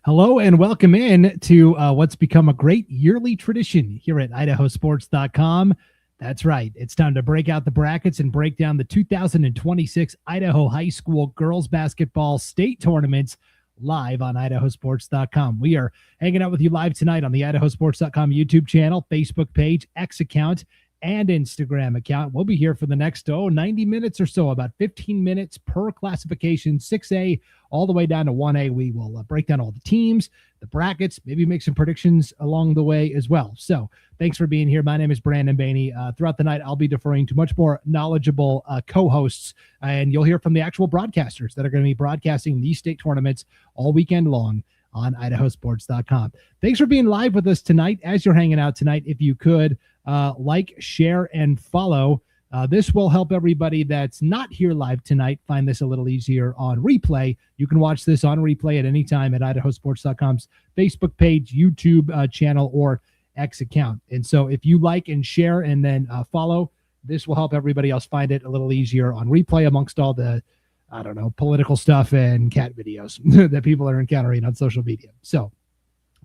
Hello and welcome in to what's become a great yearly tradition here at IdahoSports.com. That's right. It's time to break out the brackets and break down the 2026 Idaho High School Girls Basketball State Tournaments live on IdahoSports.com. We are hanging out with you live tonight on the IdahoSports.com YouTube channel, Facebook page, X account, and Instagram account. We'll be here for the next 90 minutes or so, about 15 minutes per classification, 6A all the way down to 1A. We will break down all the teams, the brackets, maybe make some predictions along the way as well. So thanks for being here. My name is Brandon Bainey. Throughout the night, I'll be deferring to much more knowledgeable co-hosts, and you'll hear from the actual broadcasters that are going to be broadcasting these state tournaments all weekend long on IdahoSports.com. Thanks for being live with us tonight. As you're hanging out tonight, if you could like, share, and follow. This will help everybody that's not here live tonight find this a little easier on replay. You can watch this on replay at any time at IdahoSports.com's Facebook page, YouTube channel, or X account. And so if you like and share and then follow, this will help everybody else find it a little easier on replay amongst all the, political stuff and cat videos that people are encountering on social media. So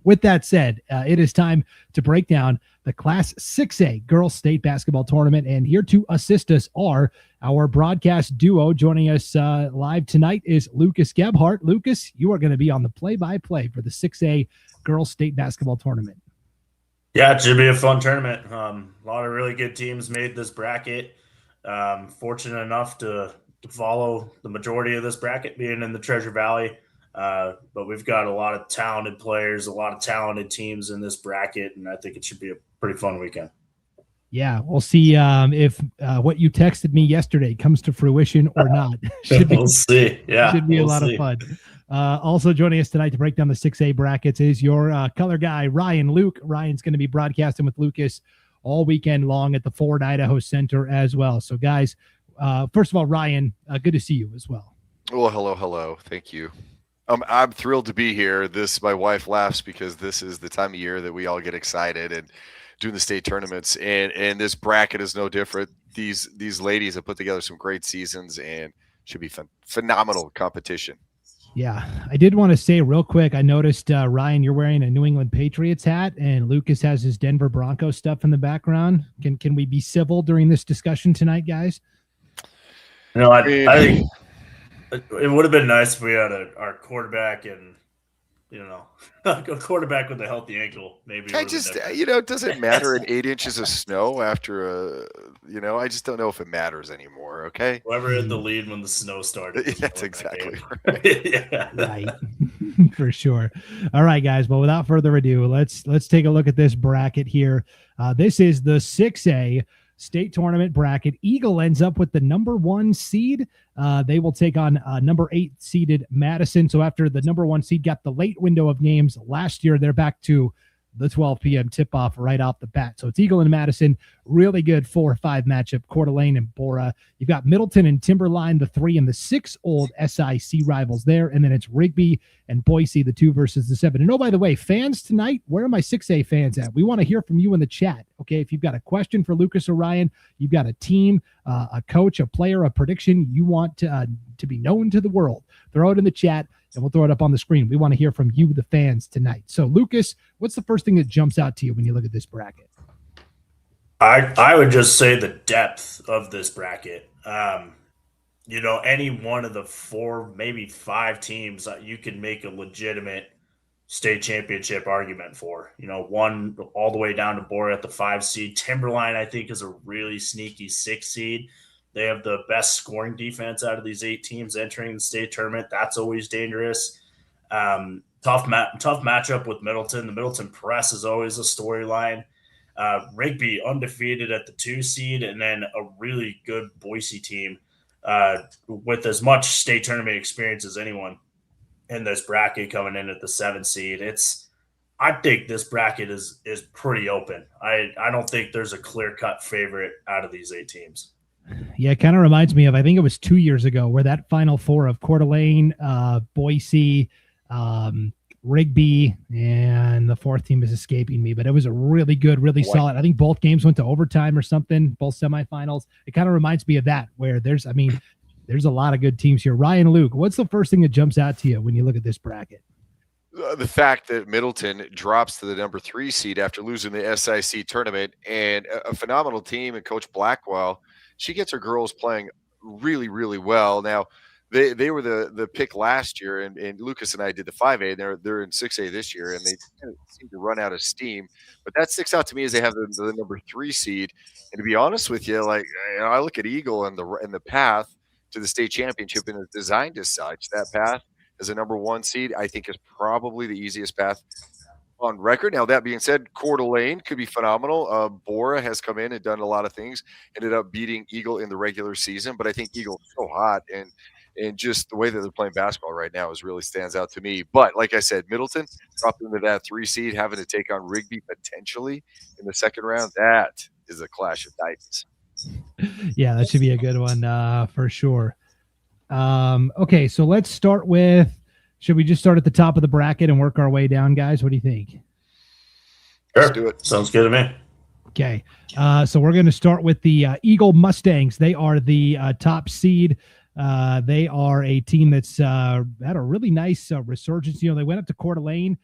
with that said, it is time to break down the Class 6A Girls State Basketball Tournament. And here to assist us are our broadcast duo. Joining us live tonight is Lucas Gebhardt. Lucas, you are going to be on the play-by-play for the 6A Girls State Basketball Tournament. Yeah, it should be a fun tournament. A lot of really good teams made this bracket. Fortunate enough to follow the majority of this bracket being in the Treasure Valley. But we've got a lot of talented players, a lot of talented teams in this bracket, and I think it should be a pretty fun weekend. Yeah, we'll see if what you texted me yesterday comes to fruition or not. We'll see. Yeah, should be a lot of fun. Also joining us tonight to break down the 6A brackets is your color guy, Ryan Luke. Ryan's going to be broadcasting with Lucas all weekend long at the Ford Idaho Center as well. So, guys, first of all, Ryan, good to see you as well. Well, hello. Thank you. I'm thrilled to be here. My wife laughs because this is the time of year that we all get excited and doing the state tournaments, and this bracket is no different. These ladies have put together some great seasons and should be phenomenal competition. Yeah, I did want to say real quick, I noticed, Ryan, you're wearing a New England Patriots hat, and Lucas has his Denver Broncos stuff in the background. Can we be civil during this discussion tonight, guys? I think it would have been nice if we had our quarterback and, a quarterback with a healthy ankle. Maybe it doesn't matter in 8 inches of snow after I just don't know if it matters anymore. Okay. Whoever had the lead when the snow started. That's exactly right. Yeah. Right. For sure. All right, guys. But without further ado, let's take a look at this bracket here. This is the 6A state tournament bracket. Eagle ends up with the number 1 seed. They will take on number 8 seeded Madison. So after the number 1 seed got the late window of games last year, they're back to the 12 p.m. tip-off right off the bat. So it's Eagle and Madison, really good 4-5 matchup, Coeur d'Alene and Bora. You've got Middleton and Timberline, the 3 and the 6 old SIC rivals there, and then it's Rigby and Boise, the 2 versus the 7. And oh, by the way, fans tonight, where are my 6A fans at? We want to hear from you in the chat, okay? If you've got a question for Lucas or Ryan, you've got a team, a coach, a player, a prediction you want to be known to the world, throw it in the chat, and we'll throw it up on the screen. We want to hear from you, the fans, tonight. So, Lucas, what's the first thing that jumps out to you when you look at this bracket? I would just say the depth of this bracket. Any one of the 4, maybe 5 teams you can make a legitimate state championship argument for. One all the way down to Bora at the 5 seed. Timberline, I think, is a really sneaky 6 seed. They have the best scoring defense out of these 8 teams entering the state tournament. That's always dangerous. Tough matchup with Middleton. The Middleton press is always a storyline. Rigby undefeated at the 2 seed, and then a really good Boise team with as much state tournament experience as anyone in this bracket coming in at the 7 seed. I think this bracket is pretty open. I don't think there's a clear-cut favorite out of these 8 teams. Yeah, it kind of reminds me of, I think it was 2 years ago, where that Final Four of Coeur d'Alene, Boise, Rigby, and the 4th team is escaping me, but it was a really good, really solid. I think both games went to overtime or something, both semifinals. It kind of reminds me of that, where there's a lot of good teams here. Ryan, Luke, what's the first thing that jumps out to you when you look at this bracket? The fact that Middleton drops to the number 3 seed after losing the SIC tournament, and a phenomenal team, and Coach Blackwell, she gets her girls playing really, really well. Now, they were the pick last year, and Lucas and I did the 5A, and they're in 6A this year, and they kind of seem to run out of steam. But that sticks out to me as they have the number 3 seed. And to be honest with you, like, I look at Eagle and the path to the state championship, and it's designed as such. That path as a number 1 seed, I think, is probably the easiest path on record. Now, that being said, Coeur d'Alene could be phenomenal. Bora has come in and done a lot of things, ended up beating Eagle in the regular season, but I think Eagle's so hot, and just the way that they're playing basketball right now is really stands out to me. But like I said, Middleton dropping into that 3 seed, having to take on Rigby potentially in the second round, that is a clash of titans. Yeah, that should be a good one for sure. Okay, so let's start with, should we just start at the top of the bracket and work our way down, guys? What do you think? Sure. Let's do it. Sounds good to me. Okay, so we're going to start with the Eagle Mustangs. They are the top seed. They are a team that's had a really nice resurgence. You know, they went up to Coeur d'Alene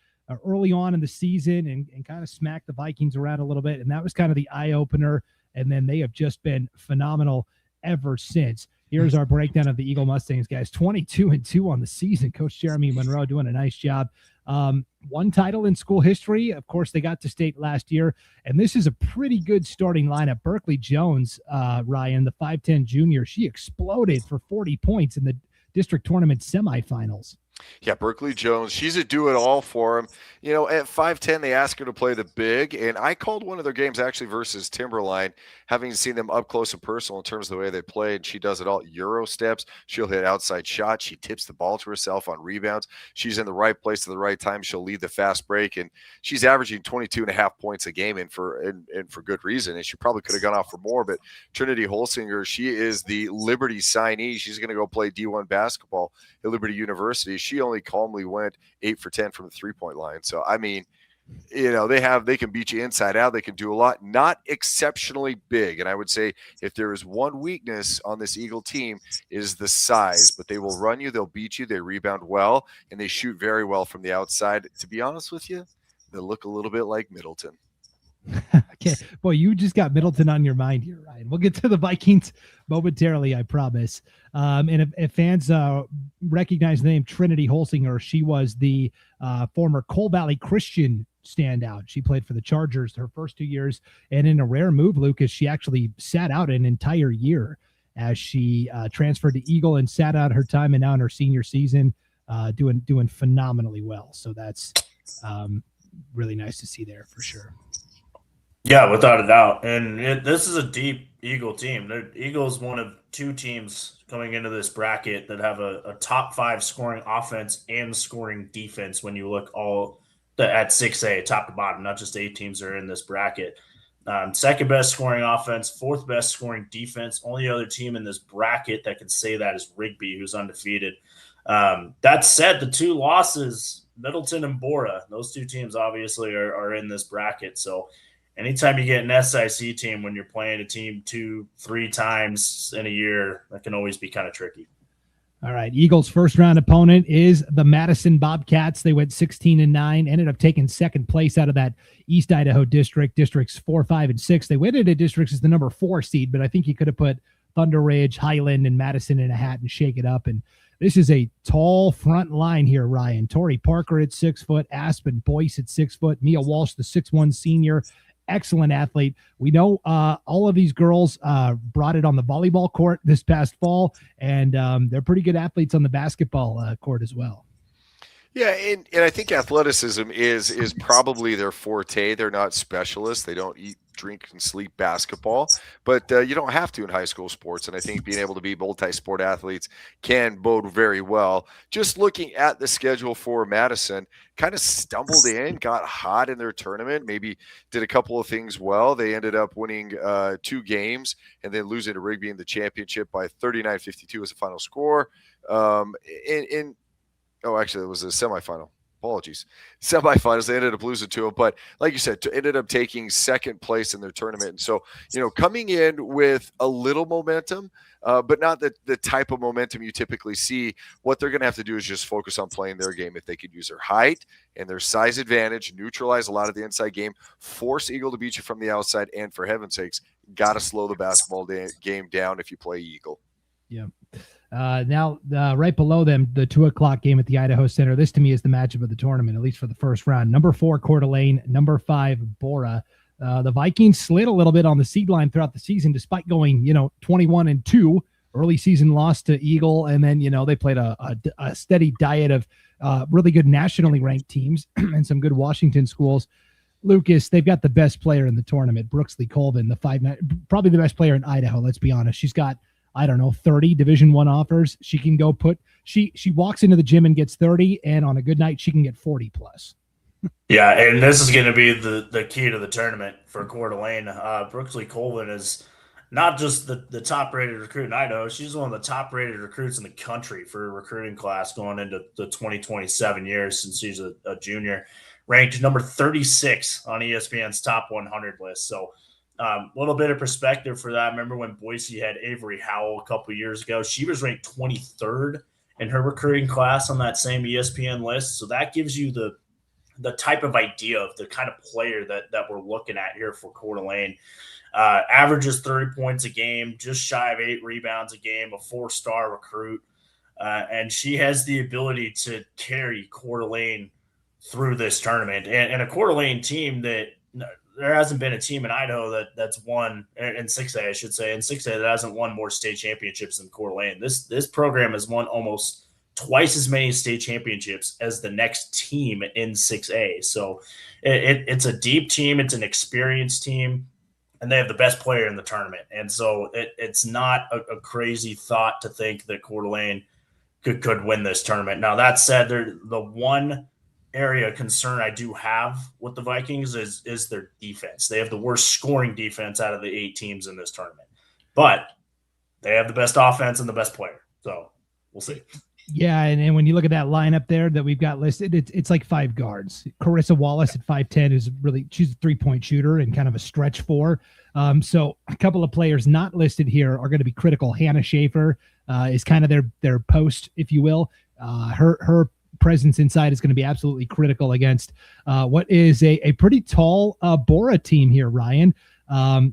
early on in the season and kind of smacked the Vikings around a little bit, and that was kind of the eye-opener, and then they have just been phenomenal ever since. Here's our breakdown of the Eagle Mustangs, guys. 22-2 on the season. Coach Jeremy Monroe doing a nice job. One title in school history. Of course, they got to state last year, and this is a pretty good starting lineup. Berkeley Jones, Ryan, the 5'10 junior, she exploded for 40 points in the district tournament semifinals. Yeah, Berkeley Jones, she's a do-it-all for him. You know, at 5'10", they ask her to play the big, and I called one of their games actually versus Timberline, having seen them up close and personal in terms of the way they play, and she does it all. Euro steps, she'll hit outside shots, she tips the ball to herself on rebounds. She's in the right place at the right time. She'll lead the fast break, and she's averaging 22.5 points a game, and for good reason, and she probably could have gone off for more, but Trinity Holsinger, she is the Liberty signee. She's going to go play D1 basketball at Liberty University. She only calmly went 8 for 10 from the three-point line. So, I mean, you know, they can beat you inside out. They can do a lot, not exceptionally big. And I would say if there is one weakness on this Eagle team is the size, but they will run you, they'll beat you, they rebound well, and they shoot very well from the outside. To be honest with you, they look a little bit like Middleton. Okay, boy, you just got Middleton on your mind here, Ryan. We'll get to the Vikings momentarily, I promise. And if fans recognize the name Trinity Holsinger, she was the former Cole Valley Christian standout. She played for the Chargers her first 2 years, and in a rare move, Lucas, she actually sat out an entire year as she transferred to Eagle and sat out her time, and now in her senior season, doing phenomenally well. So that's really nice to see there for sure. Yeah, without a doubt. And this is a deep Eagle team. Eagle's one of 2 teams coming into this bracket that have a top 5 scoring offense and scoring defense when you look at 6A, top to bottom, not just 8 teams are in this bracket. Second best scoring offense, 4th best scoring defense. Only other team in this bracket that can say that is Rigby, who's undefeated. That said, the 2 losses, Middleton and Bora, those 2 teams obviously are in this bracket. So anytime you get an SIC team when you're playing a team 2-3 times in a year, that can always be kind of tricky. All right. Eagles' first round opponent is the Madison Bobcats. They went 16-9, ended up taking second place out of that East Idaho districts 4, 5, and 6. They went into districts as the number 4 seed, but I think you could have put Thunder Ridge, Highland, and Madison in a hat and shake it up. And this is a tall front line here, Ryan. Tori Parker at 6 foot, Aspen Boyce at 6 foot, Mia Walsh, the 6'1 senior. Excellent athlete. We know all of these girls brought it on the volleyball court this past fall, and they're pretty good athletes on the basketball court as well. Yeah, and I think athleticism is probably their forte. They're not specialists. They don't eat, drink, and sleep basketball, but you don't have to in high school sports. And I think being able to be multi-sport athletes can bode very well. Just looking at the schedule for Madison, kind of stumbled in, got hot in their tournament, maybe did a couple of things well. They ended up winning 2 games and then losing to Rigby in the championship by 39-52 as the final score. Oh, actually, it was a semifinal. Apologies. Semifinals, they ended up losing to them, but like you said, ended up taking second place in their tournament. And so, coming in with a little momentum, but not the type of momentum you typically see, what they're going to have to do is just focus on playing their game. If they could use their height and their size advantage, neutralize a lot of the inside game, force Eagle to beat you from the outside, and for heaven's sakes, got to slow the basketball game down if you play Eagle. Yeah. Now, right below them, the 2:00 game at the Idaho Center. This to me is the matchup of the tournament, at least for the first round. Number 4, Coeur d'Alene. Number 5, Bora. The Vikings slid a little bit on the seed line throughout the season, despite going, 21-2. Early season loss to Eagle, and then they played a steady diet of really good nationally ranked teams and some good Washington schools. Lucas, they've got the best player in the tournament, Brooksley Colvin, probably the best player in Idaho. Let's be honest. She's got 30 Division I offers. She can go she walks into the gym and gets 30, and on a good night, she can get 40 plus. Yeah, and this is going to be the key to the tournament for Coeur d'Alene. Brooksley Colvin is not just the top-rated recruit in Idaho. She's one of the top-rated recruits in the country for a recruiting class going into the 2027 years since she's a junior. Ranked number 36 on ESPN's top 100 list. So a little bit of perspective for that. Remember when Boise had Avery Howell a couple years ago? She was ranked 23rd in her recruiting class on that same ESPN list. So that gives you the type of idea of the kind of player that we're looking at here for Coeur d'Alene. Averages 30 points a game, just shy of 8 rebounds a game, a 4-star recruit. And she has the ability to carry Coeur d'Alene through this tournament. And a Coeur d'Alene team that there hasn't been a team in Idaho that's won in 6A, I should say, in 6A that hasn't won more state championships than Coeur d'Alene. This program has won almost twice as many state championships as the next team in 6A. So it's a deep team. It's an experienced team, and they have the best player in the tournament. And so it's not a crazy thought to think that Coeur d'Alene could win this tournament. Now, that said, the one area of concern I do have with the Vikings is their defense. They have the worst scoring defense out of the 8 teams in this tournament, but they have the best offense and the best player. So we'll see. Yeah, and when you look at that lineup there that we've got listed, it's like 5 guards. Carissa Wallace at 5'10" she's a 3-point shooter and kind of a stretch 4. So a couple of players not listed here are going to be critical. Hannah Schaefer is kind of their post, if you will. Her presence inside is going to be absolutely critical against what is a pretty tall Bora team here, Ryan.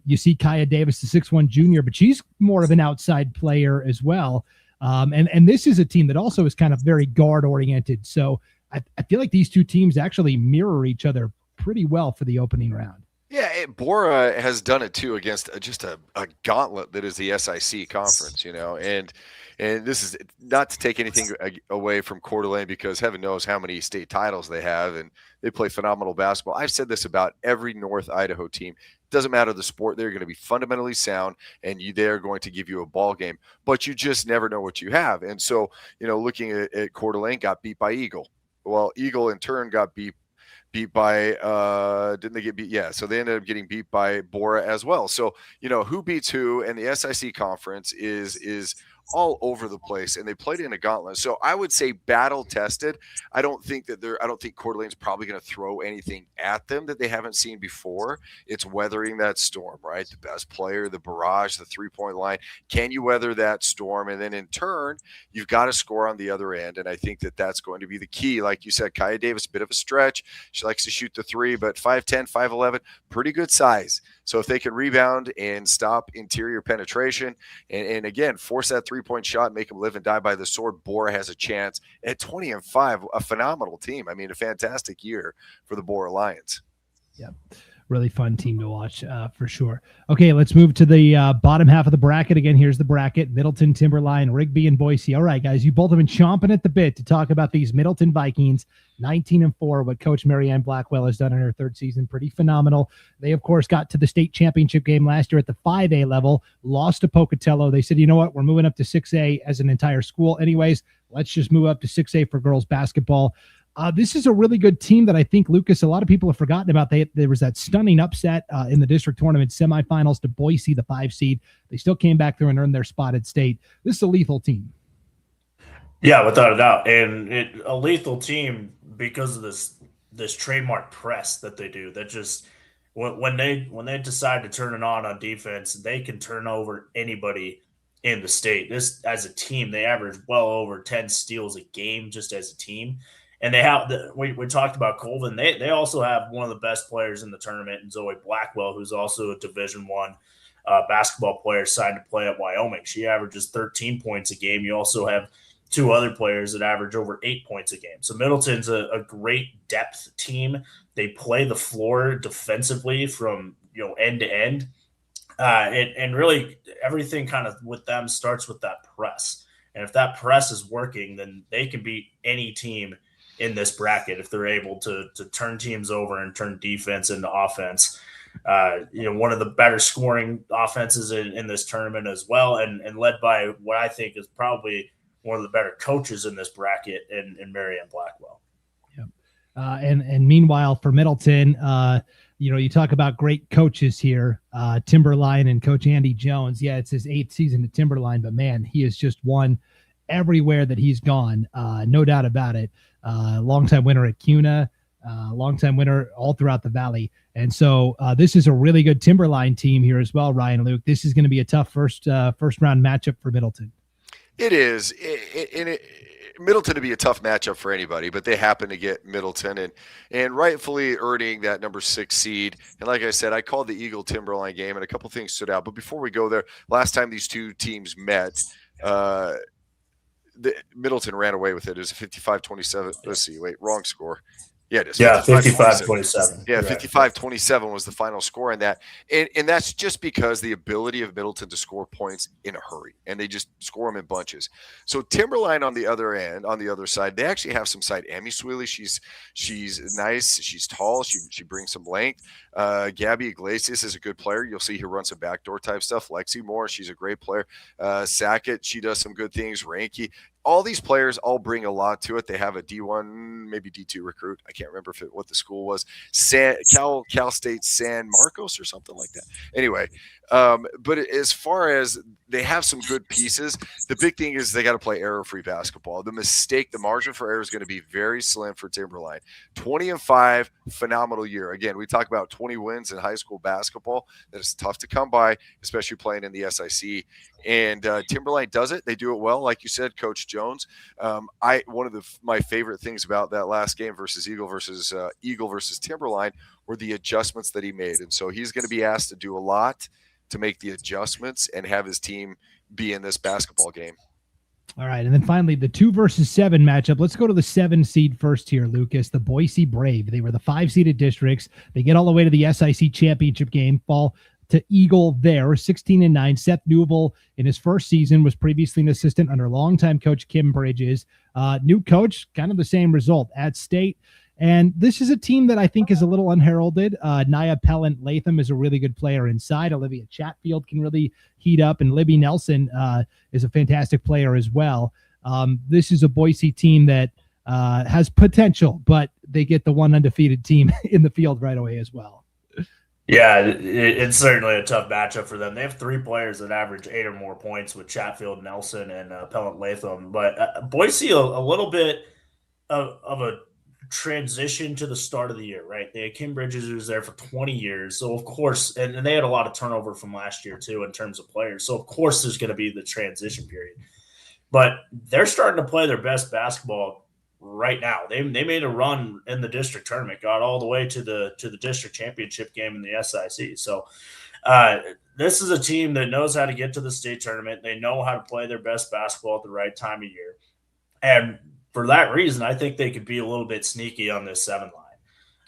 You see Kaya Davis, the 6'1" junior, but she's more of an outside player as well. And this is a team that also is kind of very guard oriented. So I feel like these two teams actually mirror each other pretty well for the opening round. Yeah, Bora has done it too against just a gauntlet that is the SIC conference, and this is not to take anything away from Coeur d'Alene, because heaven knows how many state titles they have, and they play phenomenal basketball. I've said this about every North Idaho team. Doesn't matter the sport, they're going to be fundamentally sound, and they're going to give you a ball game, but you just never know what you have. And so, looking at Coeur d'Alene, got beat by Eagle. Well, Eagle in turn got beat by didn't they get beat? Yeah, so they ended up getting beat by Bora as well. So who beats who, and the SIC conference is all over the place, and they played in a gauntlet. So I would say battle tested. I don't think Coeur d'Alene's probably going to throw anything at them that they haven't seen before. It's weathering that storm, right? The best player, the barrage, the 3-point line. Can you weather that storm? And then in turn, you've got to score on the other end. And I think that's going to be the key. Like you said, Kaya Davis, a bit of a stretch. She likes to shoot the 3, but 5'10", 5'11", pretty good size. So if they can rebound and stop interior penetration and again, force that 3-point shot, make them live and die by the sword, Bora has a chance at 20-5, a phenomenal team. I mean, a fantastic year for the Bora Lions. Yep. Really fun team to watch for sure. Okay, let's move to the bottom half of the bracket. Again, here's the bracket: Middleton, Timberline, Rigby, and Boise. All right, guys, you both have been chomping at the bit to talk about these Middleton Vikings, 19-4, what Coach Marianne Blackwell has done in her 3rd season. Pretty phenomenal. They, of course, got to the state championship game last year at the 5A level, lost to Pocatello. They said, you know what, we're moving up to 6A as an entire school anyways. Let's just move up to 6A for girls basketball. This is a really good team that I think, Lucas, a lot of people have forgotten about. There was that stunning upset in the district tournament semifinals to Boise, the 5 seed. They still came back through and earned their spot at state. This is a lethal team. Yeah, without a doubt, and a lethal team because of this trademark press that they do. That just when they decide to turn it on defense, they can turn over anybody in the state. This as a team, they average well over 10 steals a game just as a team, and they have we talked about Colvin. They also have one of the best players in the tournament, and Zoe Blackwell, who's also a Division 1 basketball player signed to play at Wyoming. She averages 13 points a game. You also have two other players that average over 8 points a game. So Middleton's a great depth team. They play the floor defensively from end to end, and really everything kind of with them starts with that press. And if that press is working, then they can beat any team in this bracket if they're able to turn teams over and turn defense into offense. One of the better scoring offenses in this tournament as well, and led by what I think is probably one of the better coaches in this bracket in Marianne Blackwell. Yep. And meanwhile for Middleton, you talk about great coaches here, Timberline and Coach Andy Jones. Yeah, it's his 8th season at Timberline, but man, he has just won everywhere that he's gone. No doubt about it. Longtime winner at CUNA, longtime winner all throughout the Valley. And so this is a really good Timberline team here as well, Ryan, Luke. This is going to be a tough first round matchup for Middleton. It is. Middleton to be a tough matchup for anybody, but they happen to get Middleton and rightfully earning that number 6 seed. And like I said, I called the Eagle Timberline game, and a couple things stood out. But before we go there, last time these two teams met, Middleton ran away with it. It was a 55-27. Let's see. Wait, wrong score. Yeah, it is. Yeah, 55-27. Yeah, 55-27 was the final score in that. And that's just because the ability of Middleton to score points in a hurry, and they just score them in bunches. So Timberline on the other end, on the other side, they actually have some side. Emmy Swilly, she's nice. She's tall. She brings some length. Gabby Iglesias is a good player. You'll see who runs some backdoor type stuff. Lexi Moore, she's a great player. Sackett, she does some good things. Ranky. All these players all bring a lot to it. They have a D1, maybe D2 recruit. I can't remember what the school was. Cal State San Marcos or something like that. Anyway, but as far as they have some good pieces, the big thing is they got to play error-free basketball. The margin for error is going to be very slim for Timberline. 20-5, phenomenal year. Again, we talk about 20 wins in high school basketball. That is tough to come by, especially playing in the SIC. And Timberline does it. They do it well, like you said, Coach Jones. One of my favorite things about that last game versus Eagle versus Timberline were the adjustments that he made. And so he's going to be asked to do a lot to make the adjustments and have his team be in this basketball game. All right, and then finally the 2 versus 7 matchup. Let's go to the 7 seed first here, Lucas. The Boise Brave. They were the 5-seeded districts. They get all the way to the SIC championship game, fall to Eagle there, 16-9. Seth Newell in his first season was previously an assistant under longtime coach Kim Bridges. New coach, kind of the same result at state. And this is a team that I think is a little unheralded. Nia Pellant Latham is a really good player inside. Olivia Chatfield can really heat up, and Libby Nelson is a fantastic player as well. This is a Boise team that has potential, but they get the one undefeated team in the field right away as well. Yeah, it's certainly a tough matchup for them. They have 3 players that average 8 or more points with Chatfield, Nelson, and Pellant Latham. But Boise, a little bit of a transition to the start of the year, right? They had Kim Bridges, who was there for 20 years. So, of course, and they had a lot of turnover from last year, too, in terms of players. So, of course, there's going to be the transition period. But they're starting to play their best basketball right now. They made a run in the district tournament, got all the way to the district championship game in the SIC. So, this is a team that knows how to get to the state tournament. They know how to play their best basketball at the right time of year. And for that reason, I think they could be a little bit sneaky on this 7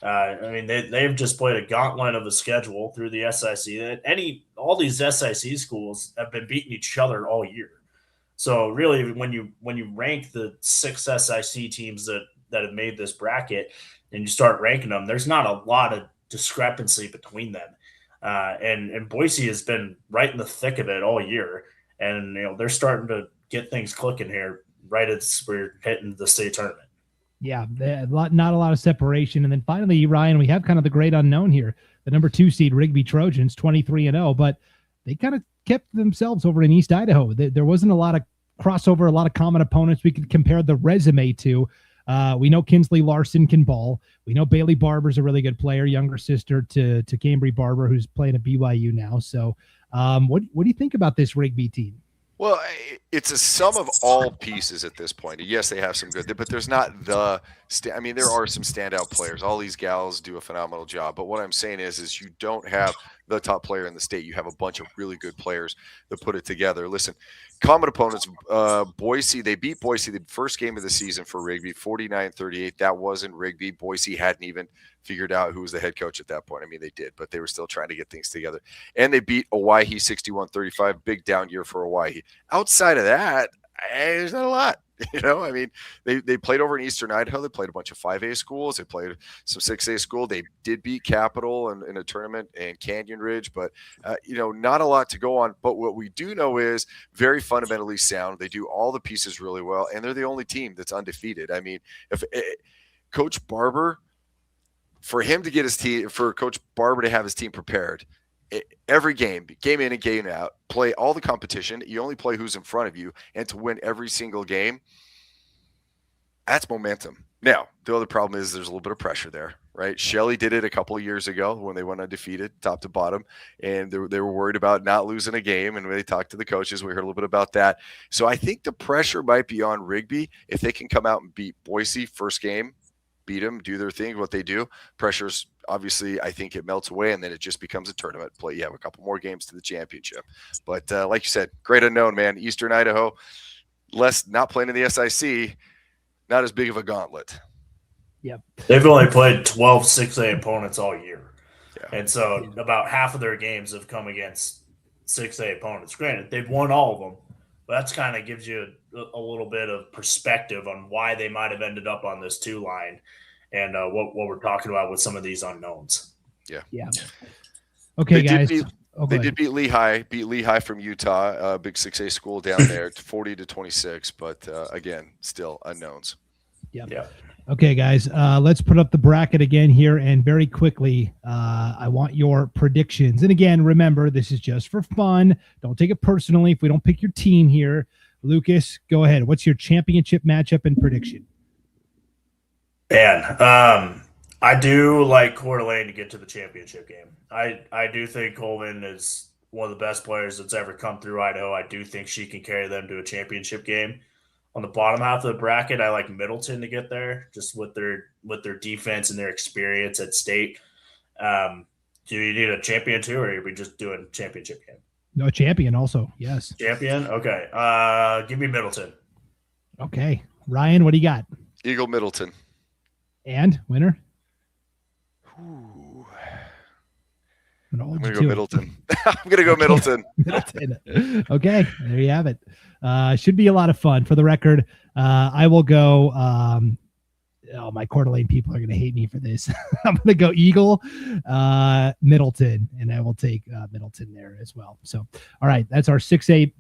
line. They've just played a gauntlet of a schedule through the SIC. All these SIC schools have been beating each other all year. So really, when you rank the 6 SIC teams that have made this bracket and you start ranking them, there's not a lot of discrepancy between them. And Boise has been right in the thick of it all year, and they're starting to get things clicking here right as we're hitting the state tournament. Yeah, not a lot of separation. And then finally, Ryan, we have kind of the great unknown here. The number 2 seed Rigby Trojans, 23-0, but they kind of kept themselves over in East Idaho. There wasn't a lot crossover, a lot of common opponents we could compare the resume to. We know Kinsley Larson can ball. We know Bailey Barber's a really good player, younger sister to Cambry Barber, who's playing at BYU now. So what do you think about this Rigby team? Well, it's a sum of all pieces at this point. Yes, they have some good, but there's not there are some standout players. All these gals do a phenomenal job. But what I'm saying is you don't have the top player in the state. You have a bunch of really good players that put it together. Listen, common opponents, Boise, they beat Boise the first game of the season for Rigby, 49-38. That wasn't Rigby. Boise hadn't even figured out who was the head coach at that point. I mean, they did, but they were still trying to get things together. And they beat Owyhee 61-35, big down year for Owyhee. Outside of that, there's not a lot. I mean, they played over in Eastern Idaho. They played a bunch of 5A schools. They played some 6A school. They did beat Capital in a tournament and Canyon Ridge, but, not a lot to go on. But what we do know is very fundamentally sound. They do all the pieces really well, and they're the only team that's undefeated. I mean, if Coach Barber, for him to get his team, for Coach Barber to have his team prepared, every game in and game out, play all the competition. You only play who's in front of you, and to win every single game, that's momentum. Now, the other problem is there's a little bit of pressure there, right? Shelley did it a couple of years ago when they went undefeated, top to bottom, and they were worried about not losing a game, and they talked to the coaches. We heard a little bit about that. So I think the pressure might be on Rigby. If they can come out and beat Boise first game, beat them, do their thing, what they do, pressure's obviously, I think it melts away, and then it just becomes a tournament play. You have a couple more games to the championship. But like you said, great unknown, man. Eastern Idaho, not playing in the SIC, not as big of a gauntlet. Yep. They've only played 12 6A opponents all year. Yeah. And so about half of their games have come against 6A opponents. Granted, they've won all of them, but that's kind of gives you a little bit of perspective on why they might have ended up on this 2 line. And what we're talking about with some of these unknowns. Yeah. Okay, guys. They did beat Lehigh from Utah, big 6A school down there, 40-26. But again, still unknowns. Yeah. Okay, guys. Let's put up the bracket again here, and very quickly, I want your predictions. And again, remember, this is just for fun. Don't take it personally if we don't pick your team here. Lucas, go ahead. What's your championship matchup and prediction? Man, I do like Coeur d'Alene to get to the championship game. I do think Colvin is one of the best players that's ever come through Idaho. I do think she can carry them to a championship game. On the bottom half of the bracket, I like Middleton to get there, just with their defense and their experience at state. Do you need a champion too, or are we just doing championship game? No, champion also. Yes. Champion? Okay. Give me Middleton. Okay. Ryan, what do you got? Eagle Middleton. And winner? Ooh. I'm going to go Middleton. I'm going to go Middleton. Okay, there you have it. Should be a lot of fun. For the record, I will go. My Coeur d'Alene people are going to hate me for this. I'm going to go Eagle, Middleton, and I will take Middleton there as well. So, all right, that's our 6A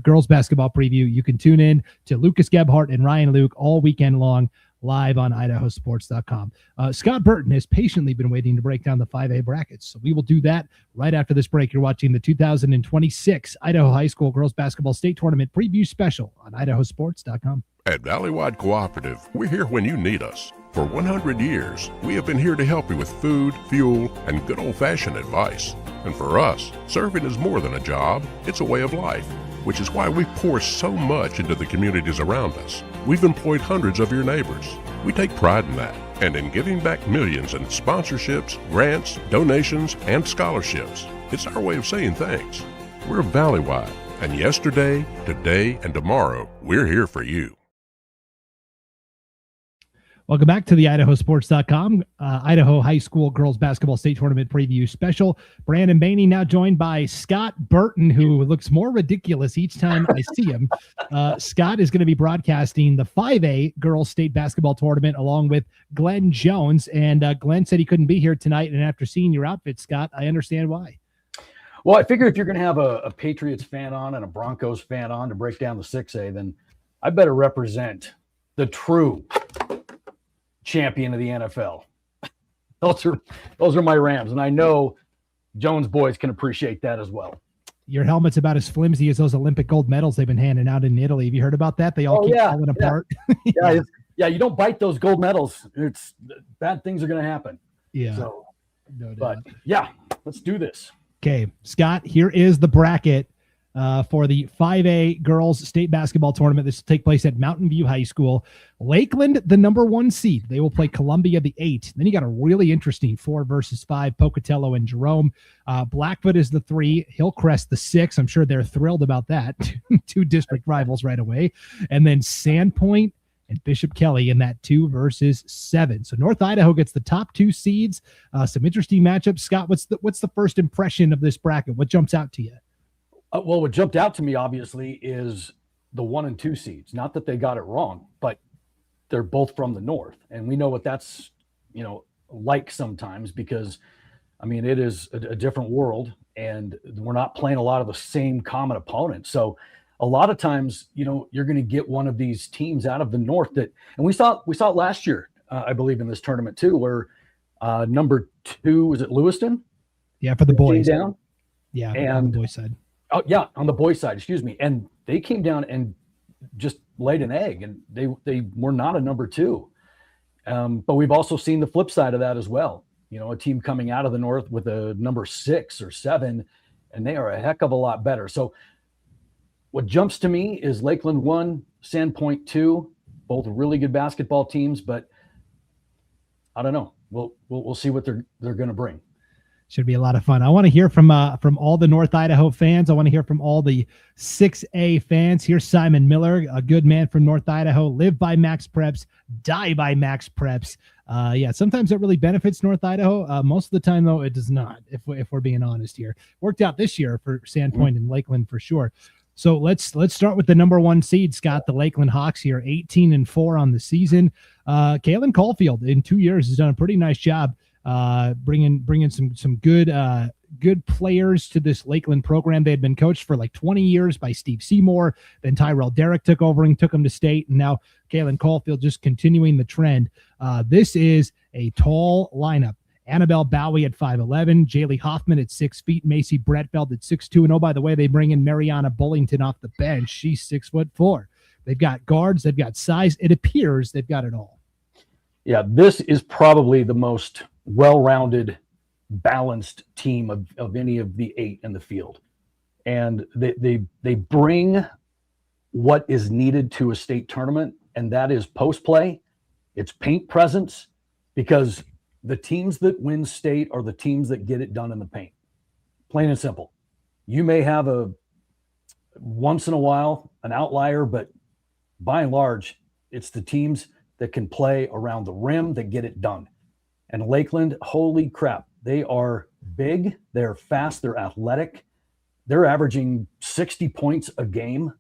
girls basketball preview. You can tune in to Lucas Gebhardt and Ryan Luke all weekend long, live on IdahoSports.com. Scott Burton has patiently been waiting to break down the 5A brackets, so we will do that right after this break. You're watching the 2026 Idaho High School Girls Basketball State Tournament Preview Special on IdahoSports.com. At Valleywide Cooperative, we're here when you need us. For 100 years, we have been here to help you with food, fuel, and good old-fashioned advice. And for us, serving is more than a job, it's a way of life, which is why we pour so much into the communities around us. We've employed hundreds of your neighbors. We take pride in that, and in giving back millions in sponsorships, grants, donations, and scholarships. It's our way of saying thanks. We're Valleywide, and yesterday, today, and tomorrow, we're here for you. Welcome back to the IdahoSports.com Idaho High School Girls Basketball State Tournament Preview Special. Brandon Baney now joined by Scott Burton, who looks more ridiculous each time I see him. Scott is going to be broadcasting the 5A Girls State Basketball Tournament along with Glenn Jones. And Glenn said he couldn't be here tonight. And after seeing your outfit, Scott, I understand why. Well, I figure if you're going to have a Patriots fan on and a Broncos fan on to break down the 6A, then I better represent the true champion of the NFL. Those are my Rams, and I know Jones boys can appreciate that as well. Your helmet's about as flimsy as those Olympic gold medals they've been handing out in Italy. Have you heard about that? They all keep falling apart. Yeah, you don't bite those gold medals. It's bad things are going to happen. Yeah. So, no but doubt. yeah, let's do this. Okay, Scott, here is the bracket for the 5A girls state basketball tournament. This will take place at Mountain View High School. Lakeland, the number 1 seed. They will play Columbia, the 8. Then you got a really interesting 4 versus 5, Pocatello and Jerome. Blackfoot is the 3, Hillcrest the 6. I'm sure they're thrilled about that. 2 district rivals right away. And then Sandpoint and Bishop Kelly in that 2 versus 7. So North Idaho gets the top 2 seeds. Some interesting matchups. Scott, what's the first impression of this bracket? What jumps out to you? Well, what jumped out to me, obviously, is the 1 and 2 seeds. Not that they got it wrong, but they're both from the north. And we know what that's, like sometimes because, it is a different world and we're not playing a lot of the same common opponents. So a lot of times, you're going to get one of these teams out of the north that, and we saw it last year, I believe in this tournament too, where number 2, was it Lewiston? Yeah, for the boys. Down. Yeah, and on the boys' side. Oh yeah, on the boys' side, excuse me. And they came down and just laid an egg, and they were not a number 2. But we've also seen the flip side of that as well. A team coming out of the north with a number 6 or 7, and they are a heck of a lot better. So what jumps to me is Lakeland 1, Sandpoint 2, both really good basketball teams, but I don't know. We'll see what they're going to bring. Should be a lot of fun. I want to hear from all the North Idaho fans. I want to hear from all the 6A fans. Here's Simon Miller, a good man from North Idaho. Live by Max Preps, die by Max Preps. Sometimes it really benefits North Idaho. Most of the time, though, it does not. If we're being honest here, worked out this year for Sandpoint and Lakeland for sure. So let's start with the number 1 seed, Scott. The Lakeland Hawks here, 18-4 on the season. Kalen Caulfield in 2 years has done a pretty nice job. Bringing some good players to this Lakeland program. They had been coached for like 20 years by Steve Seymour. Then Tyrell Derrick took over and took them to state. And now Kalen Caulfield just continuing the trend. This is a tall lineup. Annabelle Bowie at 5'11", Jaylee Hoffman at 6 feet, Macy Bretfeld at 6'2". And oh, by the way, they bring in Mariana Bullington off the bench. She's 6'4". They've got guards. They've got size. It appears they've got it all. Yeah, this is probably the most well-rounded, balanced team of any of the 8 in the field. And they bring what is needed to a state tournament, and that is post play, it's paint presence, because the teams that win state are the teams that get it done in the paint. Plain and simple. You may have once in a while an outlier, but by and large, it's the teams that can play around the rim that get it done. And Lakeland, holy crap, they are big, they're fast, they're athletic. They're averaging 60 points a game,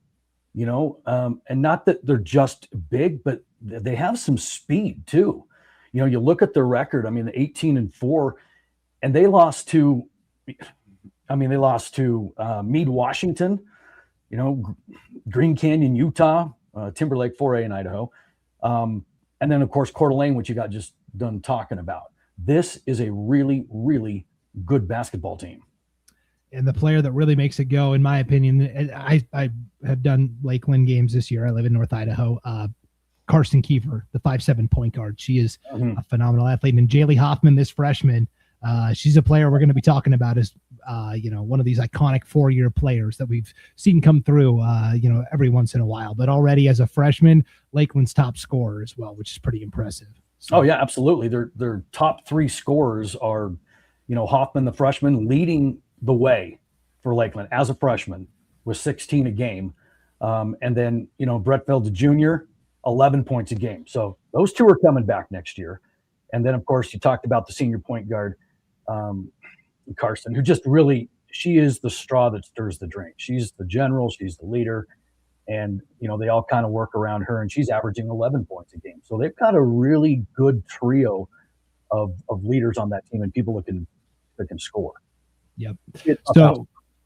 and not that they're just big, but they have some speed too. You look at their record, 18-4, and they lost to Meade, Washington, Green Canyon, Utah, Timberlake 4A in Idaho. And then, of course, Coeur d'Alene, which you got just done talking about. This is a really, really good basketball team. And the player that really makes it go, in my opinion, I have done Lakeland games this year. I live in North Idaho. Karsten Kiefer, the 5'7" point guard. She is a phenomenal athlete. And Jaylee Hoffman, this freshman, she's a player we're going to be talking about as, one of these iconic 4-year players that we've seen come through, every once in a while. But already as a freshman, Lakeland's top scorer as well, which is pretty impressive. So, oh, yeah, absolutely. Their top 3 scorers are, Hoffman, the freshman, leading the way for Lakeland as a freshman with 16 a game. And then, Bretfeld, the junior, 11 points a game. So those 2 are coming back next year. And then, of course, you talked about the senior point guard, Karsten, who just really, she is the straw that stirs the drink. She's the general. She's the leader. And, they all kind of work around her, and she's averaging 11 points a game. So they've got a really good trio of leaders on that team and people that can score. Yep.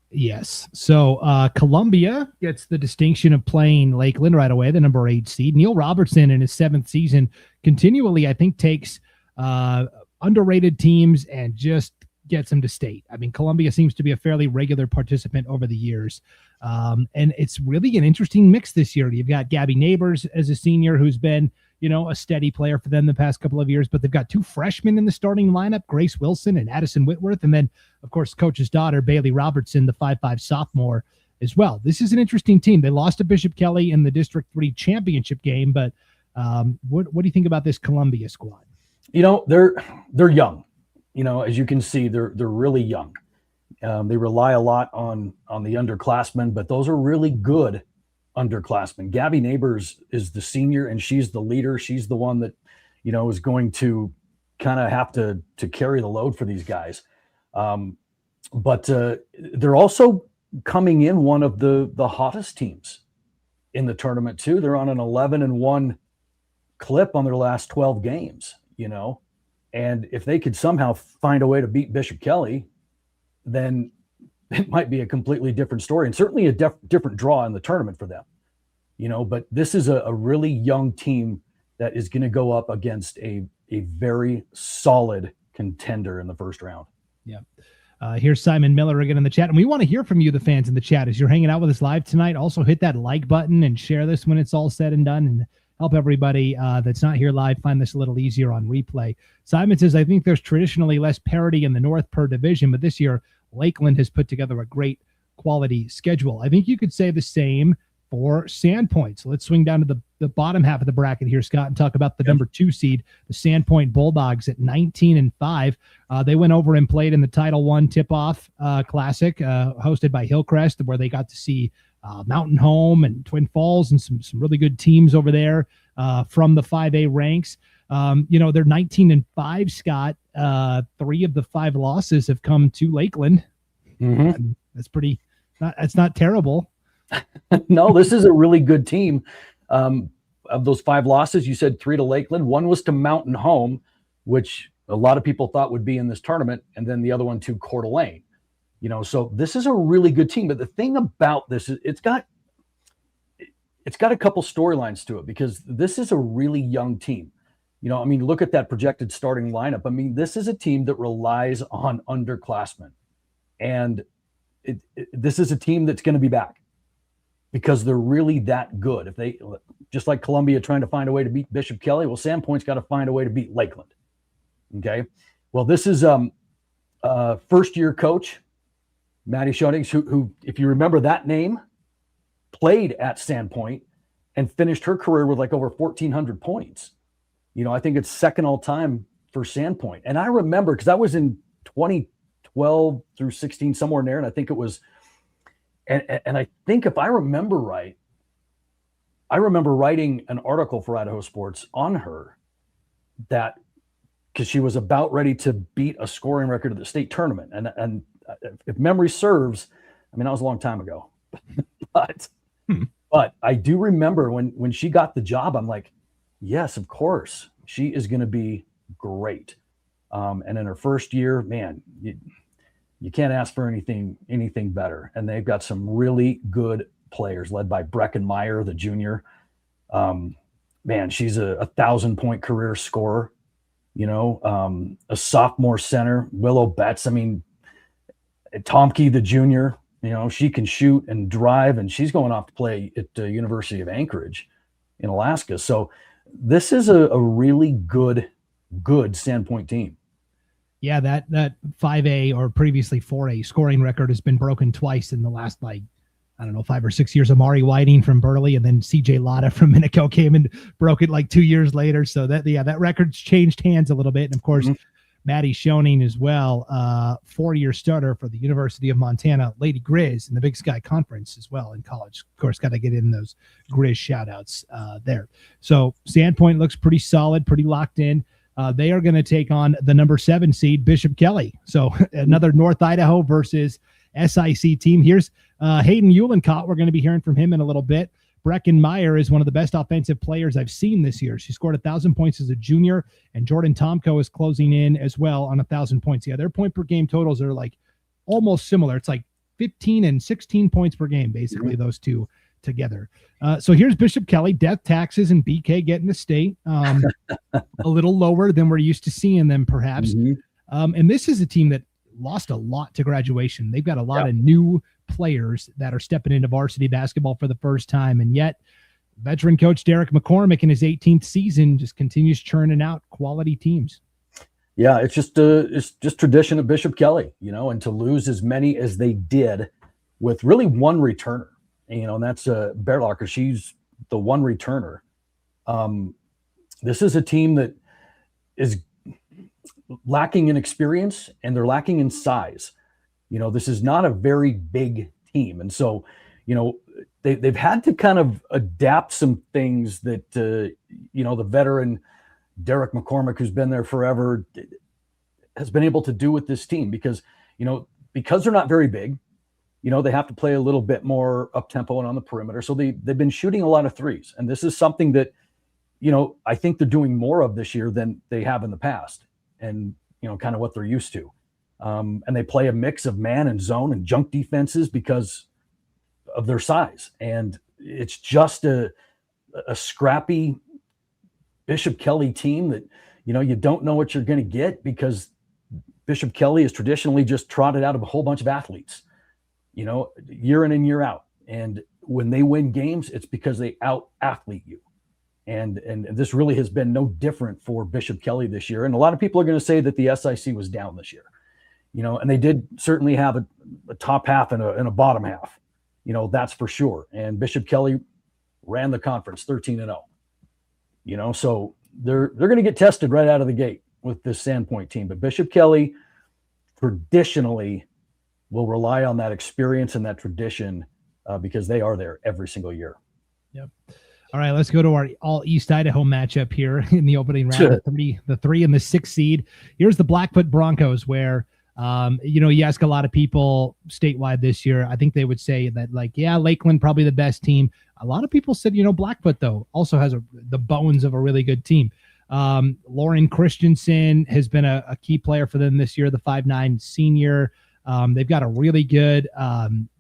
Yes. So Columbia gets the distinction of playing Lakeland right away, the number 8 seed. Neil Robertson in his 7th season continually, I think, takes underrated teams and just gets them to state. I mean, Columbia seems to be a fairly regular participant over the years. And it's really an interesting mix this year. You've got Gabby Neighbors as a senior who's been, a steady player for them the past couple of years, but they've got 2 freshmen in the starting lineup, Grace Wilson and Addison Whitworth. And then, of course, coach's daughter, Bailey Robertson, the 5'5" sophomore as well. This is an interesting team. They lost to Bishop Kelly in the District 3 championship game, but what do you think about this Columbia squad? They're young. As you can see, they're really young. They rely a lot on the underclassmen, but those are really good underclassmen. Gabby Neighbors is the senior, and she's the leader. She's the one that, is going to kind of have to carry the load for these guys. But they're also coming in one of the hottest teams in the tournament too. They're on an 11-1 clip on their last 12 games, and if they could somehow find a way to beat Bishop Kelly, then it might be a completely different story, and certainly a different draw in the tournament for them, but this is a really young team that is going to go up against a very solid contender in the first round. Yeah. Here's Simon Miller again in the chat, and we want to hear from you, the fans in the chat, as you're hanging out with us live tonight. Also hit that like button and share this when it's all said and done, and help everybody that's not here live find this a little easier on replay. Simon says, I think there's traditionally less parity in the North per division, but this year Lakeland has put together a great quality schedule. I think you could say the same for Sandpoint. So let's swing down to the bottom half of the bracket here, Scott, and talk about the number 2 seed, the Sandpoint Bulldogs at 19-5. They went over and played in the Title I Tip-Off Classic hosted by Hillcrest, where they got to see Mountain Home and Twin Falls and some really good teams over there from the 5A ranks. They're 19-5, Scott. 3 of the 5 losses have come to Lakeland. Mm-hmm. That's not terrible. No, this is a really good team. Of those 5 losses, you said 3 to Lakeland. 1 was to Mountain Home, which a lot of people thought would be in this tournament, and then the other one to Coeur d'Alene. So this is a really good team. But the thing about this is it's got a couple storylines to it, because this is a really young team. Look at that projected starting lineup. This is a team that relies on underclassmen, and this is a team that's going to be back because they're really that good. If they, just like Columbia trying to find a way to beat Bishop Kelly, well, Sandpoint's got to find a way to beat Lakeland. Okay. Well, this is first-year coach Maddie Schoenings, who, if you remember that name, played at Sandpoint and finished her career with like over 1,400 points. I think it's second all time for Sandpoint. And I remember, because that was in 2012 through 16, somewhere in there. And I think it was, and I think if I remember right, I remember writing an article for Idaho Sports on her, that because she was about ready to beat a scoring record at the state tournament. And if memory serves, that was a long time ago, but I do remember when she got the job, I'm like, yes, of course, she is going to be great. And in her first year, man, you can't ask for anything better. And they've got some really good players led by Brecken Meyer, the junior. Man, she's a 1,000-point career scorer, a sophomore center, Willow Betts. Tomke, the junior, she can shoot and drive, and she's going off to play at the University of Anchorage in Alaska. So this is a really good Sandpoint team. Yeah, that 5A or previously 4A scoring record has been broken twice in the last 5 or 6 years. Amari Whiting from Burley, and then CJ Lotta from Minico came and broke it 2 years later. So that record's changed hands a little bit. And of course, Maddie Schoening as well, 4-year starter for the University of Montana Lady Grizz in the Big Sky Conference as well in college. Of course, got to get in those Grizz shout-outs there. So Sandpoint looks pretty solid, pretty locked in. They are going to take on the number 7 seed, Bishop Kelly. So another North Idaho versus SIC team. Here's Hayden Uhlencott. We're going to be hearing from him in a little bit. Brecken Meyer is one of the best offensive players I've seen this year. She scored 1,000 points as a junior, and Jordan Tomko is closing in as well on 1,000 points. Yeah, their point per game totals are almost similar. It's 15 and 16 points per game, basically, those two together. So here's Bishop Kelly, Death, Taxes, and BK getting the state. A little lower than we're used to seeing them, perhaps. And this is a team that lost a lot to graduation. They've got a lot of new players that are stepping into varsity basketball for the first time, and yet veteran coach Derek McCormick in his 18th season just continues churning out quality teams. Yeah, it's just tradition of Bishop Kelly, and to lose as many as they did with really one returner, and that's Bearlocker. She's the one returner. This is a team that is lacking in experience and they're lacking in size. This is not a very big team. And so, they've had to kind of adapt some things that, the veteran Derek McCormick, who's been there forever, has been able to do with this team because they're not very big, they have to play a little bit more up tempo and on the perimeter. So they've been shooting a lot of threes. And this is something that, I think they're doing more of this year than they have in the past and, kind of what they're used to. And they play a mix of man and zone and junk defenses because of their size. And it's just a scrappy Bishop Kelly team that, you don't know what you're going to get because Bishop Kelly is traditionally just trotted out of a whole bunch of athletes, year in and year out. And when they win games, it's because they out-athlete you. And this really has been no different for Bishop Kelly this year. And a lot of people are going to say that the SIC was down this year, and they did certainly have a top half and a bottom half, that's for sure. And Bishop Kelly ran the conference 13-0, so they're going to get tested right out of the gate with this Sandpoint team. But Bishop Kelly traditionally will rely on that experience and that tradition because they are there every single year. Yep. All right, let's go to our all East Idaho matchup here in the opening round. The 3 and the 6 seed. Here's the Blackfoot Broncos, where you ask a lot of people statewide this year. I think they would say that, Lakeland probably the best team. A lot of people said, Blackfoot though also has the bones of a really good team. Lauren Christensen has been a key player for them this year, the 5'9" senior. They've got a really good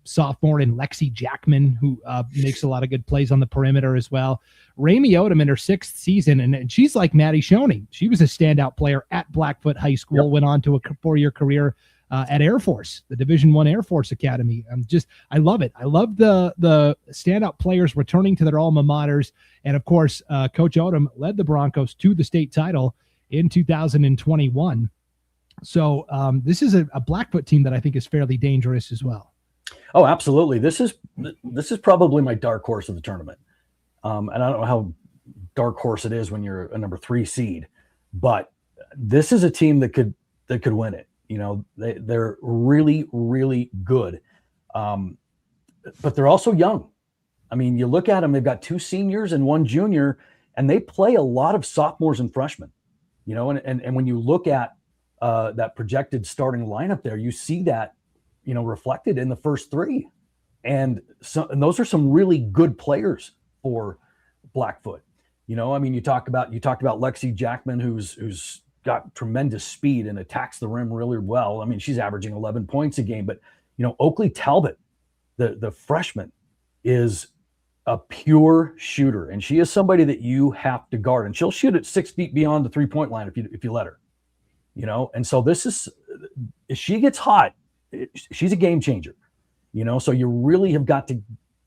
sophomore in Lexi Jackman, who makes a lot of good plays on the perimeter as well. Ramey Odom in her 6th season, and she's like Maddie Schoening. She was a standout player at Blackfoot High School, went on to a 4-year career at Air Force, the Division I Air Force Academy. I love it. I love the standout players returning to their alma maters. And of course, Coach Odom led the Broncos to the state title in 2021. So this is a Blackfoot team that I think is fairly dangerous as well. Oh, absolutely. This is probably my dark horse of the tournament. And I don't know how dark horse it is when you're a number 3 seed, but this is a team that could win it. They're really, really good. But they're also young. I mean, you look at them, they've got 2 seniors and 1 junior, and they play a lot of sophomores and freshmen, and when you look at that projected starting lineup there, you see that, reflected in the first 3. And those are some really good players for Blackfoot. You talked about Lexi Jackman, who's got tremendous speed and attacks the rim really well. I mean, she's averaging 11 points a game, but Oakley Talbot, the freshman, is a pure shooter, and she is somebody that you have to guard, and she'll shoot at 6 feet beyond the 3-point line if you let her. And so if she gets hot, she's a game changer, so you really have got to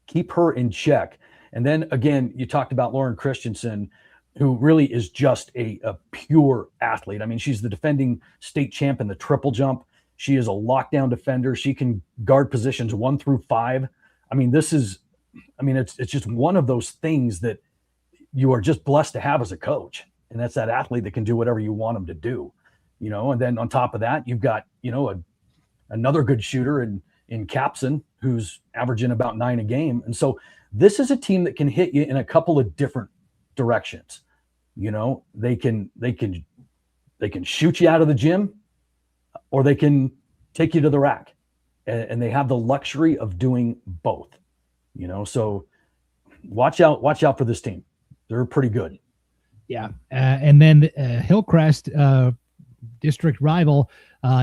keep her in check. And then again, you talked about Lauren Christensen, who really is just a pure athlete. I mean, she's the defending state champ in the triple jump. She is a lockdown defender. She can guard positions 1 through 5. I mean, it's just one of those things that you are just blessed to have as a coach. And that's that athlete that can do whatever you want them to do. And then on top of that, you've got, another good shooter in Capson, who's averaging about 9 a game. And so this is a team that can hit you in a couple of different directions. They can shoot you out of the gym, or they can take you to the rack, and they have the luxury of doing both. So watch out for this team. They're pretty good. Yeah. And then Hillcrest, district rival,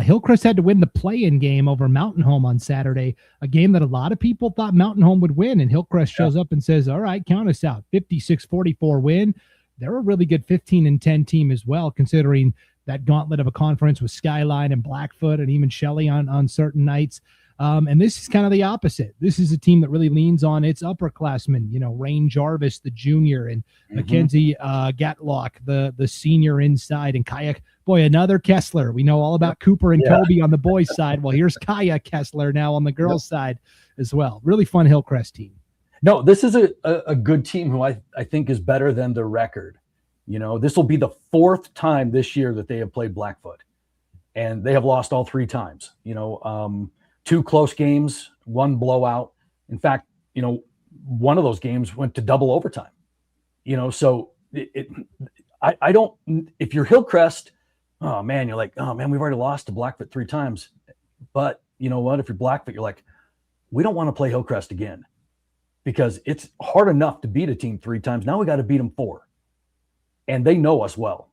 Hillcrest had to win the play-in game over Mountain Home on Saturday, a game that a lot of people thought Mountain Home would win, and Hillcrest shows up and says, all right, count us out, 56-44 win. They're a really good 15-10 team as well, considering that gauntlet of a conference with Skyline and Blackfoot and even Shelley on certain nights. And this is kind of the opposite. This is a team that really leans on its upperclassmen, Rain Jarvis, the junior, and Mackenzie Gatlock, the senior inside, and Kaya. Boy, another Kessler. We know all about Cooper and Kobe on the boys' side. Well, here's Kaya Kessler now on the girls' side as well. Really fun Hillcrest team. No, this is a good team who I think is better than the record. This will be the 4th time this year that they have played Blackfoot, and they have lost all 3 times. 2 close games, 1 blowout. In fact, one of those games went to double overtime. So I don't. If you're Hillcrest, oh man, you're like, oh man, we've already lost to Blackfoot 3 times. But you know what? If you're Blackfoot, you're like, we don't want to play Hillcrest again, because it's hard enough to beat a team 3 times. Now we got to beat them 4, and they know us well.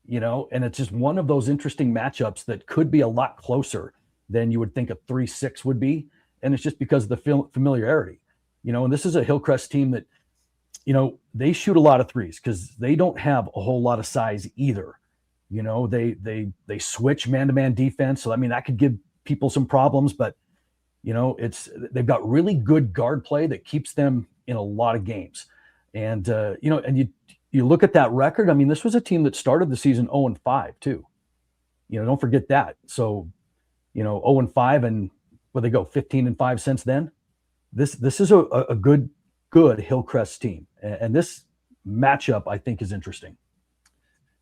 And it's just one of those interesting matchups that could be a lot closer than you would think a 3-6 would be. And it's just because of the familiarity, and this is a Hillcrest team that, they shoot a lot of threes because they don't have a whole lot of size either. They switch man-to-man defense. So, I mean, that could give people some problems, but they've got really good guard play that keeps them in a lot of games. And, and you look at that record. I mean, this was a team that started the season 0-5 too. Don't forget that. So, 0-5, and where they go 15-5 since then. This is a good Hillcrest team, and this matchup I think is interesting.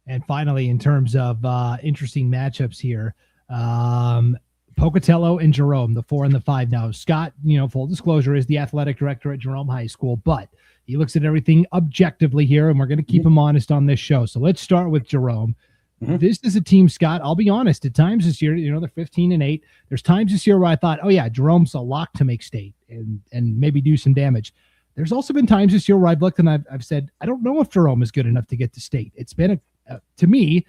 And finally, in terms of interesting matchups here, Pocatello and Jerome, the 4 and the 5. Now, Scott, full disclosure, is the athletic director at Jerome High School, but he looks at everything objectively here, and we're going to keep him honest on this show. So let's start with Jerome. This is a team, Scott, I'll be honest, at times this year, they're 15-8. There's times this year where I thought, oh yeah, Jerome's a lock to make state and maybe do some damage. There's also been times this year where I've looked and I've said, I don't know if Jerome is good enough to get to state. It's been, to me,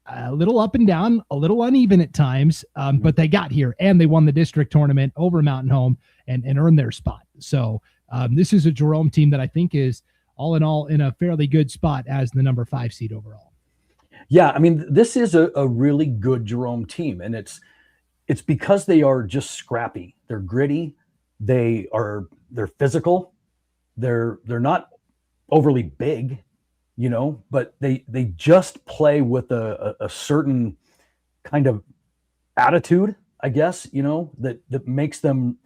a little up and down, a little uneven at times, but they got here and they won the district tournament over Mountain Home and earned their spot. So this is a Jerome team that I think is all in all in a fairly good spot as the number 5 seed overall. Yeah, I mean, this is a really good Jerome team, and it's because they are just scrappy. They're gritty. They're physical. They're not overly big, but they just play with a certain kind of attitude, I guess, that makes them,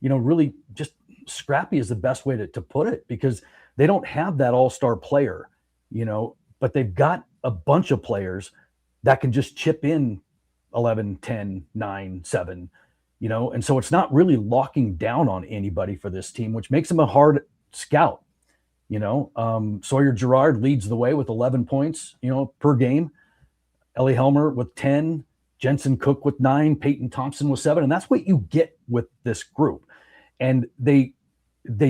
really just scrappy is the best way to put it, because they don't have that all-star player, but they've got a bunch of players that can just chip in 11, 10, 9, 7, and so it's not really locking down on anybody for this team, which makes them a hard scout. Sawyer Gerard leads the way with 11 points, per game. Ellie Helmer with 10, Jensen Cook with 9, Peyton Thompson with 7. And that's what you get with this group. And they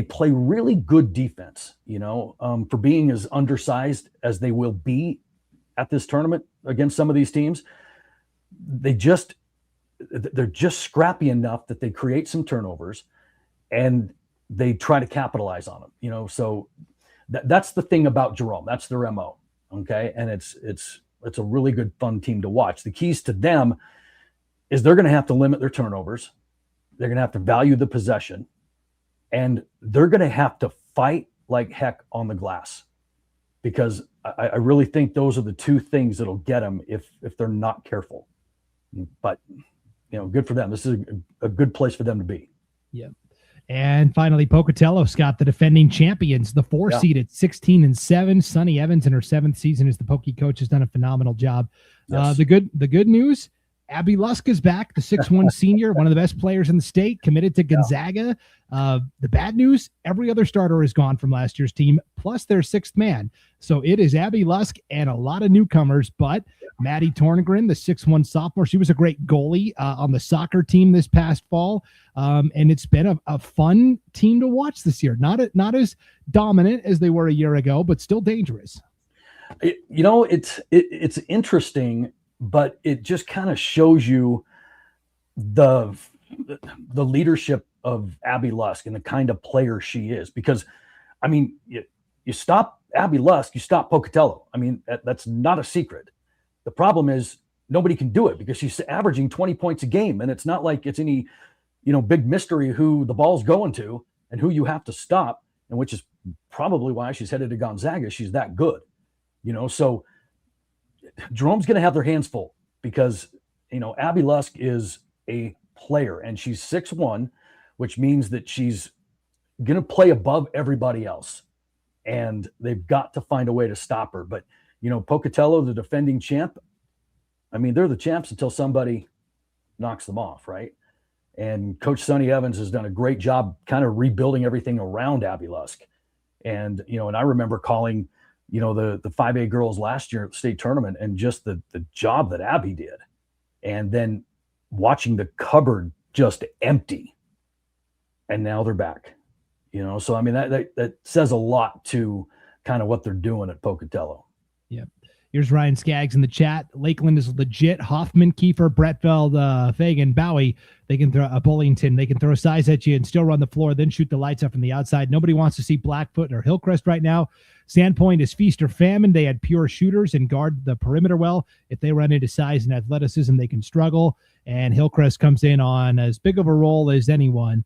play really good defense, for being as undersized as they will be at this tournament against some of these teams. They're just scrappy enough that they create some turnovers and they try to capitalize on them, so that's the thing about Jerome. That's their MO. Okay. And it's a really good, fun team to watch. The keys to them is they're going to have to limit their turnovers. They're going to have to value the possession, and they're going to have to fight like heck on the glass, because I really think those are the 2 things that'll get them if they're not careful. But, good for them. This is a good place for them to be. Yeah. And finally, Pocatello, Scott, the defending champions, the 4 seed at 16-7. Sunny Evans in her 7th season as the Pokey coach has done a phenomenal job. Yes. The good news, Abby Lusk is back, the 6'1" senior, one of the best players in the state, committed to Gonzaga. The bad news, every other starter is gone from last year's team, plus their 6th man. So it is Abby Lusk and a lot of newcomers, but Maddie Torngren, the 6'1" sophomore, she was a great goalie on the soccer team this past fall. And it's been a fun team to watch this year. Not as dominant as they were a year ago, but still dangerous. It's interesting, but it just kind of shows you the leadership of Abby Lusk and the kind of player she is. Because, I mean, you stop Abby Lusk, you stop Pocatello. I mean, that's not a secret. The problem is nobody can do it because she's averaging 20 points a game. And it's not like it's any, big mystery who the ball's going to and who you have to stop, and which is probably why she's headed to Gonzaga. She's that good, so Jerome's going to have their hands full because, Abby Lusk is a player and she's 6'1", which means that she's going to play above everybody else. And they've got to find a way to stop her. But, Pocatello, the defending champ, they're the champs until somebody knocks them off, right? And Coach Sonny Evans has done a great job kind of rebuilding everything around Abby Lusk. And, and I remember calling, the 5A girls last year at the state tournament and just the job that Abby did. And then watching the cupboard just empty. And now they're back, So, that says a lot to kind of what they're doing at Pocatello. Yeah. Here's Ryan Skaggs in the chat. Lakeland is legit. Hoffman, Kiefer, Bretfeld, Fagan, Bowie. They can throw a Bullington. They can throw size at you and still run the floor, then shoot the lights up from the outside. Nobody wants to see Blackfoot or Hillcrest right now. Sandpoint is feast or famine. They had pure shooters and guard the perimeter well. If they run into size and athleticism, they can struggle. And Hillcrest comes in on as big of a role as anyone.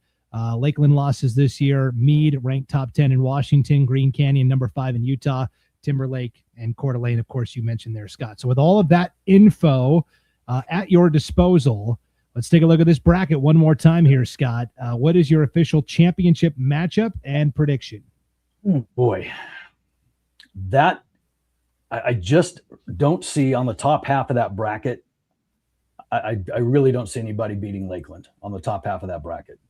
Lakeland losses this year. Meade ranked top 10 in Washington. Green Canyon number 5 in Utah. Timberlake and Coeur d'Alene, of course, you mentioned there, Scott. So with all of that info at your disposal, let's take a look at this bracket one more time here, Scott. What is your official championship matchup and prediction? Boy, that I just don't see on the top half of that bracket. I really don't see anybody beating Lakeland on the top half of that bracket.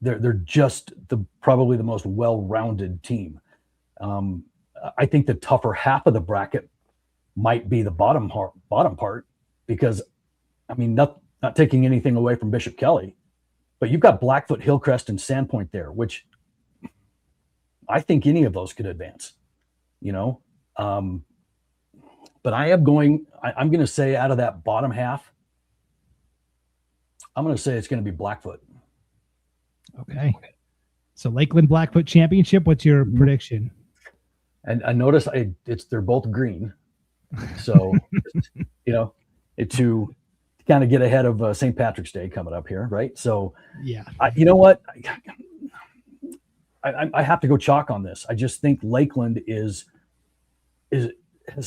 They're just probably the most well-rounded team. I think the tougher half of the bracket might be the bottom part because, not taking anything away from Bishop Kelly, but you've got Blackfoot, Hillcrest, and Sandpoint there, which I think any of those could advance, but I'm going to say out of that bottom half, I'm going to say it's going to be Blackfoot. Okay. So Lakeland Blackfoot Championship, what's your prediction? And I noticed they're both green. So, to kind of get ahead of St. Patrick's Day coming up here, right? So, yeah, you know what? I have to go chalk on this. I just think Lakeland has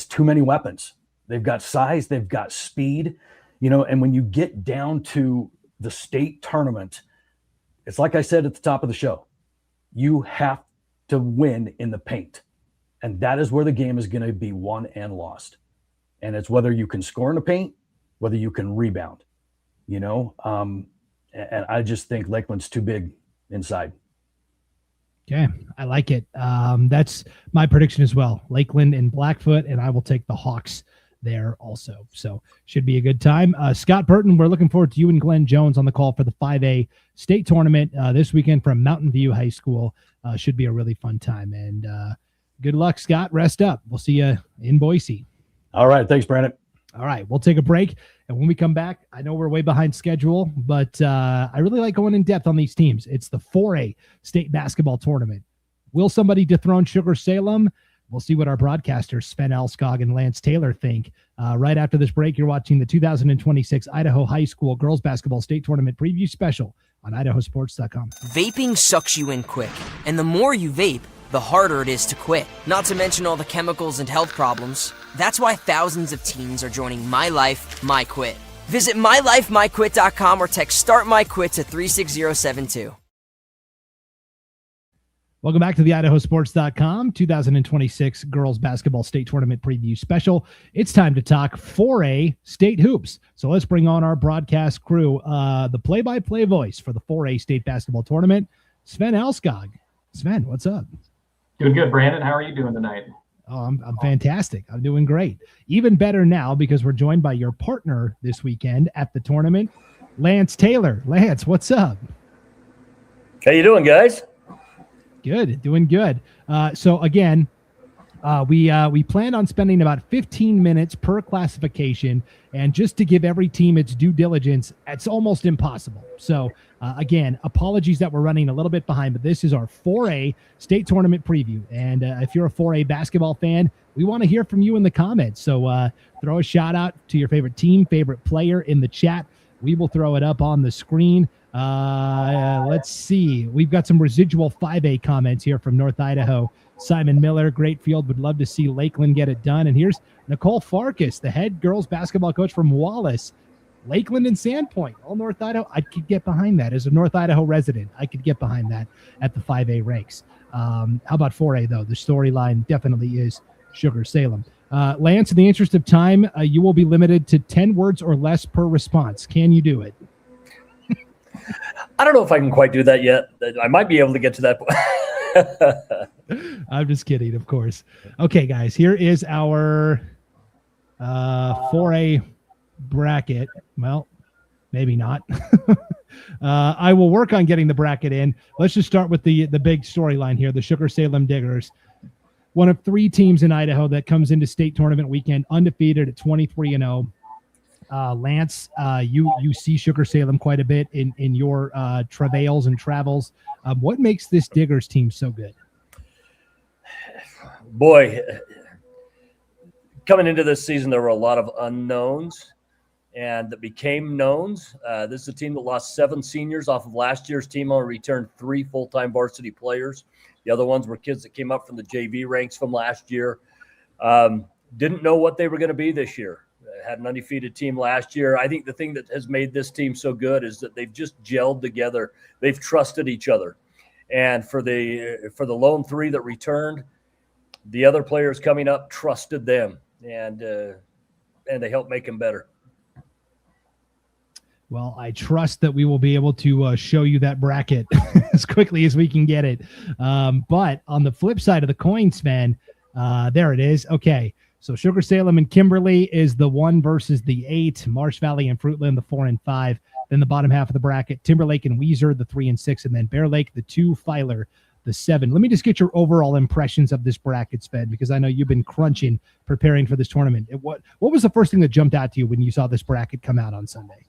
too many weapons. They've got size, they've got speed, and when you get down to the state tournament, it's like I said at the top of the show, you have to win in the paint. And that is where the game is going to be won and lost. And it's whether you can score in the paint, whether you can rebound, and I just think Lakeland's too big inside. Okay. I like it. That's my prediction as well. Lakeland and Blackfoot, and I will take the Hawks there also. So should be a good time. Scott Burton, we're looking forward to you and Glenn Jones on the call for the 5A state tournament this weekend from Mountain View High School. Should be a really fun time. And good luck, Scott. Rest up. We'll see you in Boise. All right. Thanks, Brandon. All right. We'll take a break. And when we come back, I know we're way behind schedule, but I really like going in depth on these teams. It's the 4A state basketball tournament. Will somebody dethrone Sugar Salem? We'll see what our broadcasters, Sven Alskog and Lance Taylor, think. Right after this break, you're watching the 2026 Idaho High School Girls Basketball State Tournament Preview Special on IdahoSports.com. Vaping sucks you in quick, and the more you vape, the harder it is to quit. Not to mention all the chemicals and health problems. That's why thousands of teens are joining My Life, My Quit. Visit mylifemyquit.com or text Start My Quit to 36072. Welcome back to the IdahoSports.com 2026 Girls Basketball State Tournament Preview Special. It's time to talk 4A state hoops. So let's bring on our broadcast crew, the play-by-play voice for the 4A state basketball tournament, Sven Alskog. Sven, what's up? Doing good, Brandon. How are you doing tonight? Oh, I'm fantastic. I'm doing great. Even better now because we're joined by your partner this weekend at the tournament, Lance Taylor. Lance, what's up? How you doing, guys? Good, doing good. So again, We planned on spending about 15 minutes per classification, and just to give every team its due diligence, it's almost impossible. So again, apologies that we're running a little bit behind, but this is our 4A state tournament preview. And if you're a 4A basketball fan, we want to hear from you in the comments. So throw a shout out to your favorite team, favorite player in the chat. We will throw it up on the screen. Let's see. We've got some residual 5A comments here from North Idaho. Simon Miller, great field. Would love to see Lakeland get it done. And here's Nicole Farkas, the head girls basketball coach from Wallace. Lakeland and Sandpoint, all North Idaho. I could get behind that as a North Idaho resident. I could get behind that at the 5A ranks. How about 4A, though? The storyline definitely is Sugar Salem. Lance, in the interest of time, you will be limited to 10 words or less per response. Can you do it? I don't know if I can quite do that yet. I might be able to get to that point. I'm just kidding, of course. Okay, guys, here is our 4A bracket. Well, maybe not. I will work on getting the bracket in. Let's just start with the big storyline here, the Sugar Salem Diggers. One of 3 teams in Idaho that comes into state tournament weekend undefeated at 23-0. Lance, you see Sugar Salem quite a bit in your travails and travels. What makes this Diggers team so good? Boy, coming into this season, there were a lot of unknowns and that became knowns. This is a team that lost 7 seniors off of last year's team and returned 3 full-time varsity players. The other ones were kids that came up from the JV ranks from last year. Didn't know what they were going to be this year. Had an undefeated team last year. I think the thing that has made this team so good is that they've just gelled together. They've trusted each other. And for the lone 3 that returned, the other players coming up trusted them, and they helped make them better. Well, I trust that we will be able to show you that bracket as quickly as we can get it. But on the flip side of the coin, Sven, there it is. Okay, so Sugar Salem and Kimberly is the 1 versus the 8. Marsh Valley and Fruitland, the 4 and 5. Then the bottom half of the bracket, Timberlake and Weiser, the 3 and 6. And then Bear Lake, the 2, Filer, the 7. Let me just get your overall impressions of this bracket, Sven, because I know you've been crunching, preparing for this tournament. What was the first thing that jumped out to you when you saw this bracket come out on Sunday?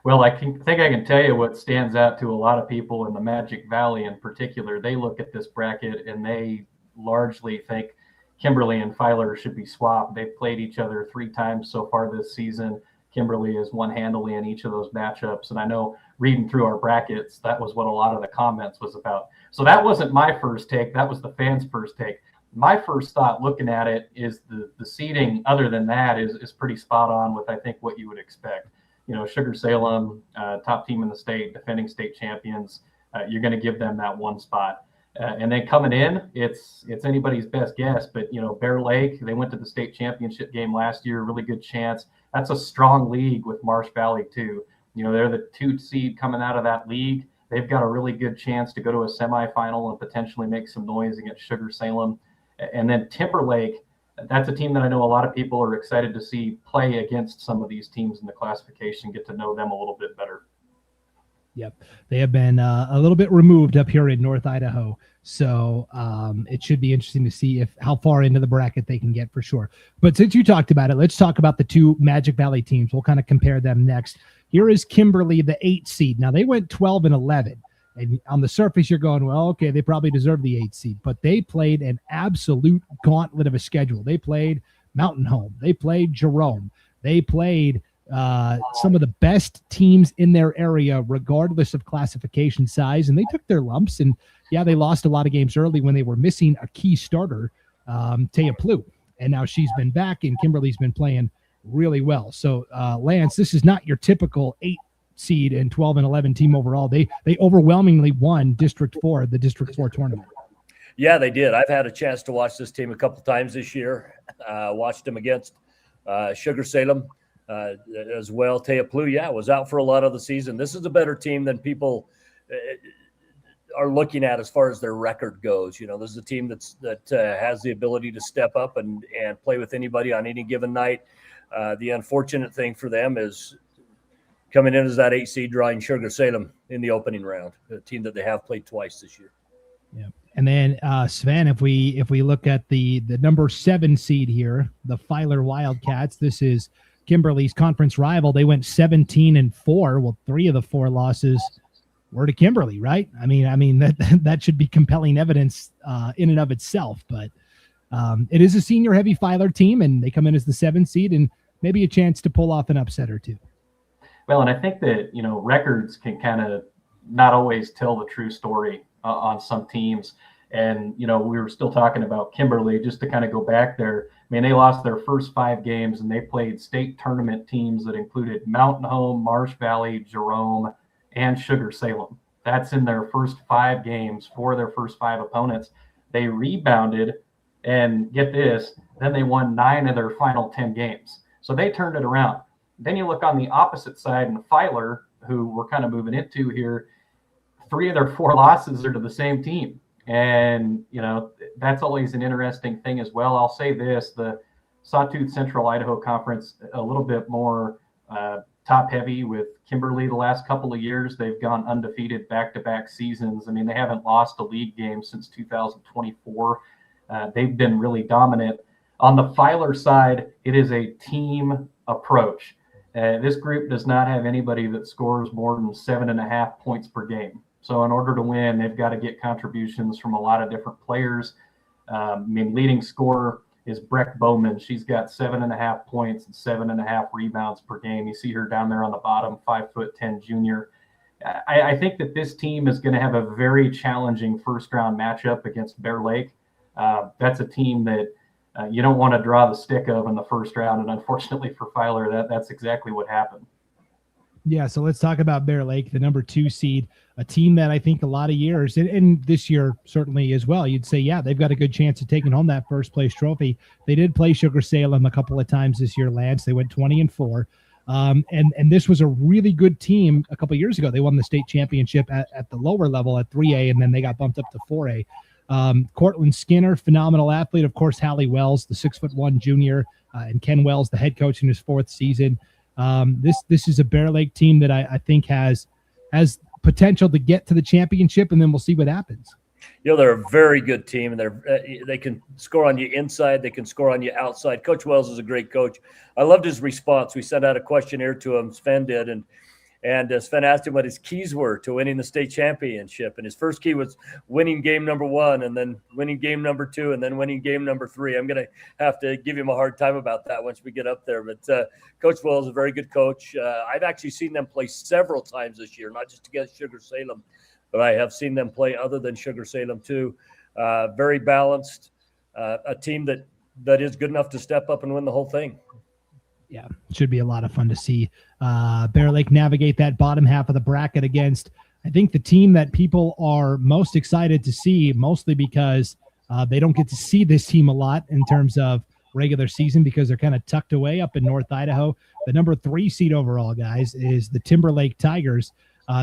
Well, I think I can tell you what stands out to a lot of people in the Magic Valley in particular. They look at this bracket and they largely think Kimberly and Filer should be swapped. They've played each other 3 times so far this season. Kimberly has won handily in each of those matchups. And I know reading through our brackets, that was what a lot of the comments was about. So that wasn't my first take. That was the fans' first take. My first thought looking at it is the seeding, other than that, is pretty spot on with, I think, what you would expect. You know, Sugar Salem, top team in the state, defending state champions, you're going to give them that 1 spot. And then coming in, it's anybody's best guess. But, you know, Bear Lake, they went to the state championship game last year, really good chance. That's a strong league with Marsh Valley, too. You know, they're the 2 seed coming out of that league. They've got a really good chance to go to a semifinal and potentially make some noise against Sugar Salem. And then Timberlake, that's a team that I know a lot of people are excited to see play against some of these teams in the classification, get to know them a little bit better. Yep. They have been a little bit removed up here in North Idaho. So it should be interesting to see how far into the bracket they can get for sure. But since you talked about it, let's talk about the 2 Magic Valley teams. We'll kind of compare them next. Here is Kimberly, the 8 seed. Now they went 12 and 11. And on the surface, you're going, well, okay, they probably deserve the 8 seed. But they played an absolute gauntlet of a schedule. They played Mountain Home. They played Jerome. They played some of the best teams in their area, regardless of classification size. And they took their lumps. And, yeah, they lost a lot of games early when they were missing a key starter, Taya Plu. And now she's been back, and Kimberly's been playing really well. So, Lance, this is not your typical 8 seed and 12 and 11 team overall. They overwhelmingly won District 4, the District 4 tournament. Yeah, they did. I've had a chance to watch this team a couple times this year. Watched them against Sugar Salem as well. Taya Plu, was out for a lot of the season. This is a better team than people are looking at as far as their record goes. You know, this is a team that has the ability to step up and play with anybody on any given night. The unfortunate thing for them is coming in as that 8 seed, drawing Sugar Salem in the opening round, a team that they have played twice this year. Yeah. And then Sven, if we look at the number 7 seed here, the Filer Wildcats, this is Kimberly's conference rival. They went 17-4. Well, 3 of the 4 losses were to Kimberly, right? I mean that should be compelling evidence in and of itself. But it is a senior heavy Filer team, and they come in as the 7 seed, and maybe a chance to pull off an upset or two. Well, and I think that, records can kind of not always tell the true story on some teams. And, we were still talking about Kimberly, just to kind of go back there. I mean, they lost their first 5 games, and they played state tournament teams that included Mountain Home, Marsh Valley, Jerome, and Sugar Salem. That's in their first 5 games for their first 5 opponents. They rebounded, and get this, then they won 9 of their final 10 games. So they turned it around. Then you look on the opposite side, and Filer, who we're kind of moving into here, 3 of their 4 losses are to the same team. And, that's always an interesting thing as well. I'll say this, the Sawtooth Central Idaho Conference, a little bit more top heavy with Kimberly the last couple of years. They've gone undefeated back-to-back seasons. I mean, they haven't lost a league game since 2024. They've been really dominant. On the Filer side, it is a team approach. This group does not have anybody that scores more than 7.5 points per game. So in order to win, they've got to get contributions from a lot of different players. Leading scorer is Breck Bowman. She's got 7.5 points and 7.5 rebounds per game. You see her down there on the bottom, 5'10" junior. I think that this team is going to have a very challenging first-round matchup against Bear Lake. That's a team that you don't want to draw the stick of in the first round. And unfortunately for Filer, that's exactly what happened. Yeah, so let's talk about Bear Lake, the number 2 seed, a team that I think a lot of years, and this year certainly as well, you'd say, yeah, they've got a good chance of taking home that first place trophy. They did play Sugar Salem a couple of times this year, Lance. They went 20-4. And this was a really good team a couple of years ago. They won the state championship at the lower level at 3A, and then they got bumped up to 4A. Cortland Skinner, phenomenal athlete. Of course, Hallie Wells, the 6'1" junior, and Ken Wells, the head coach in his 4th season. This is a Bear Lake team that I think has potential to get to the championship, and then we'll see what happens. They're a very good team, and they can score on you inside. They can score on you outside. Coach Wells is a great coach. I loved his response. We sent out a questionnaire to him, Sven did, and Sven asked him what his keys were to winning the state championship. And his first key was winning game number 1, and then winning game number 2, and then winning game number 3. I'm going to have to give him a hard time about that once we get up there. But Coach Wells is a very good coach. I've actually seen them play several times this year, not just against Sugar Salem, but I have seen them play other than Sugar Salem too. Very balanced, a team that is good enough to step up and win the whole thing. Yeah, should be a lot of fun to see Bear Lake navigate that bottom half of the bracket against, I think, the team that people are most excited to see, mostly because they don't get to see this team a lot in terms of regular season because they're kind of tucked away up in North Idaho. The number 3 seed overall, guys, is the Timberlake Tigers.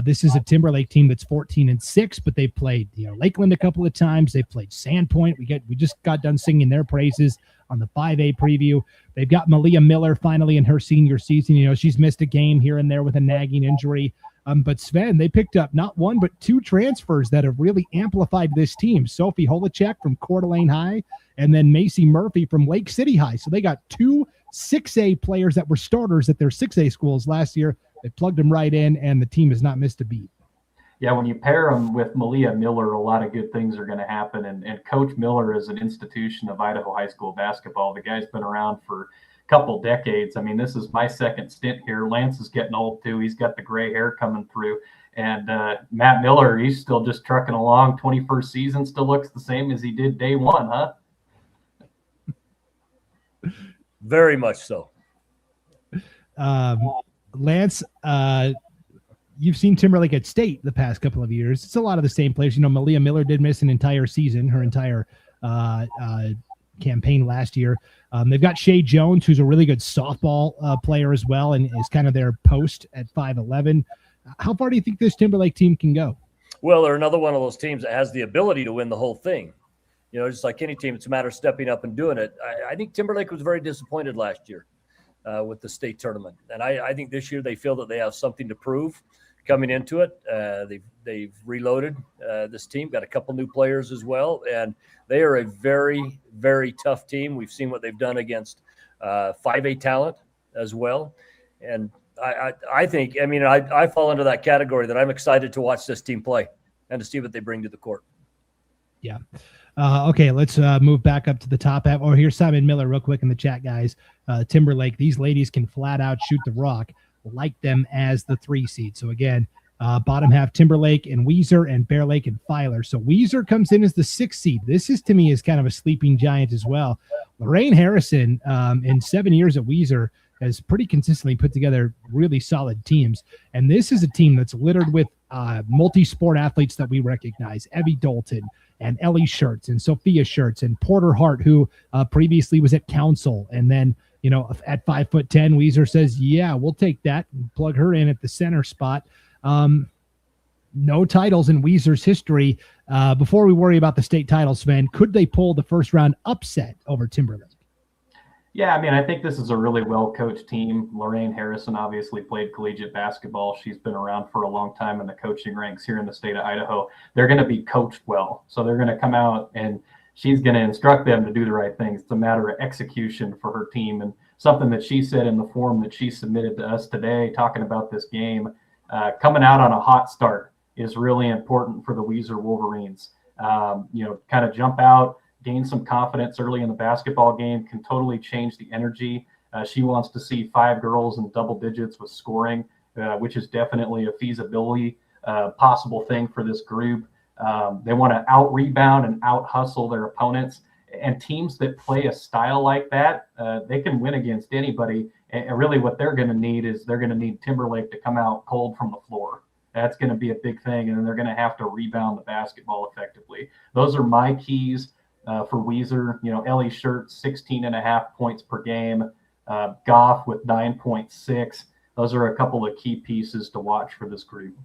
This is a Timberlake team that's 14-6, but they've played Lakeland a couple of times. They've played Sandpoint. We just got done singing their praises on the 5A preview. They've got Malia Miller finally in her senior season. She's missed a game here and there with a nagging injury. But Sven, they picked up not 1 but 2 transfers that have really amplified this team. Sophie Holacek from Coeur d'Alene High, and then Macy Murphy from Lake City High. So they got 2 6A players that were starters at their 6A schools last year. They plugged them right in, and the team has not missed a beat. Yeah, when you pair them with Malia Miller, a lot of good things are going to happen. And Coach Miller is an institution of Idaho high school basketball. The guy's been around for a couple decades. I mean, this is my 2nd stint here. Lance is getting old too. He's got the gray hair coming through. And Matt Miller, he's still just trucking along. 21st season, still looks the same as he did day 1, huh? Very much so. Lance, you've seen Timberlake at state the past couple of years. It's a lot of the same players. Malia Miller did miss an entire season, her entire campaign last year. They've got Shay Jones, who's a really good softball player as well, and is kind of their post at 5'11". How far do you think this Timberlake team can go? Well, they're another one of those teams that has the ability to win the whole thing. Just like any team, it's a matter of stepping up and doing it. I think Timberlake was very disappointed last year with the state tournament. And I think this year they feel that they have something to prove. coming into it. They've reloaded this team, got a couple new players as well, and they are a very, very tough team. We've seen what they've done against 5A talent as well, and I think, I mean, I fall into that category that I'm excited to watch this team play and to see what they bring to the court. Yeah. Okay, let's move back up to the top half. Here's Simon Miller real quick in the chat, guys. Timberlake, these ladies can flat out shoot the rock. Like them as the 3 seed. So again, bottom half Timberlake and Weiser and Bear Lake and Filer. So Weiser comes in as the 6th seed. This is, to me, is kind of a sleeping giant as well. Lorraine Harrison, in 7 years at Weiser, has pretty consistently put together really solid teams. And this is a team that's littered with multi-sport athletes that we recognize. Evie Dalton and Ellie Schertz and Sophia Schertz and Porter Hart, who previously was at Council. And then, you know, at 5'10", Weiser says, yeah, we'll take that and plug her in at the center spot. No titles in Weiser's history. Before we worry about the state title, Sven, could they pull the first round upset over Timberlake? Yeah, I mean, I think this is a really well-coached team. Lorraine Harrison obviously played collegiate basketball. She's been around for a long time in the coaching ranks here in the state of Idaho. They're going to be coached well. So they're going to come out and she's going to instruct them to do the right things. It's a matter of execution for her team. And something that she said in the form that she submitted to us today, talking about this game, coming out on a hot start is really important for the Weiser Wolverines. You know, kind of jump out, gain some confidence early in the basketball game can totally change the energy. She wants to see 5 girls in double digits with scoring, which is definitely a feasibility possible thing for this group. They want to out rebound and out hustle their opponents, and teams that play a style like that, they can win against anybody. And really what they're going to need is they're going to need Timberlake to come out cold from the floor. That's going to be a big thing. And then they're going to have to rebound the basketball effectively. Those are my keys for Weiser. You know, Ellie Schertz, 16.5 points per game. Goff with 9.6. Those are a couple of key pieces to watch for this group.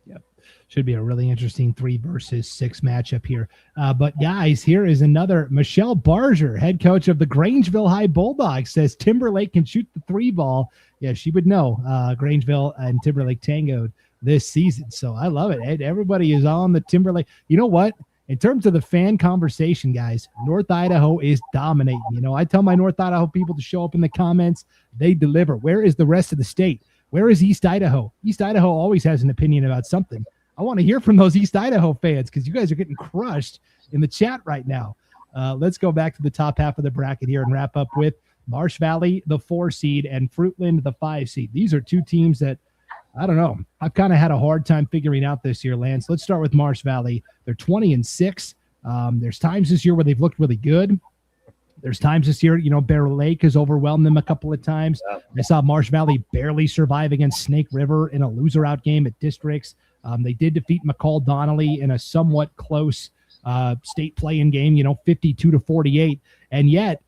Yep. Should be a really interesting 3 versus 6 matchup here. But guys, here is another. Michelle Barger, head coach of the Grangeville High Bulldogs, says Timberlake can shoot the 3 ball. Yeah, she would know. Grangeville and Timberlake tangoed this season. So I love it. Everybody is on the Timberlake. You know what? In terms of the fan conversation, guys, North Idaho is dominating. You know, I tell my North Idaho people to show up in the comments. They deliver. Where is the rest of the state? Where is East Idaho? East Idaho always has an opinion about something. I want to hear from those East Idaho fans because you guys are getting crushed in the chat right now. Let's go back to the top half of the bracket here and wrap up with Marsh Valley, the 4 seed, and Fruitland, the 5 seed. These are 2 teams that, I don't know, I've kind of had a hard time figuring out this year, Lance. Let's start with Marsh Valley. They're 20-6. There's times this year where they've looked really good. There's times this year, you know, Bear Lake has overwhelmed them a couple of times. I saw Marsh Valley barely survive against Snake River in a loser-out game at districts. They did defeat McCall Donnelly in a somewhat close state play-in game, you know, 52-48. And yet,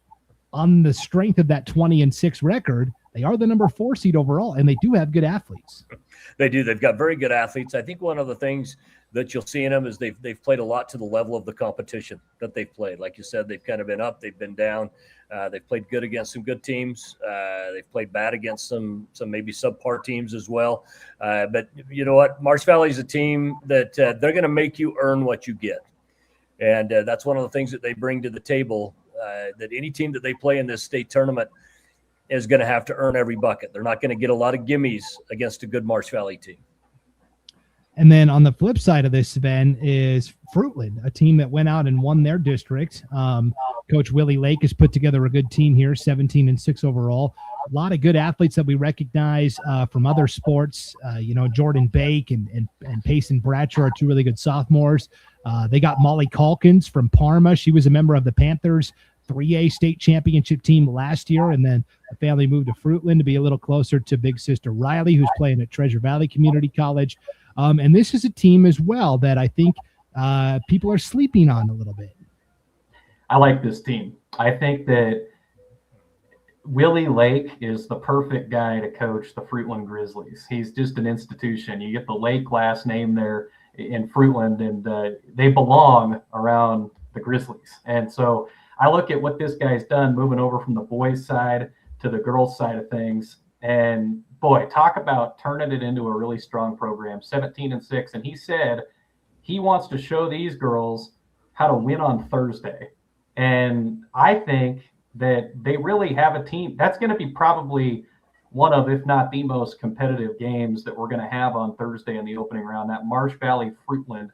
on the strength of that 20-6 record, they are the number 4 seed overall, and they do have good athletes. They do. They've got very good athletes. I think one of the things that you'll see in them is they've played a lot to the level of the competition that they've played. Like you said, they've kind of been up, they've been down. They've played good against some good teams. They've played bad against some maybe subpar teams as well. But you know what? Marsh Valley is a team that they're going to make you earn what you get. And that's one of the things that they bring to the table, that any team that they play in this state tournament is going to have to earn every bucket. They're not going to get a lot of gimmies against a good Marsh Valley team. And then on the flip side of this, Sven, is Fruitland, a team that went out and won their district. Coach Willie Lake has put together a good team here, 17-6 overall. A lot of good athletes that we recognize from other sports. You know, Jordan Bake and Payson Bradshaw are 2 really good sophomores. They got Molly Calkins from Parma. She was a member of the Panthers 3A state championship team last year, and then the family moved to Fruitland to be a little closer to big sister Riley, who's playing at Treasure Valley Community College. And this is a team as well that I think people are sleeping on a little bit. I like this team. I think that Willie Lake is the perfect guy to coach the Fruitland Grizzlies. He's just an institution. You get the Lake last name there in Fruitland, and they belong around the Grizzlies. And so I look at what this guy's done moving over from the boys' side to the girls' side of things, and boy, talk about turning it into a really strong program, 17-6. And he said he wants to show these girls how to win on Thursday. And I think that they really have a team. That's going to be probably one of, if not the most competitive games that we're going to have on Thursday in the opening round. That Marsh Valley Fruitland,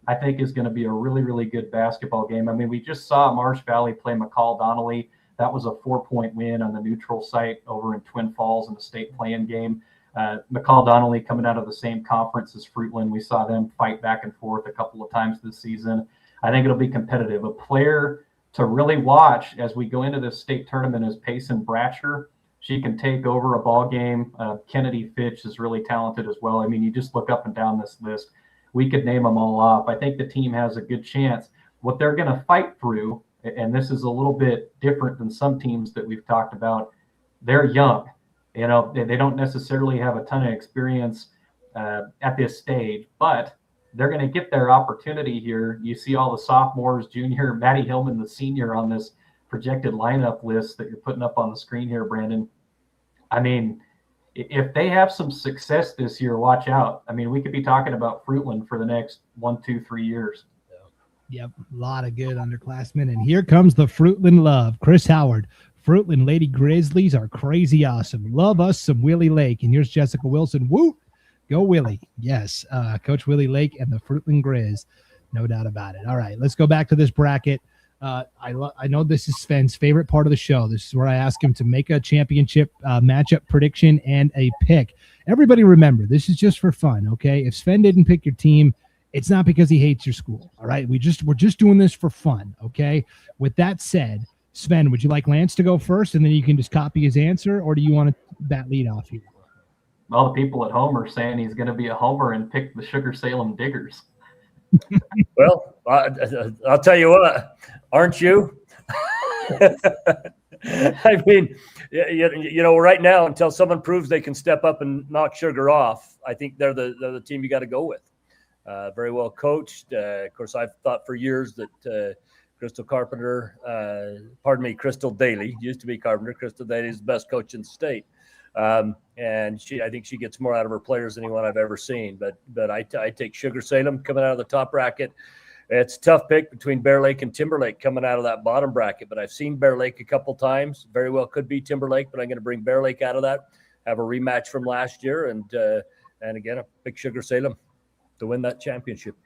I think, is going to be a really, really good basketball game. I mean, we just saw Marsh Valley play McCall Donnelly. That was a 4-point win on the neutral site over in Twin Falls in the state play-in game. McCall Donnelly coming out of the same conference as Fruitland. We saw them fight back and forth a couple of times this season. I think it'll be competitive. A player to really watch as we go into this state tournament is Payson Bratcher. She can take over a ball game. Kennedy Fitch is really talented as well. I mean, you just look up and down this list. We could name them all off. I think the team has a good chance. What they're going to fight through, and this is a little bit different than some teams that we've talked about, they're young. You know, they don't necessarily have a ton of experience at this stage, but they're going to get their opportunity here. You see all the sophomores, junior, Maddie Hillman, the senior, on this projected lineup list that you're putting up on the screen here, Brandon. I mean, if they have some success this year, watch out. I mean, we could be talking about Fruitland for the next 1, 2, 3 years. Yep, a lot of good underclassmen. And here comes the Fruitland love. Chris Howard, Fruitland Lady Grizzlies are crazy awesome. Love us some Willie Lake. And here's Jessica Wilson. Woo! Go Willie. Yes, Coach Willie Lake and the Fruitland Grizz. No doubt about it. All right, let's go back to this bracket. I know this is Sven's favorite part of the show. This is where I ask him to make a championship matchup prediction and a pick. Everybody remember, this is just for fun, okay? If Sven didn't pick your team, it's not because he hates your school, all right? We're just doing this for fun, okay? With that said, Sven, would you like Lance to go first, and then you can just copy his answer, or do you want to bat lead off here? All the people at home are saying he's going to be a homer and pick the Sugar Salem Diggers. Well, I'll tell you what, aren't you? I mean, you know, right now, until someone proves they can step up and knock Sugar off, I think they're the team you got to go with. Very well coached. Of course, I've thought for years that Crystal Daly, used to be Carpenter. Crystal Daly is the best coach in the state. And I think she gets more out of her players than anyone I've ever seen. But I take Sugar Salem coming out of the top bracket. It's a tough pick between Bear Lake and Timberlake coming out of that bottom bracket. But I've seen Bear Lake a couple times. Very well could be Timberlake, but I'm going to bring Bear Lake out of that. Have a rematch from last year, and again, a pick Sugar Salem to win that championship.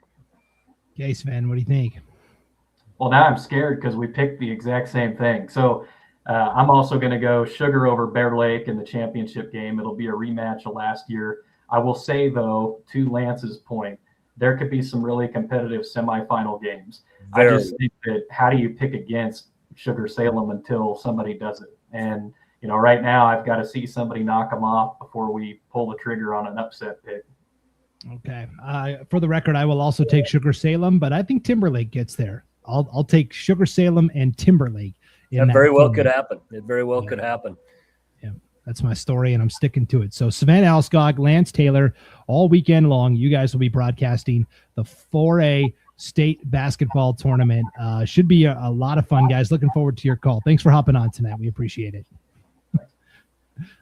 Okay, Sven, what do you think? Well, now I'm scared because we picked the exact same thing. So I'm also going to go Sugar over Bear Lake in the championship game. It'll be a rematch of last year. I will say, though, to Lance's point, there could be some really competitive semifinal games. I just think that how do you pick against Sugar Salem until somebody does it? And, you know, right now I've got to see somebody knock them off before we pull the trigger on an upset pick. Okay. For the record, I will also take Sugar Salem, but I think Timberlake gets there. I'll take Sugar Salem and Timberlake. That very well could happen. It very well could happen. Yeah, that's my story, and I'm sticking to it. So Sven Alskog, Lance Taylor, all weekend long, you guys will be broadcasting the 4A state basketball tournament. Should be a lot of fun, guys. Looking forward to your call. Thanks for hopping on tonight. We appreciate it.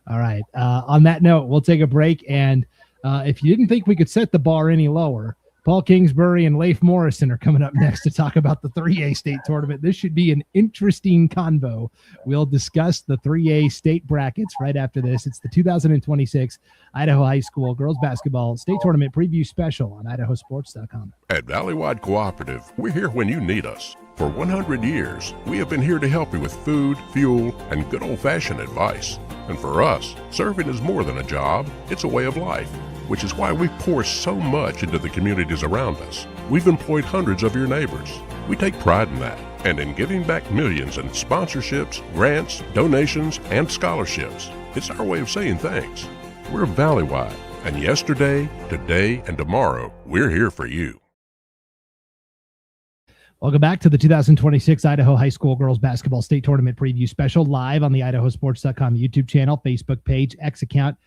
All right. On that note, we'll take a break, and if you didn't think we could set the bar any lower, Paul Kingsbury and Leif Morrison are coming up next to talk about the 3A state tournament. This should be an interesting convo. We'll discuss the 3A state brackets right after this. It's the 2026 Idaho High School Girls Basketball State Tournament Preview Special on IdahoSports.com. At Valleywide Cooperative, we're here when you need us. For 100 years, we have been here to help you with food, fuel, and good old-fashioned advice. And for us, serving is more than a job, it's a way of life, which is why we pour so much into the communities around us. We've employed hundreds of your neighbors. We take pride in that, and in giving back millions in sponsorships, grants, donations, and scholarships. It's our way of saying thanks. We're Valleywide, and yesterday, today, and tomorrow, we're here for you. Welcome back to the 2026 Idaho High School Girls Basketball State Tournament Preview Special, live on the IdahoSports.com YouTube channel, Facebook page, X account,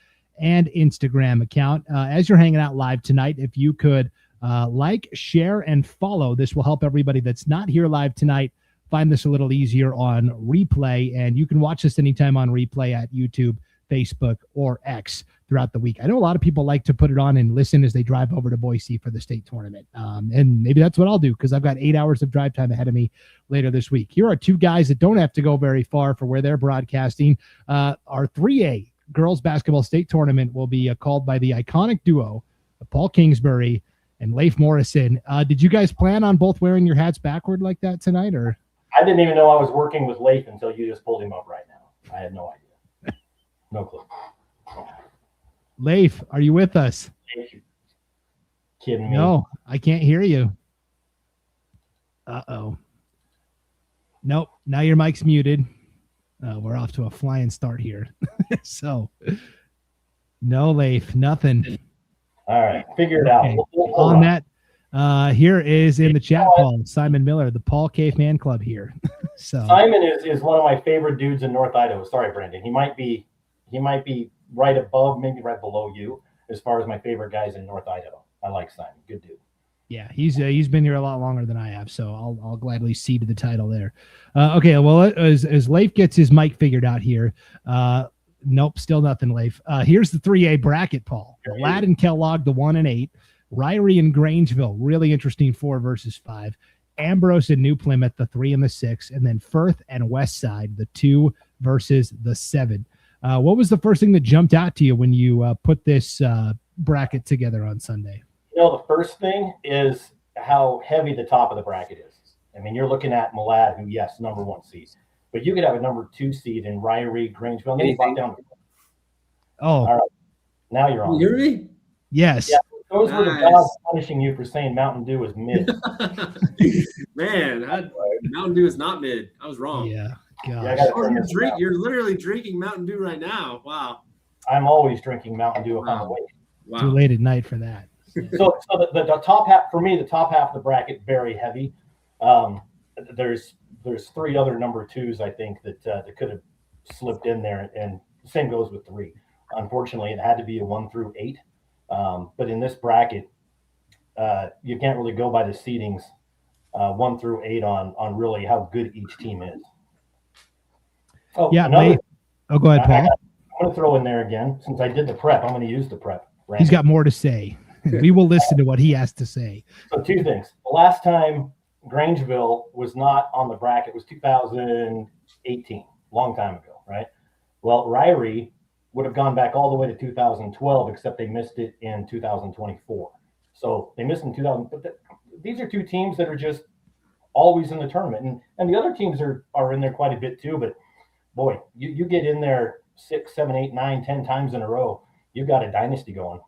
and Instagram account. As you're hanging out live tonight, if you could like, share, and follow, this will help everybody that's not here live tonight find this a little easier on replay. And you can watch this anytime on replay at YouTube, Facebook, or X throughout the week. I know a lot of people like to put it on and listen as they drive over to Boise for the state tournament. And maybe that's what I'll do, because I've got 8 hours of drive time ahead of me later this week. Here are two guys that don't have to go very far for where they're broadcasting. Our 3A girls basketball state tournament will be called by the iconic duo of Paul Kingsbury and Leif Morrison. Did you guys plan on both wearing your hats backward like that tonight, or? I didn't even know I was working with Leif until you just pulled him up right now. I had no idea. No clue. Leif, are you with us? Kidding me? No, I can't hear you. Uh-oh. Nope. Now your mic's muted. We're off to a flying start here. So, no, Leif, nothing. All right, figure it out. Okay. Hold On on. that, here is in the chat, Paul, Simon Miller, the Paul Caveman Club here. So Simon is one of my favorite dudes in North Idaho. Sorry, Brandon. He might be right above, maybe right below you as far as my favorite guys in North Idaho. I like Simon. Good dude. yeah, he's been here a lot longer than I have, so I'll gladly cede the title there. Okay, well, as Leif gets his mic figured out here, nope, still nothing, Leif. Here's the 3A bracket, Paul. Ladd and Kellogg, the 1 and 8. Ryrie and Grangeville, really interesting 4 versus 5. Ambrose and New Plymouth, the 3 and the 6, and then Firth and Westside, the 2 versus the 7. What was the first thing that jumped out to you when you put this bracket together on Sunday? You know, the first thing is how heavy the top of the bracket is. I mean, you're looking at Malad, who, yes, number 1 seed, but you could have a number 2 seed in Ryrie, Grangeville. And then you brought down. Oh, all right. Now you're on. You hear me? Yes. Yeah, those were the gods punishing you for saying Mountain Dew is mid. Man, Mountain Dew is not mid. I was wrong. Yeah. Gosh. Yeah, I gotta turn this around. You're literally drinking Mountain Dew right now. Wow. I'm always drinking Mountain Dew upon the way. Wow. Too late at night for that. So the top half, for me, the top half of the bracket, very heavy. There's 3 other number 2s, I think, that could have slipped in there, and the same goes with 3. Unfortunately, it had to be a 1 through 8. But in this bracket, you can't really go by the seedings 1 through 8 on really how good each team is. Oh, Yeah. Go ahead, Paul. I'm going to throw in there again, since I did the prep. I'm going to use the prep. He's got more to say. We will listen to what he has to say. So 2 things. The last time Grangeville was not on the bracket was 2018, long time ago, right? Well, Ryrie would have gone back all the way to 2012, except they missed it in 2024. So they missed in 2000. But these are 2 teams that are just always in the tournament, and the other teams are in there quite a bit too. But boy, you get in there 6, 7, 8, 9, 10 times in a row, you've got a dynasty going.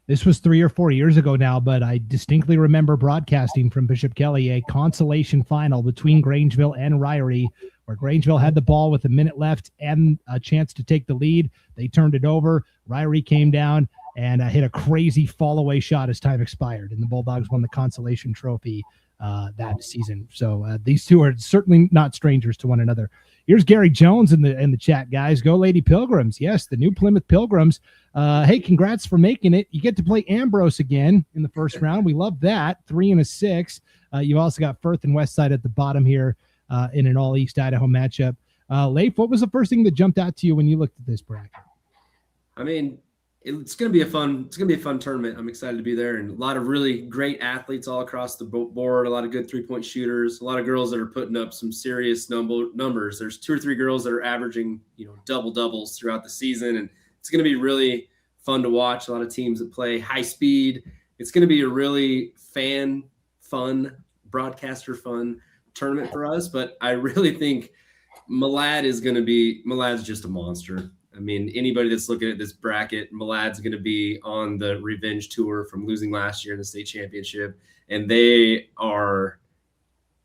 This was 3 or 4 years ago now, but I distinctly remember broadcasting from Bishop Kelly a consolation final between Grangeville and Ryrie, where Grangeville had the ball with a minute left and a chance to take the lead. They turned it over. Ryrie came down and hit a crazy fall-away shot as time expired, and the Bulldogs won the consolation trophy that season. So these 2 are certainly not strangers to one another. Here's Gary Jones in the chat, guys. Go Lady Pilgrims. Yes, the New Plymouth Pilgrims. Hey, congrats for making it. You get to play Ambrose again in the first round. We love that. 3 and a 6. You've also got Firth and Westside at the bottom here in an all-East Idaho matchup. Leif, what was the first thing that jumped out to you when you looked at this bracket? I mean, it's going to be a fun tournament. I'm excited to be there, and a lot of really great athletes all across the board, a lot of good 3-point shooters, a lot of girls that are putting up some serious numbers. There's 2 or 3 girls that are averaging, double doubles throughout the season, and it's going to be really fun to watch. A lot of teams that play high speed. It's going to be a really fun, broadcaster fun tournament for us, but I really think Malad's just a monster. I mean, anybody that's looking at this bracket, Malad's going to be on the revenge tour from losing last year in the state championship. And they are,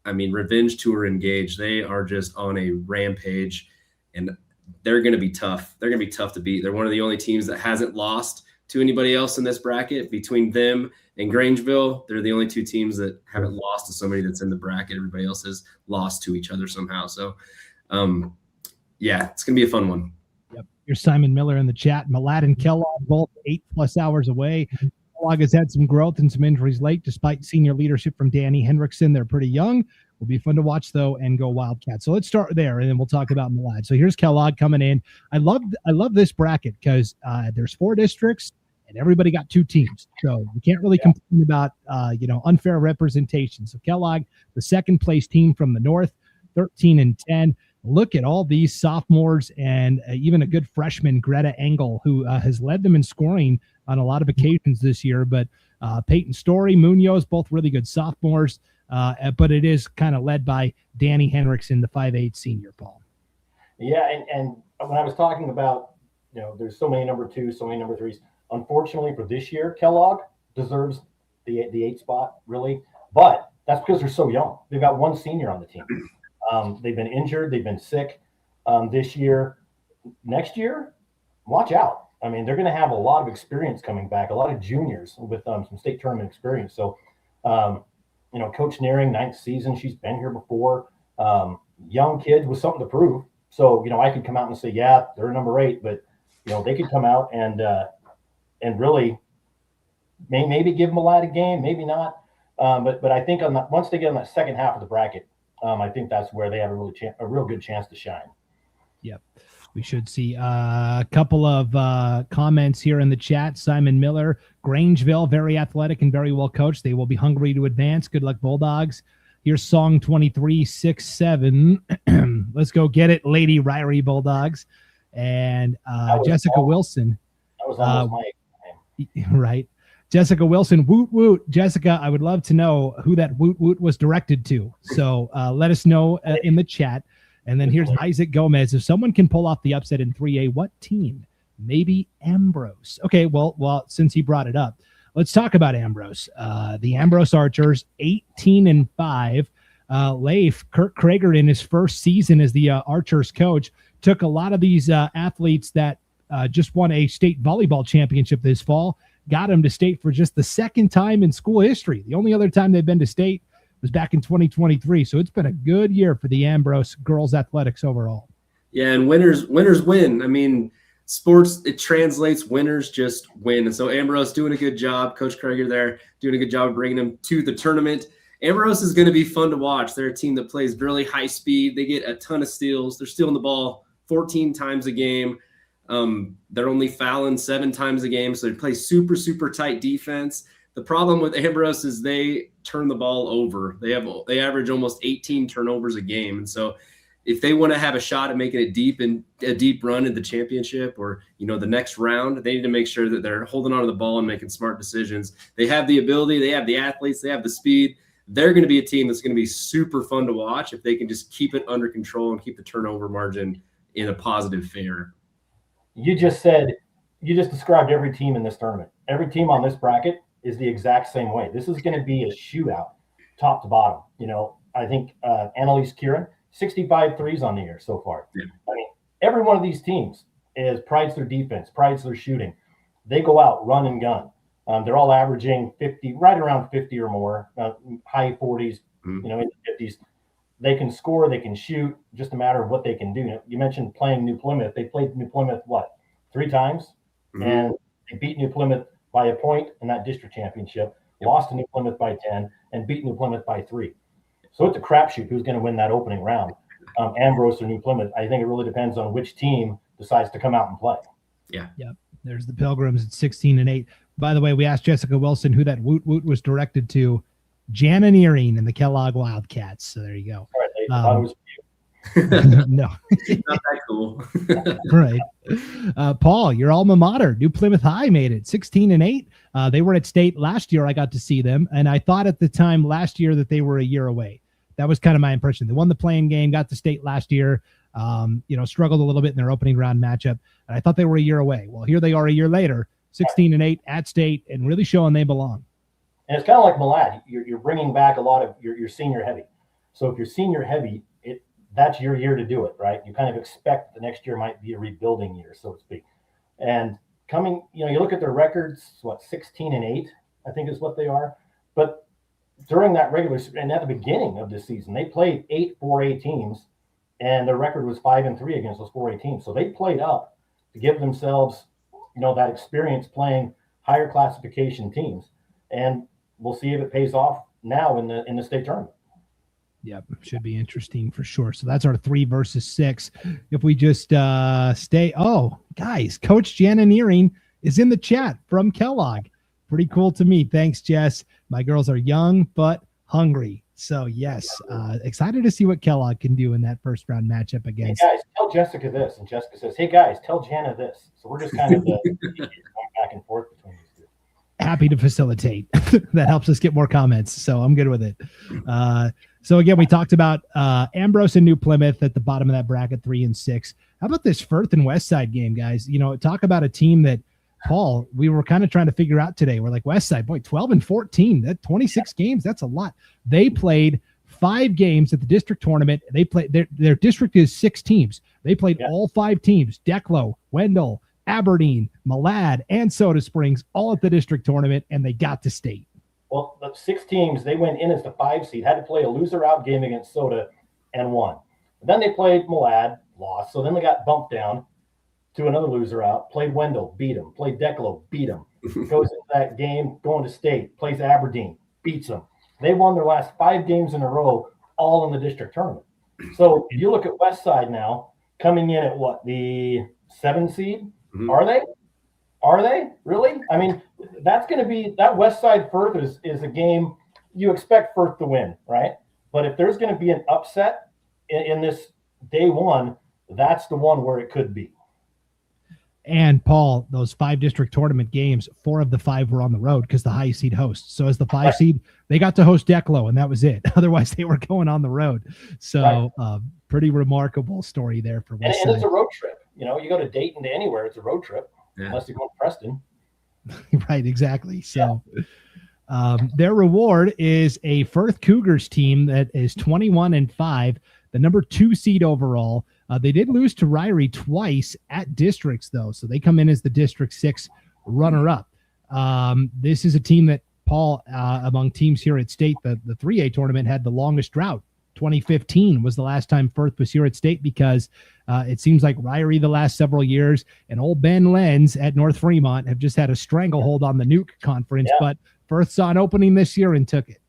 revenge tour engaged. They are just on a rampage, and they're going to be tough. They're going to be tough to beat. They're one of the only teams that hasn't lost to anybody else in this bracket. Between them and Grangeville, they're the only 2 teams that haven't lost to somebody that's in the bracket. Everybody else has lost to each other somehow. So, it's going to be a fun one. Here's Simon Miller in the chat. Malad and Kellogg both 8+ hours away. Kellogg has had some growth and some injuries late, despite senior leadership from Danny Henriksen. They're pretty young. Will be fun to watch though, and go Wildcats. So let's start there, and then we'll talk about Malad. So here's Kellogg coming in. I love this bracket because there's 4 districts and everybody got 2 teams. So you can't really complain about unfair representation. So Kellogg, the second place team from the north, 13-10. Look at all these sophomores and even a good freshman, Greta Engel, who has led them in scoring on a lot of occasions this year. But Peyton Story, Munoz, both really good sophomores. But it is kind of led by Danny Henriksen, the 5'8" senior, Paul. Yeah, and when I was talking about, there's so many number 2s, so many number 3s. Unfortunately for this year, Kellogg deserves the 8 spot, really. But that's because they're so young. They've got 1 senior on the team. They've been injured. They've been sick this year. Next year, watch out. I mean, they're going to have a lot of experience coming back, a lot of juniors with some state tournament experience. So, Coach Nearing, 9th season, she's been here before. Young kids with something to prove. So, I could come out and say, yeah, they're number 8, but, they could come out and really maybe give them a lot of game, maybe not. But I think once they get on that second half of the bracket, I think that's where they have a real good chance to shine. Yep. We should see a couple of comments here in the chat. Simon Miller, Grangeville, very athletic and very well coached. They will be hungry to advance. Good luck, Bulldogs. Here's song 2367. Let's go get it, Lady Ryrie Bulldogs. And Jessica Wilson. That was almost my name. Right. Jessica Wilson, woot woot. Jessica, I would love to know who that woot woot was directed to. So let us know in the chat. And then here's Isaac Gomez. If someone can pull off the upset in 3A, what team? Maybe Ambrose. Okay, well, since he brought it up, let's talk about Ambrose. The Ambrose Archers, 18-5. Leif, Kurt Krager, in his first season as the Archers coach, took a lot of these athletes that just won a state volleyball championship this fall, got them to state for just the second time in school history. The only other time they've been to state was back in 2023. So it's been a good year for the Ambrose girls athletics overall. Yeah, and winners win. I mean, sports, it translates, winners just win. And so Ambrose doing a good job. Coach Krager there doing a good job bringing them to the tournament. Ambrose is going to be fun to watch. They're a team that plays really high speed. They get a ton of steals. They're stealing the ball 14 times a game. They're only fouling 7 times a game. So they play super, super tight defense. The problem with Ambrose is they turn the ball over. They average almost 18 turnovers a game. And so if they want to have a shot at making it deep and a deep run in the championship or, the next round, they need to make sure that they're holding on to the ball and making smart decisions. They have the ability, they have the athletes, they have the speed. They're going to be a team that's going to be super fun to watch if they can just keep it under control and keep the turnover margin in a positive favor. You just described every team in this tournament. Every team on this bracket is the exact same way. This is going to be a shootout, top to bottom. I think Annalise Kieran, 65 threes on the year so far. Yeah. I mean, every one of these teams prides their defense, prides their shooting. They go out, run and gun. They're all averaging 50, right around 50 or more, high 40s, in the 50s. They can score, they can shoot, just a matter of what they can do. You mentioned playing New Plymouth. They played New Plymouth, 3 times? And they beat New Plymouth by a point in that district championship, lost to New Plymouth by 10, and beat New Plymouth by 3. So it's a crapshoot who's going to win that opening round, Ambrose or New Plymouth. I think it really depends on which team decides to come out and play. Yeah. Yep. There's the Pilgrims at 16-8. By the way, we asked Jessica Wilson who that woot woot was directed to. Jana Nearing and the Kellogg Wildcats. So there you go. All right, no, not that cool. Right. Paul, your alma mater, New Plymouth High, made it 16-8. They were at state last year. I got to see them, and I thought at the time last year that they were a year away. That was kind of my impression. They won the playing game, got to state last year. Struggled a little bit in their opening round matchup, and I thought they were a year away. Well, here they are a year later, 16-8 at state, and really showing they belong. And it's kind of like Malad. You're bringing back a lot of your senior heavy. So if you're senior heavy, that's your year to do it, right? You kind of expect the next year might be a rebuilding year, so to speak. And you look at their records, 16-8, I think is what they are. But during that and at the beginning of this season, they played 8 4A teams, and their record was 5-3 against those 4A teams. So they played up to give themselves, that experience playing higher classification teams. And we'll see if it pays off now in the state tournament. Yep, should be interesting for sure. So that's our 3 versus 6. If we just stay, guys, Coach Jana Nearing is in the chat from Kellogg. Pretty cool to me. Thanks, Jess. My girls are young but hungry. So yes, excited to see what Kellogg can do in that first round matchup against. Hey guys, tell Jessica this, and Jessica says, "Hey guys, tell Jana this." So we're just kind of going back and forth between these two. Happy to facilitate. That helps us get more comments, so I'm good with it. So again, we talked about Ambrose and New Plymouth at the bottom of that bracket, 3 and 6. How about this Firth and Westside game, guys? You know, talk about a team that, Paul, we were kind of trying to figure out today. We're like, Westside, boy, 12 and 14, that 26 games, that's a lot. They played 5 games at the district tournament. They played, their district is 6 teams. They played all 5 teams, Declo, Wendell, Aberdeen, Malad, and Soda Springs, all at the district tournament, and they got to state. Well, the 6 teams, they went in as the 5 seed, had to play a loser-out game against Soda and won. And then they played Malad, lost, so then they got bumped down to another loser out, played Wendell, beat them, played Declo, beat them, goes into that game, going to state, plays Aberdeen, beats them. They won their last 5 games in a row, all in the district tournament. So if you look at Westside now, coming in at what, the 7 seed? Mm-hmm. Are they? Are they? Really? I mean, that's going to be, that Westside Firth is a game you expect Firth to win, right? But if there's going to be an upset in this day one, that's the one where it could be. And Paul, those 5 district tournament games, 4 of the 5 were on the road because the high seed hosts. So as the 5 seed, they got to host Declo, and that was it. Otherwise, they were going on the road. So pretty remarkable story there for Westside. And it's a road trip. You know, you go to Dayton to anywhere, it's a road trip, unless you go to Preston. Right, exactly. So their reward is a Firth Cougars team that is 21 and 5, the number 2 seed overall. They did lose to Ryrie twice at districts, though, so they come in as the District 6 runner-up. This is a team that, Paul, among teams here at state, the 3A tournament had the longest drought. 2015 was the last time Firth was here at state because it seems like Ryrie the last several years and old Ben Lenz at North Fremont have just had a stranglehold on the Nuke Conference, but Firth saw an opening this year and took it.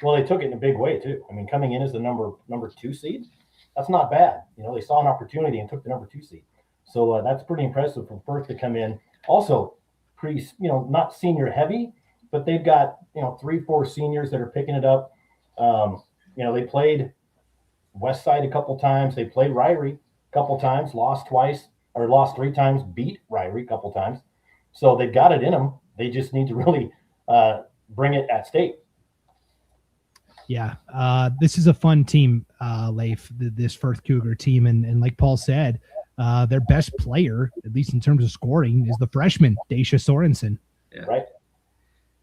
Well, they took it in a big way, too. I mean, coming in as the number 2 seed, that's not bad. You know, they saw an opportunity and took the number 2 seed. So that's pretty impressive for Firth to come in. Also, pretty, not senior heavy, but they've got, 3-4 seniors that are picking it up. They played Westside a couple times. They played Ryrie a couple times, lost 3 times, beat Ryrie a couple times. So they've got it in them. They just need to really bring it at state. Yeah, this is a fun team, Leif, this Firth Cougar team. And like Paul said, their best player, at least in terms of scoring, is the freshman, Daisha Sorensen. Yeah. Right.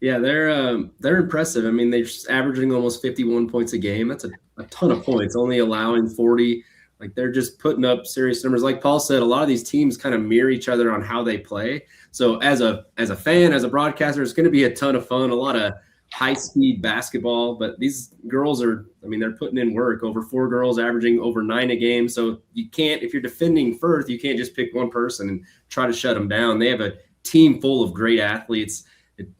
Yeah, they're impressive. I mean, they're just averaging almost 51 points a game. That's a ton of points, only allowing 40. Like, they're just putting up serious numbers. Like Paul said, a lot of these teams kind of mirror each other on how they play. So as a fan, as a broadcaster, it's going to be a ton of fun, a lot of high-speed basketball. But these girls they're putting in work. Over 4 girls averaging over 9 a game. So you can't, if you're defending Firth, you can't just pick one person and try to shut them down. They have a team full of great athletes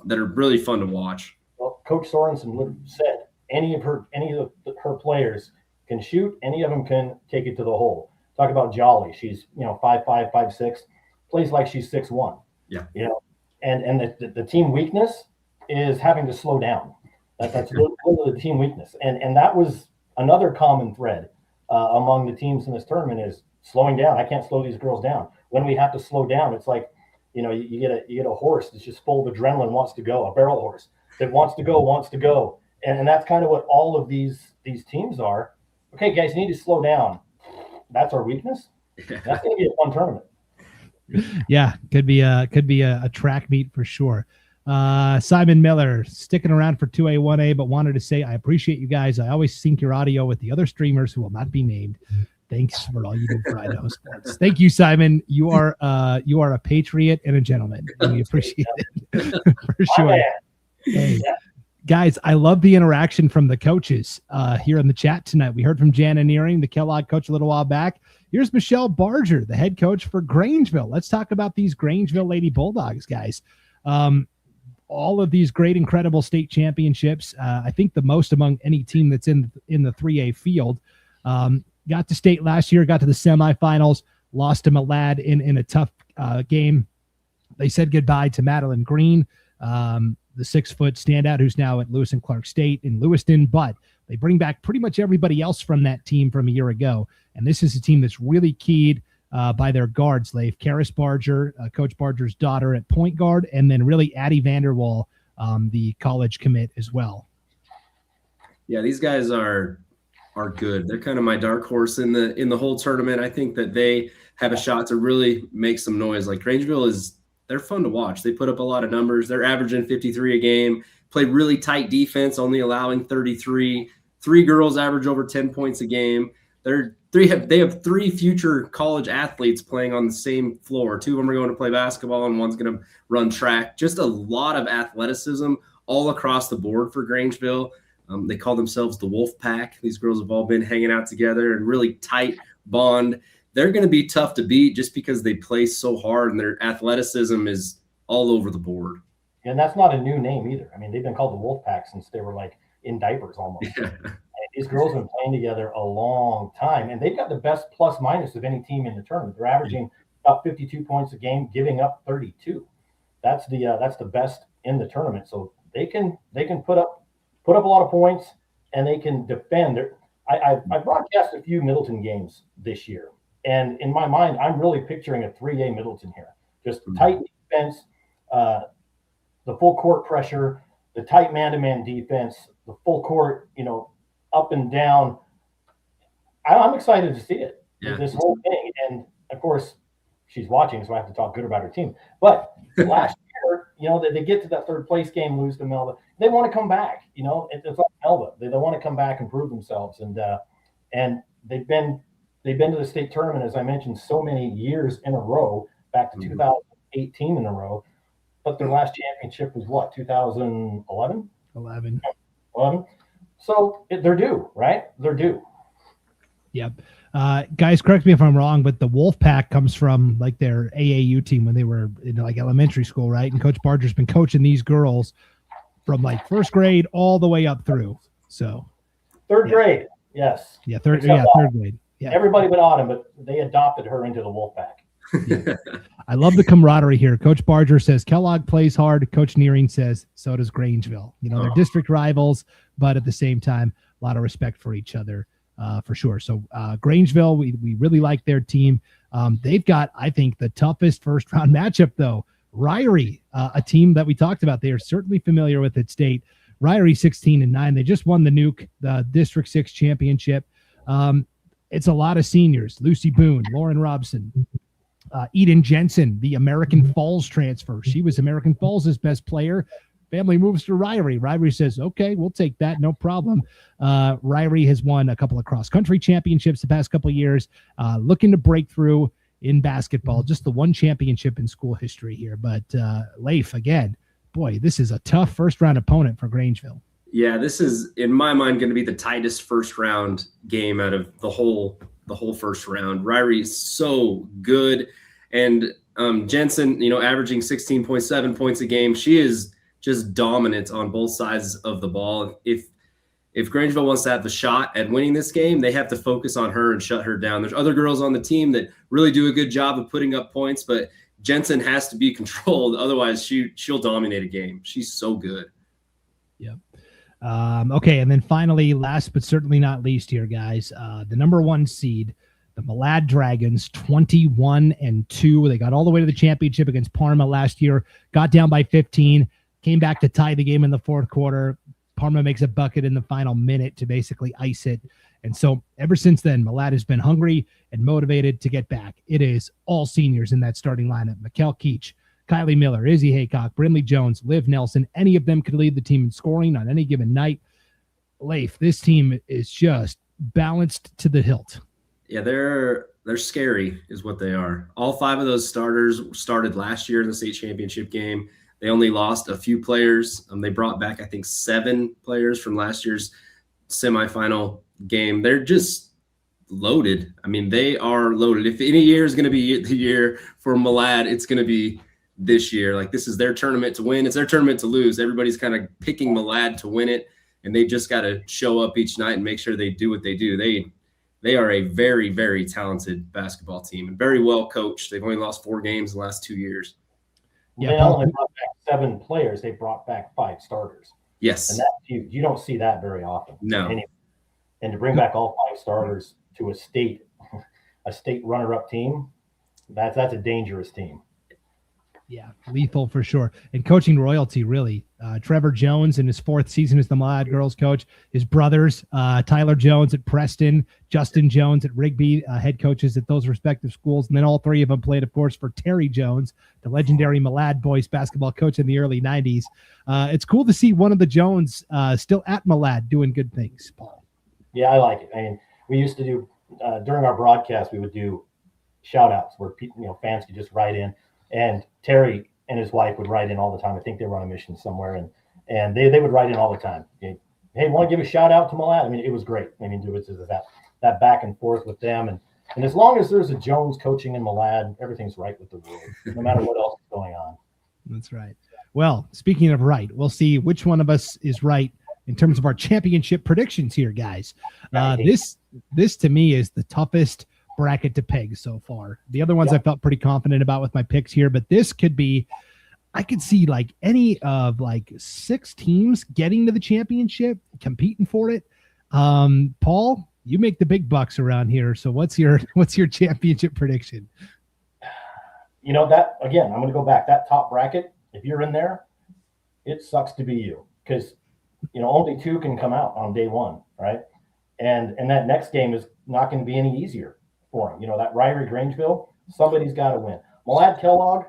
that are really fun to watch. Well, Coach Sorensen said any of her players can shoot. Any of them can take it to the hole. Talk about Jolly. She's 5'5", 5'6", plays like she's 6'1". Yeah. And the team weakness is having to slow down. That's literally the team weakness. And that was another common thread among the teams in this tournament is slowing down. I can't slow these girls down. When we have to slow down, it's like, you get a horse that's just full of adrenaline, wants to go, a barrel horse that wants to go. And that's kind of what all of these teams are. Okay, guys, you need to slow down. That's our weakness. That's going to be a fun tournament. Yeah, could be a track meet for sure. Simon Miller sticking around for 2A, 1A, but wanted to say I appreciate you guys. I always sync your audio with the other streamers who will not be named. Thanks for all you do for Idaho Sports. Thank you, Simon. You are a patriot and a gentleman. And we appreciate it for sure. Hey, guys, I love the interaction from the coaches here in the chat tonight. We heard from Jana Nearing, the Kellogg coach, a little while back. Here's Michelle Barger, the head coach for Grangeville. Let's talk about these Grangeville Lady Bulldogs, guys. all of these great, incredible state championships. I think the most among any team that's in the 3A field. Got to state last year, got to the semifinals, lost to Malad in a tough game. They said goodbye to Madeline Green, the 6-foot standout who's now at Lewis and Clark State in Lewiston, but they bring back pretty much everybody else from that team from a year ago. And this is a team that's really keyed by their guards, Leif. Karis Barger, Coach Barger's daughter at point guard, and then really Addie Vanderwall, the college commit as well. Yeah, these guys are good. They're kind of my dark horse in the whole tournament. I think that they have a shot to really make some noise. Like Grangeville they're fun to watch. They put up a lot of numbers. They're averaging 53 a game, play really tight defense, only allowing 33. 3 girls average over 10 points a game. They have 3 future college athletes playing on the same floor. 2 of them are going to play basketball and one's going to run track. Just a lot of athleticism all across the board for Grangeville. They call themselves the Wolf Pack. These girls have all been hanging out together and really tight bond. They're going to be tough to beat just because they play so hard and their athleticism is all over the board. And that's not a new name either. I mean, they've been called the Wolf Pack since they were like in diapers almost. Yeah. These girls have been playing together a long time, and they've got the best plus minus of any team in the tournament. They're averaging about 52 points a game, giving up 32. That's the best in the tournament. So they can put up a lot of points, and they can defend. I broadcast a few Middleton games this year, and in my mind, I'm really picturing a 3A Middleton here. Just tight defense, the full court pressure, the tight man-to-man defense, the full court, up and down. I'm excited to see it. Yeah. This whole thing, and of course, she's watching, so I have to talk good about her team. But last year, they get to that third place game, lose to Melba. They want to come back. It's like Melba. They want to come back and prove themselves, and they've been to the state tournament, as I mentioned, so many years in a row, back to 2018 in a row. But their last championship was what, 2011? 11. So they're due, right? They're due. Yep. Guys, correct me if I'm wrong, but the Wolf Pack comes from like their AAU team when they were in like elementary school, right? And Coach Barger's been coaching these girls from like first grade all the way up through. So third grade, yes. Yeah, third grade. Yeah. Everybody but Autumn, but they adopted her into the Wolf Pack. Yeah. I love the camaraderie here. Coach Barger says Kellogg plays hard. Coach Nearing says so does Grangeville. They're district rivals, but at the same time, a lot of respect for each other, for sure. So Grangeville, we really like their team. They've got, I think, the toughest first round matchup though. Ryrie, a team that we talked about. They are certainly familiar with at state. Ryrie 16-9. They just won the Nuke, the District 6 championship. It's a lot of seniors. Lucy Boone, Lauren Robson, Eden Jensen, the American Falls transfer. She was American Falls' best player. Family moves to Ryrie. Ryrie says, okay, we'll take that. No problem. Ryrie has won a couple of cross-country championships the past couple of years, looking to break through in basketball. Just the one championship in school history here. But Leif, again, boy, this is a tough first-round opponent for Grangeville. Yeah, this is, in my mind, going to be the tightest first-round game out of the whole first round. Ryrie's so good. And Jensen, averaging 16.7 points a game. She is just dominant on both sides of the ball. If Grangeville wants to have the shot at winning this game, they have to focus on her and shut her down. There's other girls on the team that really do a good job of putting up points, but Jensen has to be controlled. Otherwise, she'll dominate a game. She's so good. Yep. Okay, and then finally, last but certainly not least here, guys, the number 1 seed, the Malad Dragons, 21-2. They got all the way to the championship against Parma last year, got down by 15, came back to tie the game in the fourth quarter. Parma makes a bucket in the final minute to basically ice it. And so ever since then, Malad has been hungry and motivated to get back. It is all seniors in that starting lineup. Mikkel Keach, Kylie Miller, Izzy Haycock, Brinley Jones, Liv Nelson. Any of them could lead the team in scoring on any given night. Leif, this team is just balanced to the hilt. Yeah, they're scary is what they are. All 5 of those starters started last year in the state championship game. They only lost a few players. They brought back, I think, 7 players from last year's semifinal game. They're just loaded. I mean, they are loaded. If any year is going to be the year for Malad, it's going to be this year. Like, this is their tournament to win. It's their tournament to lose. Everybody's kind of picking Malad to win it, and they just got to show up each night and make sure they do what they do. They are a very, very talented basketball team and very well coached. They've only lost 4 games in the last 2 years. Yeah, they not only brought back 7 players, they brought back 5 starters. Yes. And that you don't see that very often. No. And to bring back all 5 starters to a state runner-up team, that's a dangerous team. Yeah, lethal for sure. And coaching royalty, really. Trevor Jones in his 4th season as the Malad girls coach. His brothers, Tyler Jones at Preston, Justin Jones at Rigby, head coaches at those respective schools. And then all 3 of them played, of course, for Terry Jones, the legendary Malad boys basketball coach in the early 90s. It's cool to see one of the Jones still at Malad doing good things, Paul. Yeah, I like it. I mean, we used to do, during our broadcast, we would do shout-outs where fans could just write in. And Terry and his wife would write in all the time. I think they were on a mission somewhere, and they would write in all the time. Hey, want to give a shout out to Malad? I mean, it was great. I mean, it was that back and forth with them, and as long as there's a Jones coaching in Malad, everything's right with the world, no matter what else is going on. That's right. Well, speaking of right, we'll see which one of us is right in terms of our championship predictions here, guys. This to me is the toughest bracket to peg so far. The other ones I felt pretty confident about with my picks here, but this could be, I could see like any of like 6 teams getting to the championship, competing for it. Paul, you make the big bucks around here. So what's your championship prediction? That again, I'm going to go back. That top bracket, if you're in there, it sucks to be you, because only 2 can come out on day 1, right? And that next game is not going to be any easier for him. That Ryrie Grangeville, somebody's got to win. Malad Kellogg,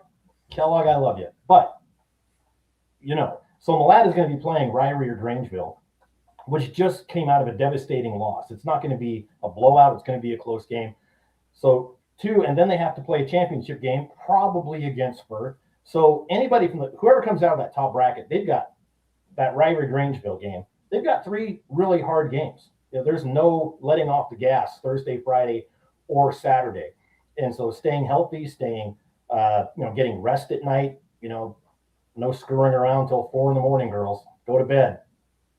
I love you. But, so Malad is going to be playing Ryrie or Grangeville, which just came out of a devastating loss. It's not going to be a blowout. It's going to be a close game. So 2, and then they have to play a championship game, probably against Firth. So anybody from whoever comes out of that top bracket, they've got that Ryrie Grangeville game. They've got 3 really hard games. There's no letting off the gas Thursday, Friday, or Saturday. And so staying healthy, getting rest at night, no screwing around till 4 a.m, girls, go to bed.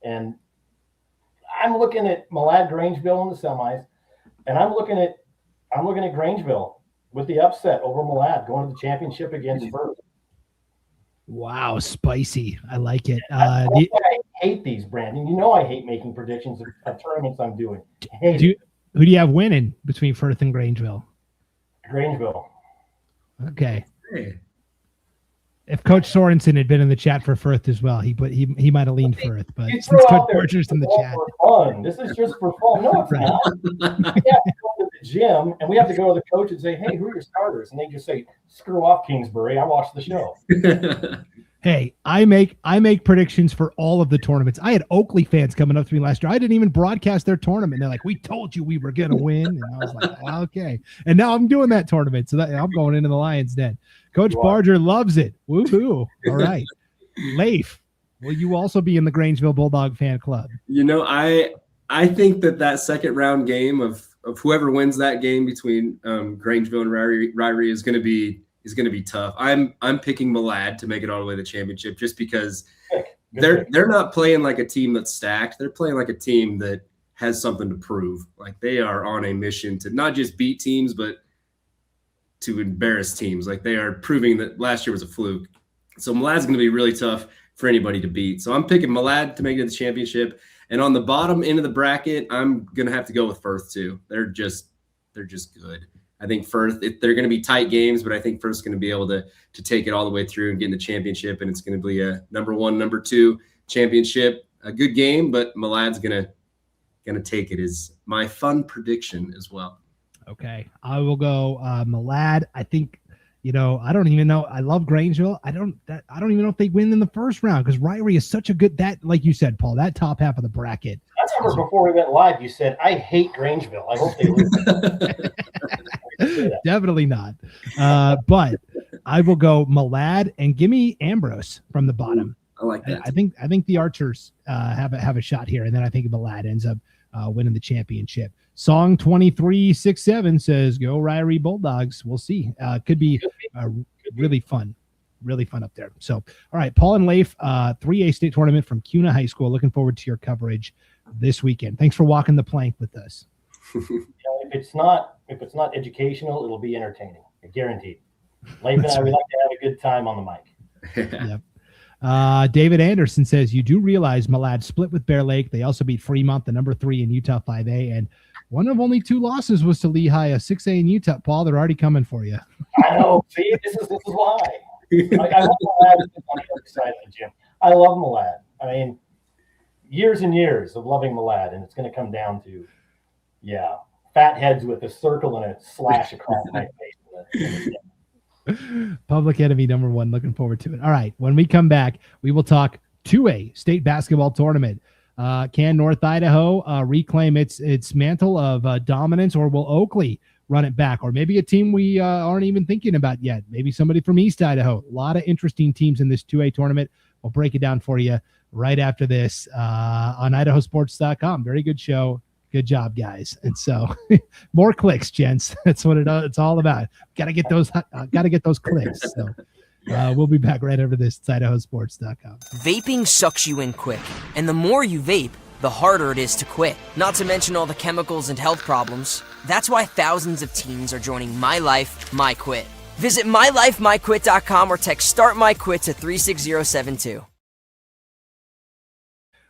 And I'm looking at Malad Grangeville in the semis, and I'm looking at Grangeville with the upset over Malad going to the championship against Firth. Wow, spicy. I like it. I hate these, Brandon. I hate making predictions of tournaments I'm doing. Who do you have winning between Firth and Grangeville? Grangeville. Okay. Hey. If Coach Sorensen had been in the chat for Firth as well, he might have leaned Firth. But since Coach Borger's in the chat, fun. This is just for fun. No, it's not. We have to go to the gym and we have to go to the coach and say, "Hey, who are your starters?" And they just say, "Screw off, Kingsbury. I watched the show." Hey, I make predictions for all of the tournaments. I had Oakley fans coming up to me last year. I didn't even broadcast their tournament. They're like, "We told you we were going to win." And I was like, "Okay." And now I'm doing that tournament. So I'm going into the Lions Den. Coach Barger loves it. Woohoo. All right. Leif, will you also be in the Grangeville Bulldog fan club? I think that second round game of whoever wins that game between Grangeville and Ryrie is going to be tough. I'm picking Malad to make it all the way to the championship, just because they're not playing like a team that's stacked. They're playing like a team that has something to prove. Like, they are on a mission to not just beat teams, but to embarrass teams. Like, they are proving that last year was a fluke. So Malad's going to be really tough for anybody to beat. So I'm picking Malad to make it to the championship. And on the bottom end of the bracket, I'm going to have to go with Firth too. They're just good. I think Firth, they're going to be tight games, but I think Firth's going to be able to take it all the way through and get in the championship. And it's going to be a number 1, number 2 championship. A good game, but Malad's going to take it, is my fun prediction as well. Okay. I will go Malad. I think, I don't even know. I love Grangeville. I don't even know if they win in the first round, because Ryrie is such a good, like you said, Paul, that top half of the bracket. I remember before we went live, you said, "I hate Grangeville. I hope they lose." Definitely not. But I will go Malad and give me Ambrose from the bottom. I like that. I think the Archers have a shot here, and then I think Malad ends up winning the championship. Song 2367 says, "Go Ryrie Bulldogs." We'll see. Could be really fun. really fun up there. So, all right, Paul and Leif, 3A state tournament from CUNA High School. Looking forward to your coverage this weekend. Thanks for walking the plank with us. If it's not educational, it'll be entertaining. Guaranteed. Leif and I would like to have a good time on the mic. Yep. David Anderson says, you do realize Malad split with Bear Lake. They also beat Fremont, the number 3 in Utah 5A, and one of only 2 losses was to Lehigh, a 6A in Utah. Paul, they're already coming for you. I know. See, this is why. I love Malad on the other side of the gym. I love Malad. I mean, years and years of loving Malad, and it's going to come down to, fat heads with a circle and a slash across my face. Public enemy number 1. Looking forward to it. All right. When we come back, we will talk 2A state basketball tournament. Can North Idaho reclaim its mantle of dominance, or will Oakley run it back? Or maybe a team we aren't even thinking about yet. Maybe somebody from East Idaho. A lot of interesting teams in this 2A tournament. We'll break it down for you right after this on IdahoSports.com. Very good show. Good job, guys. And so more clicks, gents. That's what it's all about. Got to get those clicks. So we'll be back right after this. It's IdahoSports.com. Vaping sucks you in quick, and the more you vape, the harder it is to quit. Not to mention all the chemicals and health problems. That's why thousands of teens are joining My Life, My Quit. Visit mylifemyquit.com or text Start My Quit to 36072.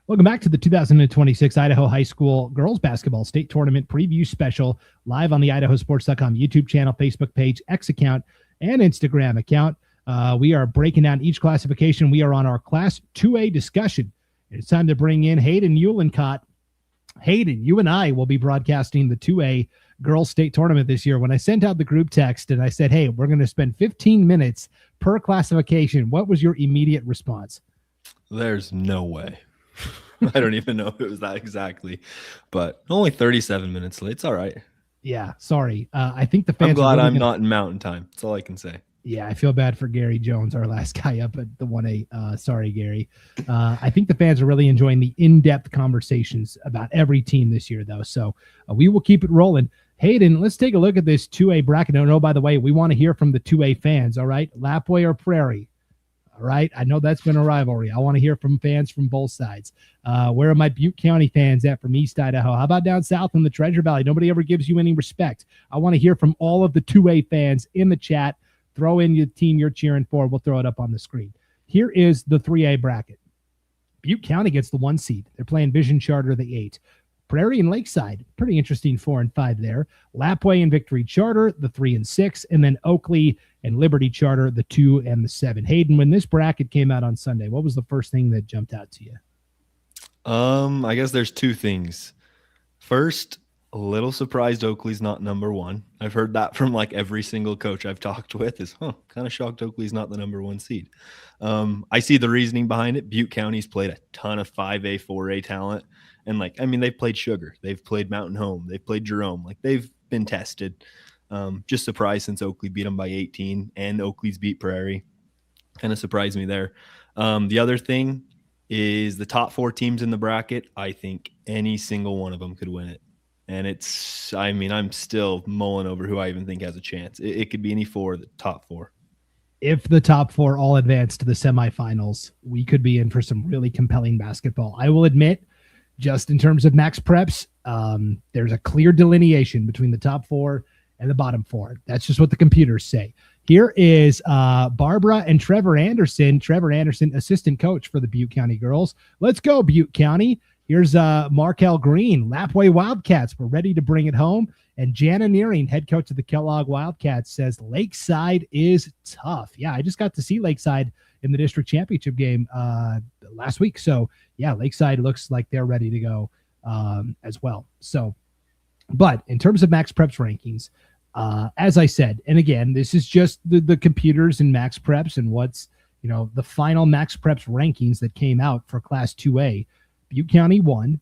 Welcome back to the 2026 Idaho High School Girls Basketball State Tournament Preview Special, live on the IdahoSports.com YouTube channel, Facebook page, X account, and Instagram account. We are breaking down each classification. We are on our Class 2A discussion. It's time to bring in Hayden Uhlencott. Hayden, you and I will be broadcasting the 2A Girls State Tournament this year. When I sent out the group text and I said, hey, we're going to spend 15 minutes per classification, what was your immediate response? There's no way. I don't even know if it was that exactly, but only 37 minutes late. It's all right. Yeah, sorry. I think the fans. I'm glad I'm not in mountain time. That's all I can say. Yeah, I feel bad for Gary Jones, our last guy up at the 1A. Sorry, Gary. I think the fans are really enjoying the in-depth conversations about every team this year, though. So we will keep it rolling. Hayden, let's take a look at this 2A bracket. Oh, by the way, we want to hear from the 2A fans, all right? Lapway or Prairie? All right. I know that's been a rivalry. I want to hear from fans from both sides. Where are my Butte County fans at from East Idaho? How about down south in the Treasure Valley? Nobody ever gives you any respect. I want to hear from all of the 2A fans in the chat. Throw in your team you're cheering for. We'll throw it up on the screen. Here is the 3A bracket. Butte County gets the 1 seed. They're playing Vision Charter, the 8. Prairie and Lakeside, pretty interesting 4 and 5 there. Lapway and Victory Charter, the 3 and 6, and then Oakley and Liberty Charter, the 2 and the 7. Hayden, when this bracket came out on Sunday, what was the first thing that jumped out to you? I guess there's 2 things. First, a little surprised Oakley's not number 1. I've heard that from like every single coach I've talked with is, kind of shocked Oakley's not the number 1 seed. I see the reasoning behind it. Butte County's played a ton of 5A, 4A talent. And they've played Sugar. They've played Mountain Home. They've played Jerome. They've been tested. Just surprised since Oakley beat them by 18 and Oakley's beat Prairie. Kind of surprised me there. The other thing is the top 4 teams in the bracket. I think any single one of them could win it. And I'm still mulling over who I even think has a chance. It could be any 4 of the top 4. If the top 4 all advance to the semifinals, we could be in for some really compelling basketball. I will admit, just in terms of max preps, there's a clear delineation between the top 4 and the bottom 4. That's just what the computers say. Here is Barbara and Trevor Anderson. Trevor Anderson, assistant coach for the Butte County girls. Let's go, Butte County. Here's Markel Green, Lapway Wildcats. We're ready to bring it home. And Jana Nearing, head coach of the Kellogg Wildcats, says Lakeside is tough. Yeah, I just got to see Lakeside in the district championship game last week. So, yeah, Lakeside looks like they're ready to go as well. So, but in terms of max preps rankings, as I said, and again, this is just the computers and max preps and what's, the final max preps rankings that came out for Class 2A. Butte County 1,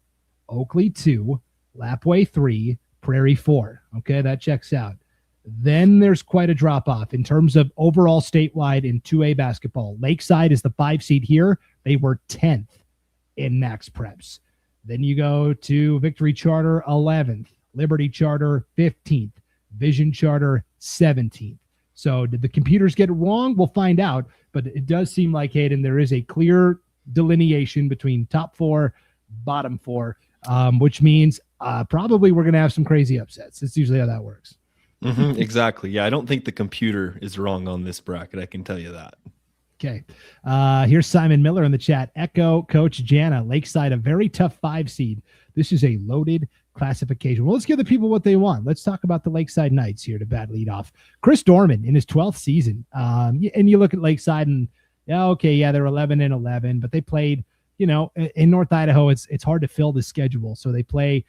Oakley 2, Lapway 3, Prairie 4. Okay, that checks out. Then there's quite a drop-off in terms of overall statewide in 2A basketball. Lakeside is the 5 seed here. They were 10th in max preps. Then you go to Victory Charter 11th, Liberty Charter 15th, Vision Charter 17th. So did the computers get it wrong? We'll find out. But it does seem like, Hayden, there is a clear delineation between top 4, bottom 4, which means probably we're going to have some crazy upsets. That's usually how that works. Exactly. Yeah, I don't think the computer is wrong on this bracket. I can tell you that. Okay. Here's Simon Miller in the chat. Echo Coach Jana, Lakeside, a very tough 5 seed. This is a loaded classification. Well, let's give the people what they want. Let's talk about the Lakeside Knights here to bat lead off. Chris Dorman in his 12th season. And you look at Lakeside and, they're 11-11, but they played, in North Idaho, it's hard to fill the schedule. So they play,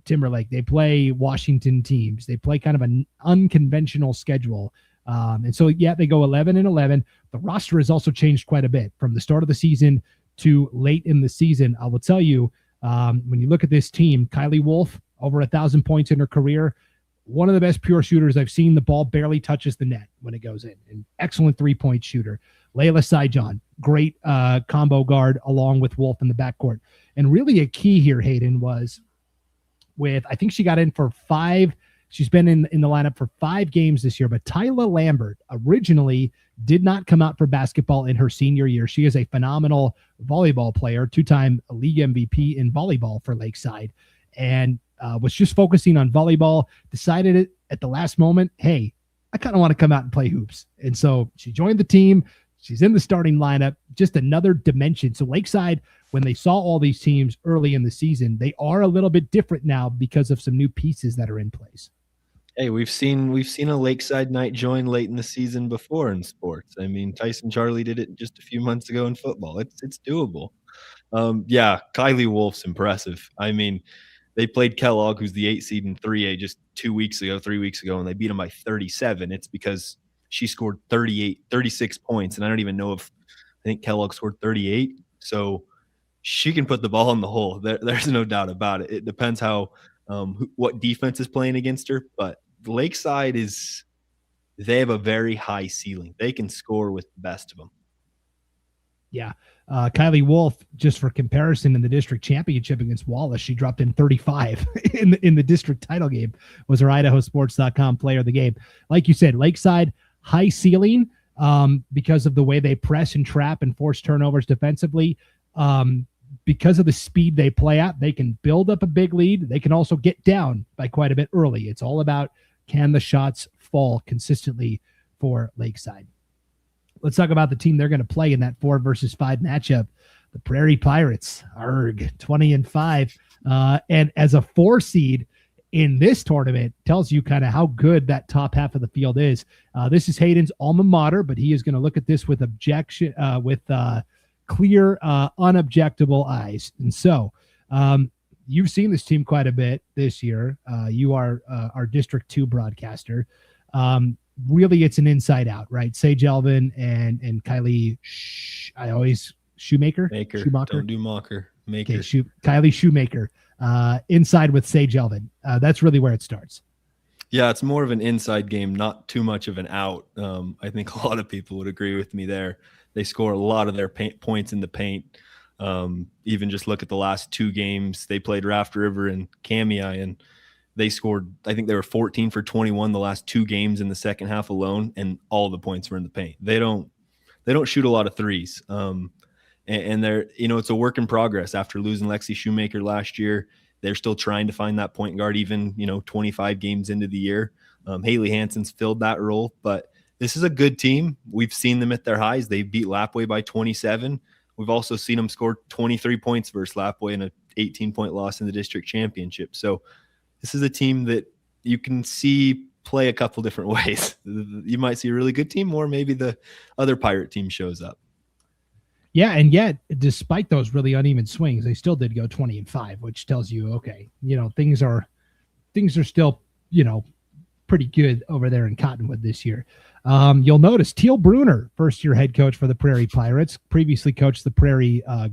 Timberlake, they play Washington teams. They play kind of an unconventional schedule. And so, they go 11-11. The roster has also changed quite a bit from the start of the season to late in the season. I will tell you, when you look at this team, Kylie Wolf, over 1,000 points in her career, one of the best pure shooters I've seen. The ball barely touches the net when it goes in. An excellent 3-point shooter. Layla Saijan, great combo guard along with Wolf in the backcourt. And really a key here, Hayden, was I think she got in for 5. She's been in the lineup for 5 games this year, but Tyla Lambert originally did not come out for basketball in her senior year. She is a phenomenal volleyball player, 2-time league MVP in volleyball for Lakeside, and was just focusing on volleyball, decided it at the last moment, hey, I kind of want to come out and play hoops. And so she joined the team. She's in the starting lineup, just another dimension. So Lakeside, when they saw all these teams early in the season, they are a little bit different now because of some new pieces that are in place. Hey, we've seen a Lakeside Knight join late in the season before in sports. I mean, Tyson Charlie did it just a few months ago in football. It's doable. Kylie Wolf's impressive. I mean, they played Kellogg, who's the 8 seed in 3A, just 3 weeks ago, and they beat them by 37. It's because she scored 36 points, and I don't even know if I think Kellogg scored 38. So she can put the ball in the hole. There's no doubt about it. It depends what defense is playing against her, but Lakeside they have a very high ceiling. They can score with the best of them. Yeah. Kylie Wolf, just for comparison, in the district championship against Wallace, she dropped in 35 in the district title game, was her IdahoSports.com player of the game. Like you said, Lakeside, high ceiling because of the way they press and trap and force turnovers defensively. Because of the speed they play at, they can build up a big lead. They can also get down by quite a bit early. It's all about, can the shots fall consistently for Lakeside? Let's talk about the team they're going to play in that 4 versus 5 matchup. The Prairie Pirates, 20-5. And as a 4 seed in this tournament, tells you kind of how good that top half of the field is. This is Hayden's alma mater, but he is going to look at this with clear, unobjectable eyes. And so you've seen this team quite a bit this year. You are our District 2 broadcaster. Really, it's an inside out, right? Sage Elvin and Kylie Shoemaker. Don't do Mocker. Maker. Okay, Kylie Shoemaker inside with Sage Elvin. That's really where it starts. Yeah, it's more of an inside game, not too much of an out. I think a lot of people would agree with me there. They score a lot of their points in the paint. Even just look at the last 2 games. They played Raft River and Kamei, and they scored, I think they were 14 for 21 the last 2 games in the second half alone, and all the points were in the paint. They don't shoot a lot of threes. And they're, it's a work in progress. After losing Lexi Shoemaker last year, they're still trying to find that point guard, even, 25 games into the year. Haley Hansen's filled that role, but this is a good team. We've seen them at their highs. They beat Lapwai by 27. We've also seen them score 23 points versus Lapwai in an 18-point loss in the district championship. So this is a team that you can see play a couple different ways. You might see a really good team, or maybe the other Pirate team shows up. Yeah, and yet, despite those really uneven swings, they still did go 20-5, which tells you, okay, things are still, pretty good over there in Cottonwood this year. You'll notice Teal Bruner, first-year head coach for the Prairie Pirates, previously coached the Prairie the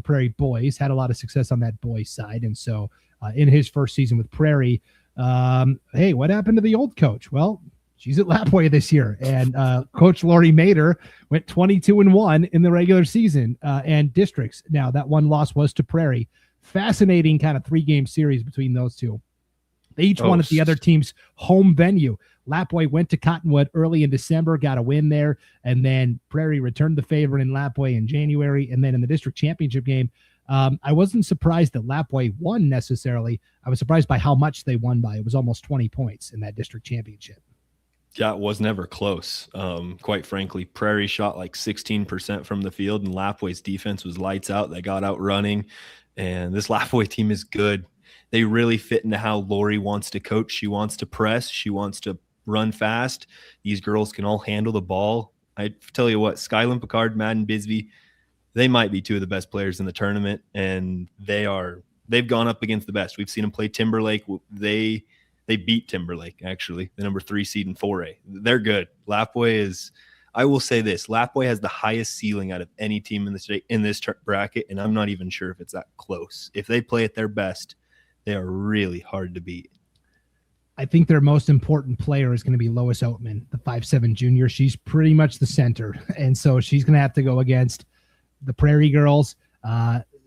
Prairie Boys, had a lot of success on that boys side. And so in his first season with Prairie, hey, what happened to the old coach? Well, she's at Lapwai this year. And Coach Lori Mader went 22-1 in the regular season and districts. Now, that one loss was to Prairie. Fascinating kind of 3-game series between those two. They each won at the other team's home venue. Lapwai went to Cottonwood early in December, got a win there, and then Prairie returned the favor in Lapwai in January. And then in the district championship game, I wasn't surprised that Lapwai won necessarily. I was surprised by how much they won by. It was almost 20 points in that district championship. Yeah, it was never close. Quite frankly, Prairie shot like 16% from the field, and Lapwai's defense was lights out. They got out running, and this Lapwai team is good. They really fit into how Lori wants to coach. She wants to press. She wants to run fast. These girls can all handle the ball. I tell you what, Skylin Picard, Madden Bisbee, they might be two of the best players in the tournament, and they've gone up against the best. We've seen them play Timberlake. They beat Timberlake, actually, the number 3 seed in 4A. They're good. Lapwai is, I will say this, Lapwai has the highest ceiling out of any team in the state in this bracket, and I'm not even sure if it's that close. If they play at their best, they are really hard to beat. I think their most important player is going to be Lois Oatman, the 5'7" junior. She's pretty much the center, and so she's going to have to go against the Prairie girls.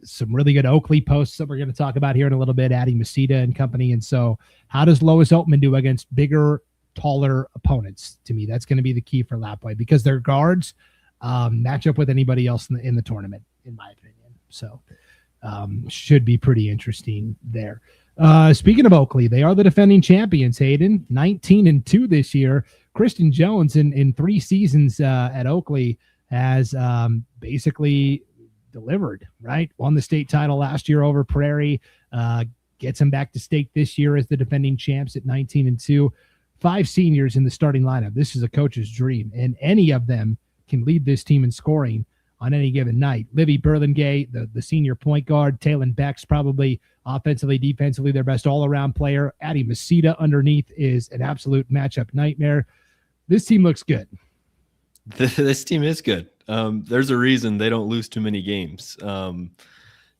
Some really good Oakley posts that we're going to talk about here in a little bit, Addie Masita and company. And so how does Lois Oatman do against bigger, taller opponents? To me, that's going to be the key for Lapwai, because their guards match up with anybody else in the tournament, in my opinion. So should be pretty interesting there. Speaking of Oakley, they are the defending champions, Hayden, 19-2 this year. Kristen Jones in 3 seasons at Oakley has basically delivered, right? Won the state title last year over Prairie, gets him back to state this year as the defending champs at 19-2. 5 seniors in the starting lineup. This is a coach's dream, and any of them can lead this team in scoring on any given night. Livy Burlingay, the senior point guard. Taylon Beck's probably offensively, defensively their best all-around player. Addie Masita underneath is an absolute matchup nightmare. This team looks good. This team is good. There's a reason they don't lose too many games.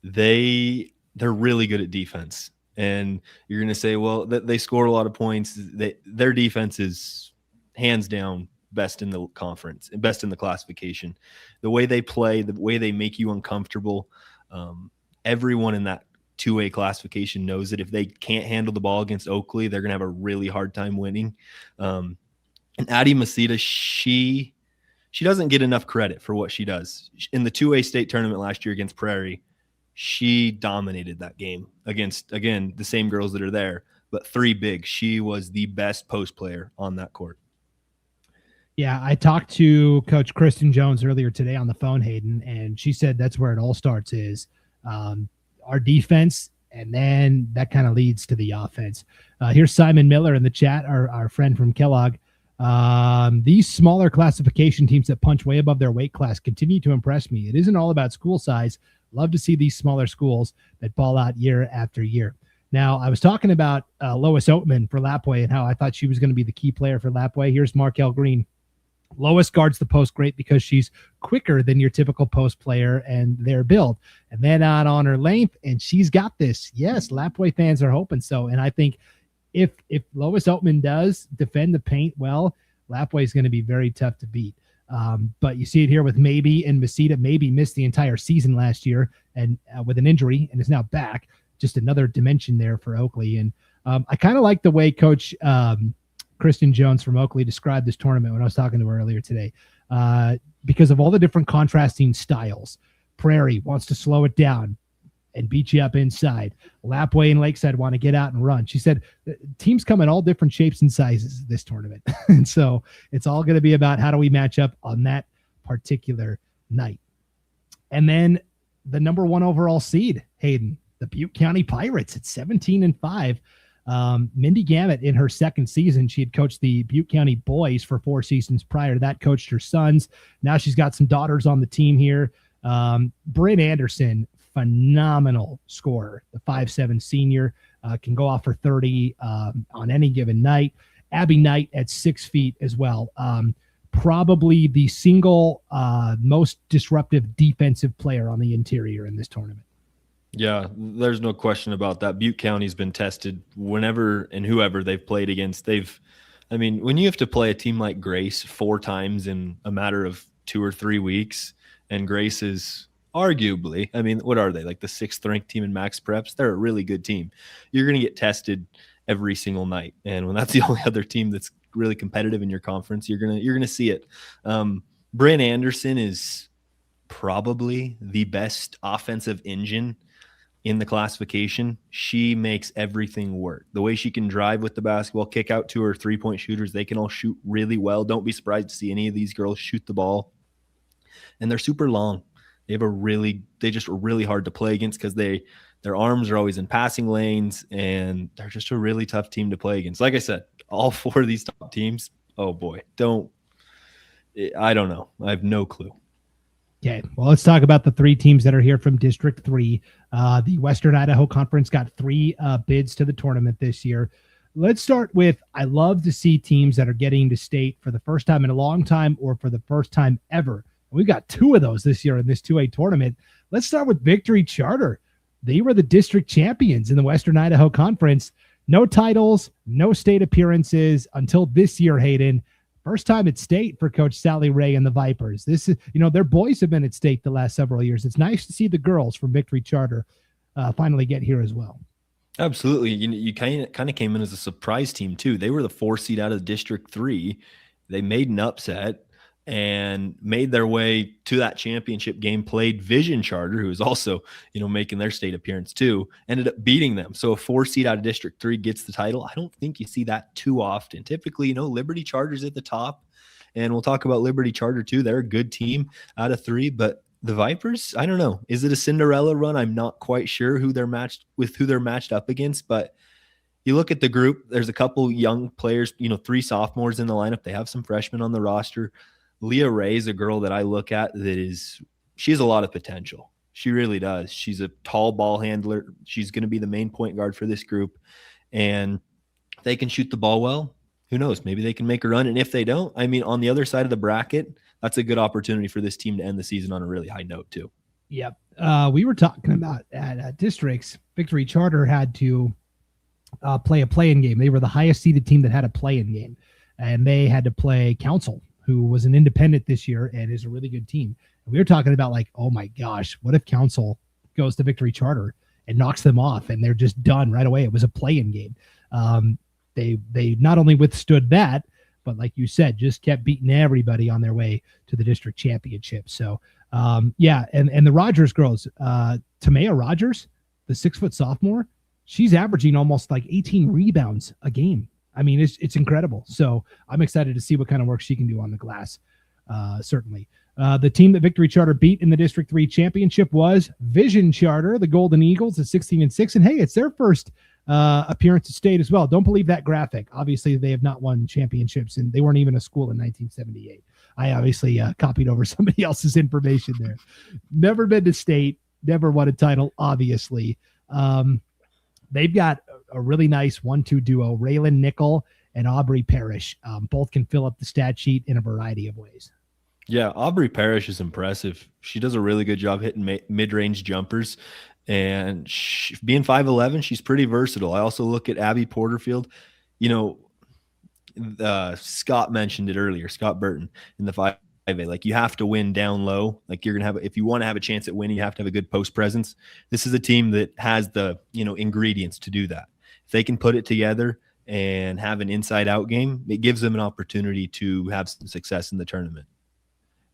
They're really good at defense, and you're going to say, well, they score a lot of points. Their defense is hands down best in the conference, best in the classification. The way they play, the way they make you uncomfortable. Everyone in that 2A classification knows that if they can't handle the ball against Oakley, they're going to have a really hard time winning. And Addie Masita, she doesn't get enough credit for what she does. In the 2A state tournament last year against Prairie, she dominated that game against, again, the same girls that are there, but 3 big. She was the best post player on that court. Yeah, I talked to Coach Kristen Jones earlier today on the phone, Hayden, and she said that's where it all starts is our defense, and then that kind of leads to the offense. Here's Simon Miller in the chat, our friend from Kellogg. These smaller classification teams that punch way above their weight class continue to impress me. It isn't all about school size. Love to see these smaller schools that ball out year after year. Now, I was talking about Lois Oatman for Lapwai and how I thought she was going to be the key player for Lapwai. Here's Markel Green. Lois guards the post great because she's quicker than your typical post player and their build. And then on her length, and she's got this. Yes, Lapwai fans are hoping so. And I think if Lois Oatman does defend the paint well, Lapwai is going to be very tough to beat. But you see it here with Maybe and Masita. Maybe missed the entire season last year and with an injury and is now back. Just another dimension there for Oakley. And I kind of like the way Coach Kristen Jones from Oakley described this tournament when I was talking to her earlier today, because of all the different contrasting styles. Prairie wants to slow it down and beat you up inside. Lapwai and Lakeside want to get out and run. She said teams come in all different shapes and sizes this tournament. And so it's all going to be about how do we match up on that particular night. And then the number 1 overall seed, Hayden, the Butte County Pirates at 17-5. Mindy Gamet in her second season, she had coached the Butte County boys for 4 seasons prior to that, coached her sons. Now she's got some daughters on the team here. Bryn Anderson, phenomenal scorer, the 5'7" senior, can go off for 30 on any given night. Abby Knight at 6 feet as well. Probably the single most disruptive defensive player on the interior in this tournament. Yeah, there's no question about that. Butte County's been tested whenever and whoever they've played against. When you have to play a team like Grace 4 times in a matter of 2 or 3 weeks, and Grace is arguably, I mean, what are they, like the 6th ranked team in max preps? They're a really good team. You're going to get tested every single night, and when that's the only other team that's really competitive in your conference, you're gonna see it. Bryn Anderson is probably the best offensive engine in the classification. She makes everything work. The way she can drive with the basketball, kick out to her 3-point shooters, they can all shoot really well. Don't be surprised to see any of these girls shoot the ball. And they're super long. They just are really hard to play against because their arms are always in passing lanes, and they're just a really tough team to play against. Like I said, all 4 of these top teams, oh boy, I don't know. I have no clue. Okay, well, let's talk about the 3 teams that are here from District 3. The Western Idaho Conference got 3 bids to the tournament this year. Let's start with, I love to see teams that are getting to state for the first time in a long time or for the first time ever. We've got 2 of those this year in this 2A tournament. Let's start with Victory Charter. They were the district champions in the Western Idaho Conference. No titles, no state appearances until this year, Hayden. First time at state for Coach Sally Ray and the Vipers. This is, their boys have been at state the last several years. It's nice to see the girls from Victory Charter finally get here as well. Absolutely. You kind of came in as a surprise team too. They were the 4 seed out of District 3. They made an upset and made their way to that championship game, played Vision Charter, who is also, making their state appearance too, ended up beating them. So a 4 seed out of District 3 gets the title. I don't think you see that too often. Typically, Liberty Charter's at the top, and we'll talk about Liberty Charter too. They're a good team out of 3, but the Vipers, I don't know. Is it a Cinderella run? I'm not quite sure who they're matched up against, but you look at the group, there's a couple young players, 3 sophomores in the lineup. They have some freshmen on the roster. Leah Ray is a girl that I look at she has a lot of potential. She really does. She's a tall ball handler. She's going to be the main point guard for this group, and they can shoot the ball well. Who knows? Maybe they can make a run. And if they don't, on the other side of the bracket, that's a good opportunity for this team to end the season on a really high note too. Yep. We were talking about at districts, Victory Charter had to play a play-in game. They were the highest seeded team that had a play-in game, and they had to play Council, who was an independent this year and is a really good team. And we were talking about oh my gosh, what if Council goes to Victory Charter and knocks them off and they're just done right away? It was a play-in game. They not only withstood that, but like you said, just kept beating everybody on their way to the district championship. So and the Rogers girls, Tamaya Rogers, the 6-foot sophomore, she's averaging almost 18 rebounds a game. It's incredible. So I'm excited to see what kind of work she can do on the glass. Certainly. The team that Victory Charter beat in the District 3 championship was Vision Charter, the Golden Eagles at 16-6. And hey, it's their first appearance at state as well. Don't believe that graphic. Obviously, they have not won championships, and they weren't even a school in 1978. I obviously copied over somebody else's information there. Never been to state, never won a title, obviously. They've got a really nice 1-2 duo, Raylan Nickel and Aubrey Parrish. Both can fill up the stat sheet in a variety of ways. Yeah, Aubrey Parrish is impressive. She does a really good job hitting mid-range jumpers, and being 5'11", she's pretty versatile. I also look at Abby Porterfield. Scott mentioned it earlier, Scott Burton in the 5A. You have to win down low. You're going to have, if you want to have a chance at winning, you have to have a good post presence. This is a team that has the, ingredients to do that. If they can put it together and have an inside out game, it gives them an opportunity to have some success in the tournament.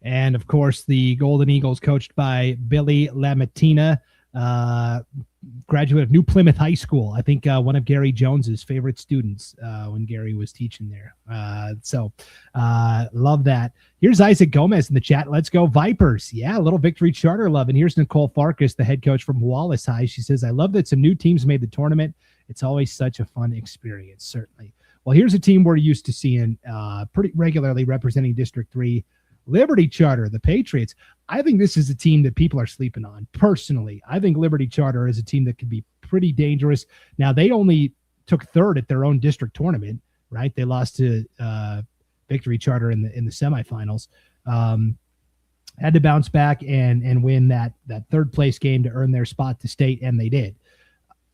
And of course, the Golden Eagles, coached by Billy Lamatina, graduate of New Plymouth High School. I think one of Gary Jones's favorite students when Gary was teaching there. Love that. Here's Isaac Gomez in the chat. Let's go Vipers. Yeah, a little Victory Charter love. And here's Nicole Farkas, the head coach from Wallace High. She says, I love that some new teams made the tournament. It's always such a fun experience, certainly. Well, here's a team we're used to seeing pretty regularly representing District 3. Liberty Charter, the Patriots. I think this is a team that people are sleeping on. Personally, I think Liberty Charter is a team that could be pretty dangerous. Now, they only took 3rd at their own district tournament, right? They lost to Victory Charter in the semifinals. Had to bounce back and win that 3rd place game to earn their spot to state, and they did.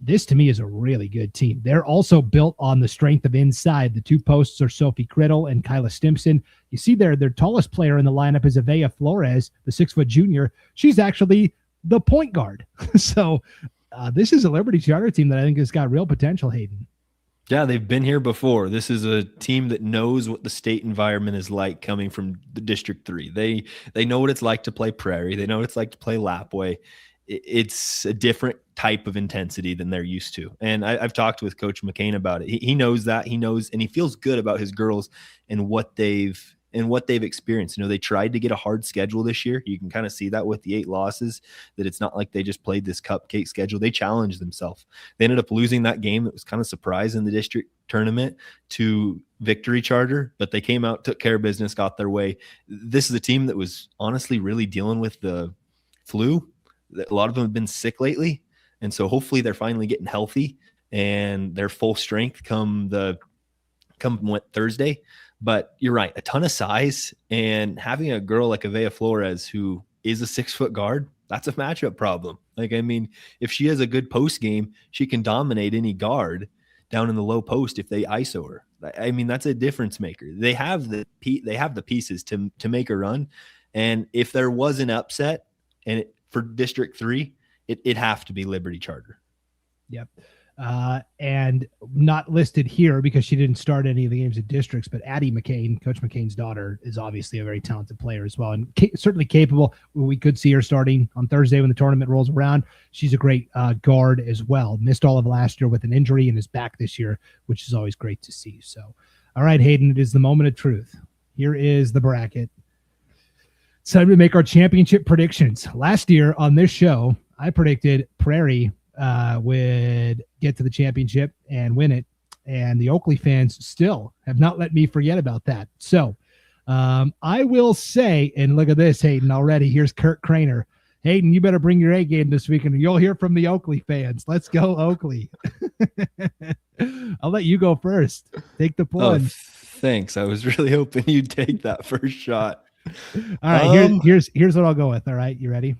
this to me is a really good team. They're also built on the strength of inside. The 2 posts are Sophie Criddle and Kyla Stimpson. You see their tallest player in the lineup is Avea Flores, the 6-foot junior. She's actually the point guard. So this is a Liberty Charter team that I think has got real potential, Hayden. Yeah, they've been here before. This is a team that knows what the state environment is like coming from the District 3. They know what it's like to play Prairie. They know what it's like to play Lapway. It's a different type of intensity than they're used to. And I've talked with Coach McCain about it. He knows that. He knows, and he feels good about his girls and what they've experienced. You know, they tried to get a hard schedule this year. You can kind of see that with the 8 losses, that it's not like they just played this cupcake schedule. They challenged themselves. They ended up losing that game that was kind of surprise in the district tournament to Victory Charter, but they came out, took care of business, got their way. This is a team that was honestly really dealing with the flu. A lot of them have been sick lately. And so hopefully they're finally getting healthy and they're full strength come Thursday. But you're right, a ton of size, and having a girl like Avea Flores, who is a 6-foot guard, that's a matchup problem. Like, I mean, if she has a good post game, she can dominate any guard down in the low post if they ISO her. I mean, that's a difference maker. They have the pieces to make a run. And if there was an upset for District 3, it'd have to be Liberty Charter. Yep. And not listed here because she didn't start any of the games at districts, but Addie McCain, Coach McCain's daughter, is obviously a very talented player as well, and certainly capable. We could see her starting on Thursday when the tournament rolls around. She's a great guard as well. Missed all of last year with an injury and is back this year, which is always great to see. So, all right, Hayden, it is the moment of truth. Here is the bracket. It's time to make our championship predictions. Last year on this show, I predicted Prairie would get to the championship and win it, and the Oakley fans still have not let me forget about that. So I will say, and look at this, Hayden, already. Here's Kurt Craner. Hayden, you better bring your A game this weekend, and you'll hear from the Oakley fans. Let's go, Oakley. I'll let you go first. Take the plunge. Oh, thanks. I was really hoping you'd take that first shot. All right, here's what I'll go with. All right, you ready?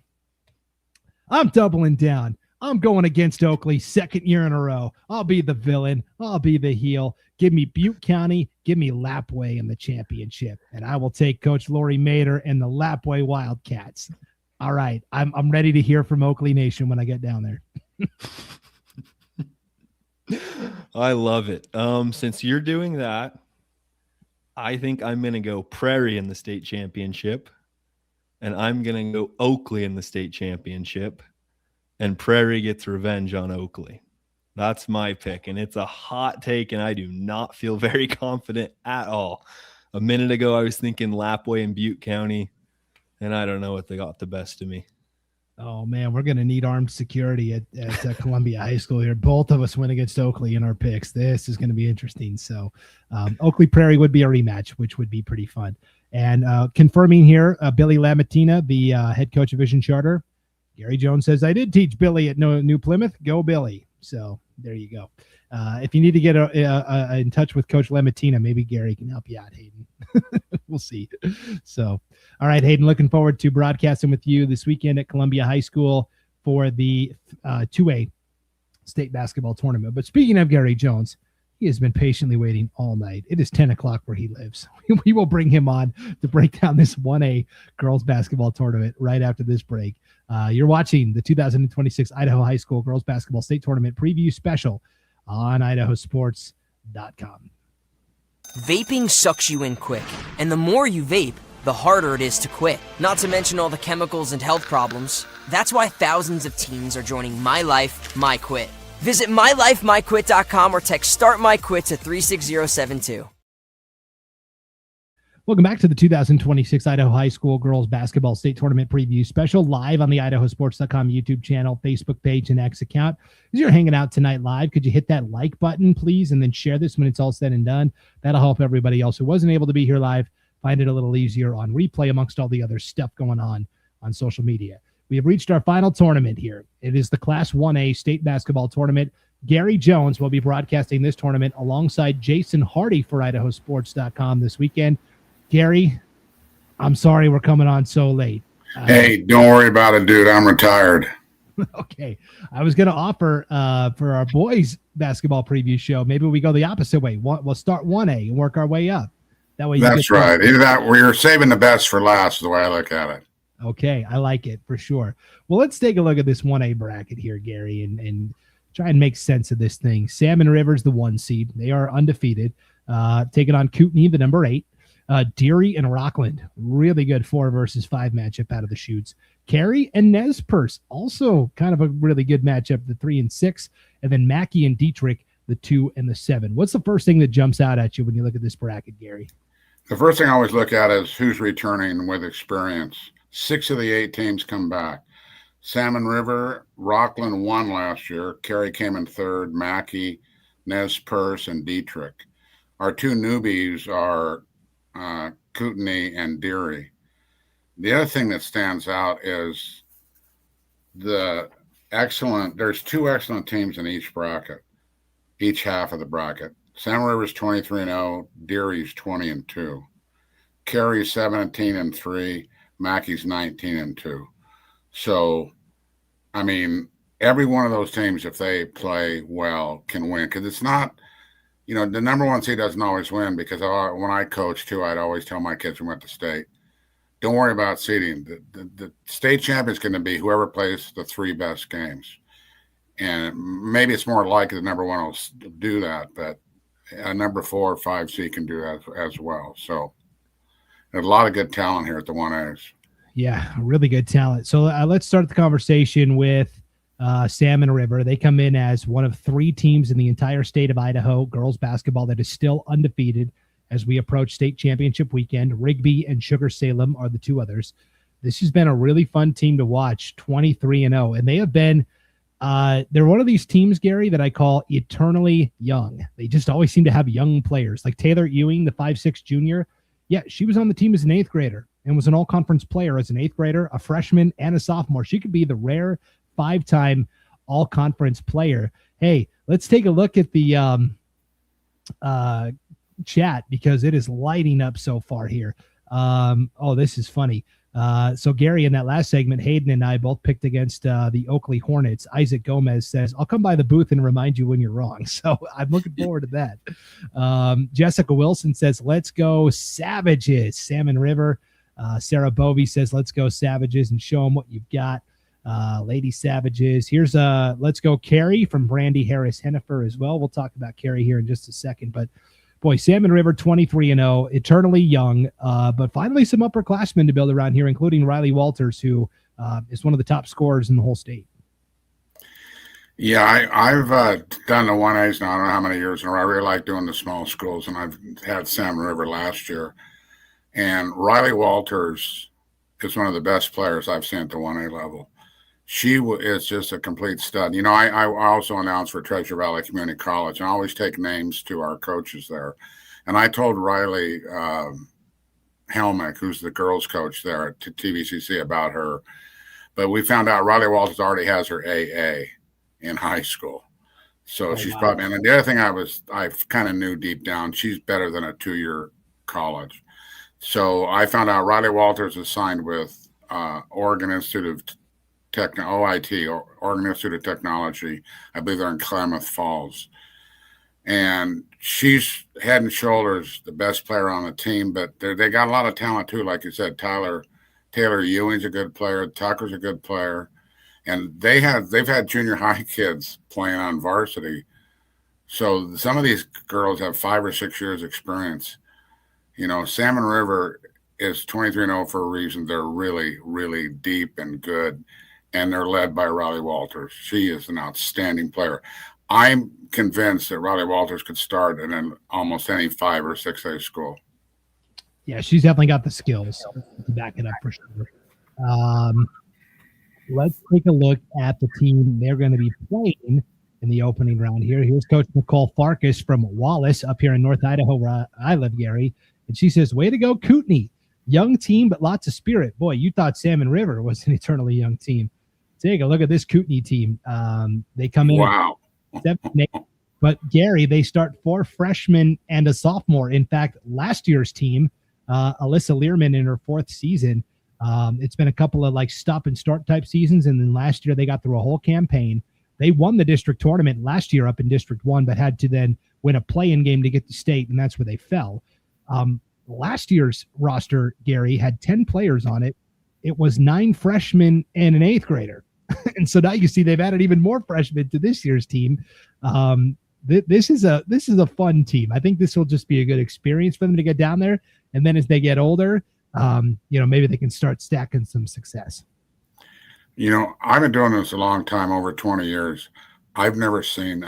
I'm doubling down. I'm going against Oakley 2nd year in a row. I'll be the villain. I'll be the heel. Give me Butte County. Give me Lapway in the championship. And I will take Coach Lori Mader and the Lapway Wildcats. All right. I'm ready to hear from Oakley Nation when I get down there. I love it. Since you're doing that, I think I'm going to go Prairie in the state championship, and I'm going to go Oakley in the state championship, and Prairie gets revenge on Oakley. That's my pick, and it's a hot take, and I do not feel very confident at all. A minute ago, I was thinking Lapway and Butte County, and I don't know what they got the best of me. Oh, man, we're going to need armed security at Columbia High School here. Both of us went against Oakley in our picks. This is going to be interesting. So Oakley Prairie would be a rematch, which would be pretty fun. And confirming here, Billy Lamatina, the head coach of Vision Charter. Gary Jones says, I did teach Billy at New Plymouth. Go, Billy. So there you go. If you need to get in touch with Coach Lamatina, maybe Gary can help you out, Hayden. We'll see. So, all right, Hayden, looking forward to broadcasting with you this weekend at Columbia High School for the 2A state basketball tournament. But speaking of Gary Jones, he has been patiently waiting all night. It is 10 o'clock where he lives. We will bring him on to break down this 1A girls basketball tournament right after this break. You're watching the 2026 Idaho High School Girls Basketball State Tournament Preview Special on IdahoSports.com. Vaping sucks you in quick, and the more you vape, the harder it is to quit. Not to mention all the chemicals and health problems. That's why thousands of teens are joining My Life, My Quit. Visit mylifemyquit.com or text Start My Quit to 36072. Welcome back to the 2026 Idaho High School Girls Basketball State Tournament Preview Special, live on the IdahoSports.com YouTube channel, Facebook page, and X account. As you're hanging out tonight live, could you hit that like button, please, and then share this when it's all said and done? That'll help everybody else who wasn't able to be here live find it a little easier on replay amongst all the other stuff going on social media. We have reached our final tournament here. It is the Class 1A State Basketball Tournament. Gary Jones will be broadcasting this tournament alongside Jason Hardy for IdahoSports.com this weekend. Gary, I'm sorry we're coming on so late. Hey, don't worry about it, dude. I'm retired. Okay. I was going to offer for our boys basketball preview show, maybe we go the opposite way. We'll start 1A and work our way up. That way you That's right. Either that, we're saving the best for last, is the way I look at it. Okay, I like it for sure. Well, let's take a look at this 1A bracket here, Gary, and try and make sense of this thing. Salmon River's the 1 seed. They are undefeated. Taking on Kootenai, the number 8. Deary and Rockland, really good 4 versus 5 matchup out of the chutes. Cary and Nez Perce, also kind of a really good matchup, the 3 and 6. And then Mackey and Dietrich, the 2 and the 7. What's the first thing that jumps out at you when you look at this bracket, Gary? The first thing I always look at is who's returning with experience. 6 of the 8 teams come back. Salmon River, Rockland won last year. Cary came in 3rd, Mackey, Nez Perce, and Dietrich. Our 2 newbies are Kootenai and Deary. The other thing that stands out is there's 2 excellent teams in each bracket, each half of the bracket. Salmon River's 23-0, Deary's 20-2. Cary's 17-3, Mackey's 19-2. So, I mean, every one of those teams, if they play well, can win. Because it's not, the number 1 seed doesn't always win. Because when I coached too, I'd always tell my kids who went to state, don't worry about seeding. The state champion is going to be whoever plays the 3 best games. And maybe it's more likely the number 1 will do that, but a number 4 or 5 seed can do that as well. So there's a lot of good talent here at the 1As. Yeah, really good talent. So let's start the conversation with Salmon River. They come in as one of 3 teams in the entire state of Idaho, girls basketball, that is still undefeated as we approach state championship weekend. Rigby and Sugar Salem are the 2 others. This has been a really fun team to watch, 23-0. And they have been they're one of these teams, Gary, that I call eternally young. They just always seem to have young players. Like Taylor Ewing, the 5'6" junior. Yeah, she was on the team as an 8th grader and was an all-conference player as an 8th grader, a freshman, and a sophomore. She could be the rare 5-time all-conference player. Hey, let's take a look at the chat because it is lighting up so far here. This is funny. So Gary, in that last segment, Hayden and I both picked against the Oakley Hornets. Isaac Gomez says, I'll come by the booth and remind you when you're wrong. So I'm looking forward to that. Jessica Wilson says, let's go Savages, Salmon River. Sarah Bovey says, let's go Savages and show them what you've got. Lady Savages. Here's let's go Cary from Brandy Harris Hennifer as well. We'll talk about Cary here in just a second, but boy, Salmon River 23-0, eternally young, but finally some upperclassmen to build around here, including Riley Walters, who is one of the top scorers in the whole state. Yeah, I've done the 1As now. I don't know how many years in a row. I really like doing the small schools, and I've had Salmon River last year. And Riley Walters is one of the best players I've seen at the 1A level. She is just a complete stud. I also announced for Treasure Valley Community College, and I always take names to our coaches there. And I told Riley Helmick, who's the girls coach there at TVCC, about her. But we found out Riley Walters already has her AA in high school. So she's probably, and the other thing I kind of knew deep down, she's better than a 2-year college. So I found out Riley Walters is signed with Oregon Institute of Oregon Institute of Technology. I believe they're in Klamath Falls. And she's head and shoulders the best player on the team, but they got a lot of talent too. Like you said, Taylor Ewing's a good player. Tucker's a good player. And they've had junior high kids playing on varsity. So some of these girls have 5 or 6 years experience. Salmon River is 23-0 for a reason. They're really, really deep and good. And they're led by Riley Walters. She is an outstanding player. I'm convinced that Riley Walters could start in almost any 5 or 6A school. Yeah, she's definitely got the skills to back it up for sure. Let's take a look at the team they're going to be playing in the opening round here. Here's Coach Nicole Farkas from Wallace up here in North Idaho, where I live, Gary. And she says, way to go, Kootenai. Young team, but lots of spirit. Boy, you thought Salmon River was an eternally young team. Take a look at this Kootenai team. They come in. Wow. 7 and 8. But, Gary, they start 4 freshmen and a sophomore. In fact, last year's team, Alyssa Learman in her 4th season, It's been a couple of like stop and start type seasons. And then last year they got through a whole campaign. They won the district tournament last year up in District 1, but had to then win a play-in game to get to state, and that's where they fell. Last year's roster, Gary, had 10 players on it. It was 9 freshmen and an 8th grader. And so now you see they've added even more freshmen to this year's team. This is a fun team. I think this will just be a good experience for them to get down there. And then as they get older, maybe they can start stacking some success. I've been doing this a long time, over 20 years. I've never seen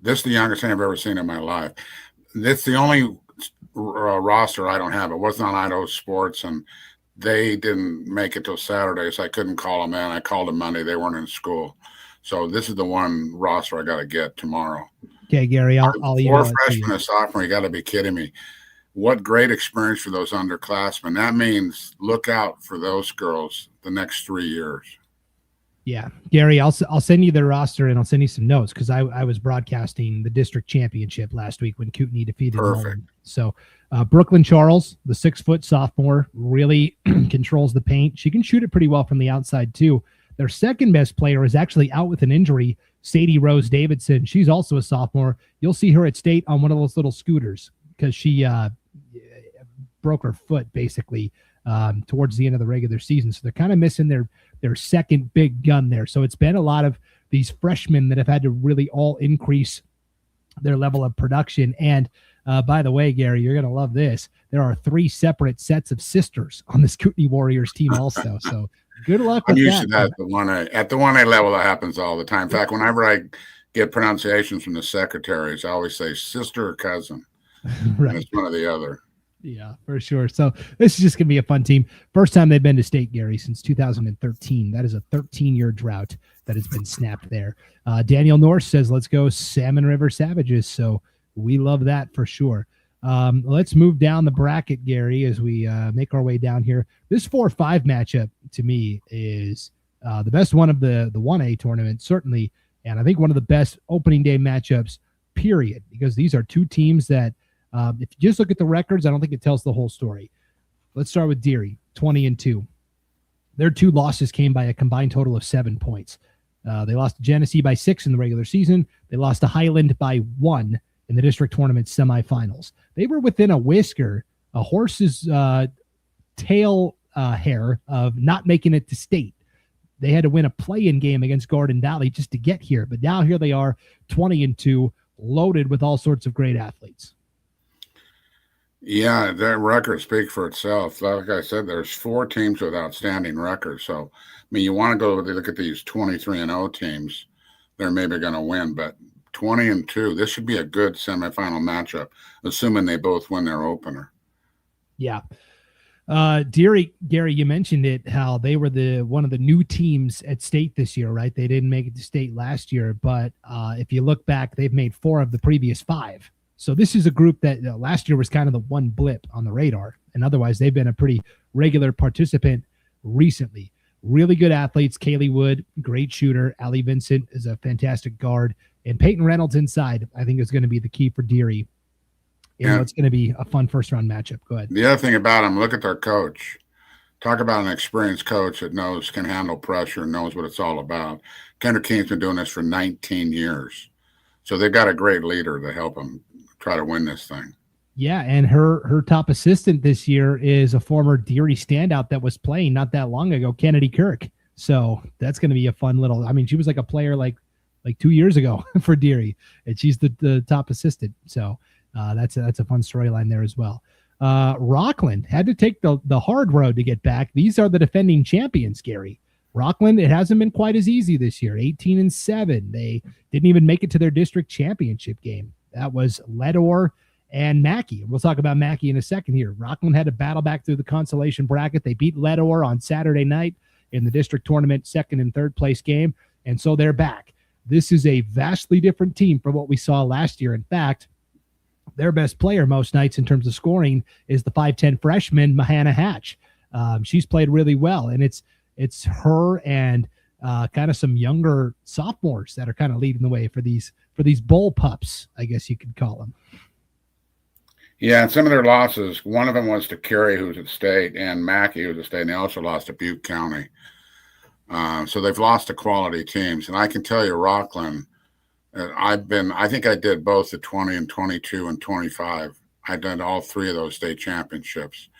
this is the youngest thing I've ever seen in my life. It's the only roster I don't have. It wasn't on Idaho Sports, and they didn't make it till Saturday, so I couldn't call them in. I called them Monday. They weren't in school. So this is the one roster I got to get tomorrow. Okay, Gary, I'll 4 freshmen and sophomore. You got to be kidding me. What great experience for those underclassmen. That means look out for those girls the next 3 years. Yeah, Gary, I'll send you the roster and I'll send you some notes because I was broadcasting the district championship last week when Kootenai defeated Nolan. So Brooklyn Charles, the 6-foot sophomore, really controls the paint. She can shoot it pretty well from the outside too. Their second best player is actually out with an injury, Sadie Rose Davidson. She's also a sophomore. You'll see her at state on one of those little scooters because she broke her foot basically towards the end of the regular season. So they're kind of missing their second big gun there. So it's been a lot of these freshmen that have had to really all increase their level of production. And by the way, Gary, you're going to love this. There are 3 separate sets of sisters on this Kootenai Warriors team also. So good luck with that. I'm used to that. At the 1A level, that happens all the time. In fact, whenever I get pronunciations from the secretaries, I always say sister or cousin. Right. And it's one or the other. Yeah, for sure. So this is just going to be a fun team. First time they've been to state, Gary, since 2013. That is a 13-year drought that has been snapped there. Daniel Norse says, let's go Salmon River Savages. So we love that for sure. Let's move down the bracket, Gary, as we make our way down here. This 4-5 matchup, to me, is the best one of the 1A tournament, certainly, and I think one of the best opening day matchups, period, because these are 2 teams that if you just look at the records, I don't think it tells the whole story. Let's start with Deary, 20-2. Their 2 losses came by a combined total of 7 points. They lost to Genesee by 6 in the regular season. They lost to Highland by 1 in the district tournament semifinals. They were within a horse's tail hair of not making it to state. They had to win a play-in game against Garden Valley just to get here. But now here they are, 20-2, loaded with all sorts of great athletes. Yeah, that record speaks for itself. Like I said, there's 4 teams with outstanding records. So, you want to go look at these 23-0 teams. They're maybe going to win, but 20-2, this should be a good semifinal matchup, assuming they both win their opener. Yeah. Deary, Gary, you mentioned it, how they were one of the new teams at state this year, right? They didn't make it to state last year, but if you look back, they've made 4 of the previous 5. So this is a group that last year was kind of the one blip on the radar, and otherwise they've been a pretty regular participant recently. Really good athletes. Kaylee Wood, great shooter. Allie Vincent is a fantastic guard. And Peyton Reynolds inside, I think, is going to be the key for Deary. It's going to be a fun first-round matchup. Go ahead. The other thing about them, look at their coach. Talk about an experienced coach that can handle pressure, knows what it's all about. Kendra King's been doing this for 19 years. So they've got a great leader to help them try to win this thing. Yeah, and her top assistant this year is a former Deary standout that was playing not that long ago, Kennedy Kirk. So that's going to be a fun little. She was like a player like 2 years ago for Deary, and she's the top assistant. So that's a fun storyline there as well. Rockland had to take the hard road to get back. These are the defending champions, Gary. Rockland, it hasn't been quite as easy this year. 18-7. They didn't even make it to their district championship game. That was Ledor and Mackey. We'll talk about Mackey in a second here. Rockland had to battle back through the consolation bracket. They beat Ledor on Saturday night in the district tournament, 2nd and 3rd place game, and so they're back. This is a vastly different team from what we saw last year. In fact, their best player most nights in terms of scoring is the 5'10 freshman, Mahana Hatch. She's played really well, and it's her and kind of some younger sophomores that are kind of leading the way for these bull pups, I guess you could call them. Yeah, and some of their losses, one of them was to Cary, who's at state, and Mackey, who's at state, and they also lost to Butte County. So they've lost to quality teams. And I can tell you, Rockland, I think I did both the 20 and 22 and 25. I did all three of those state championships.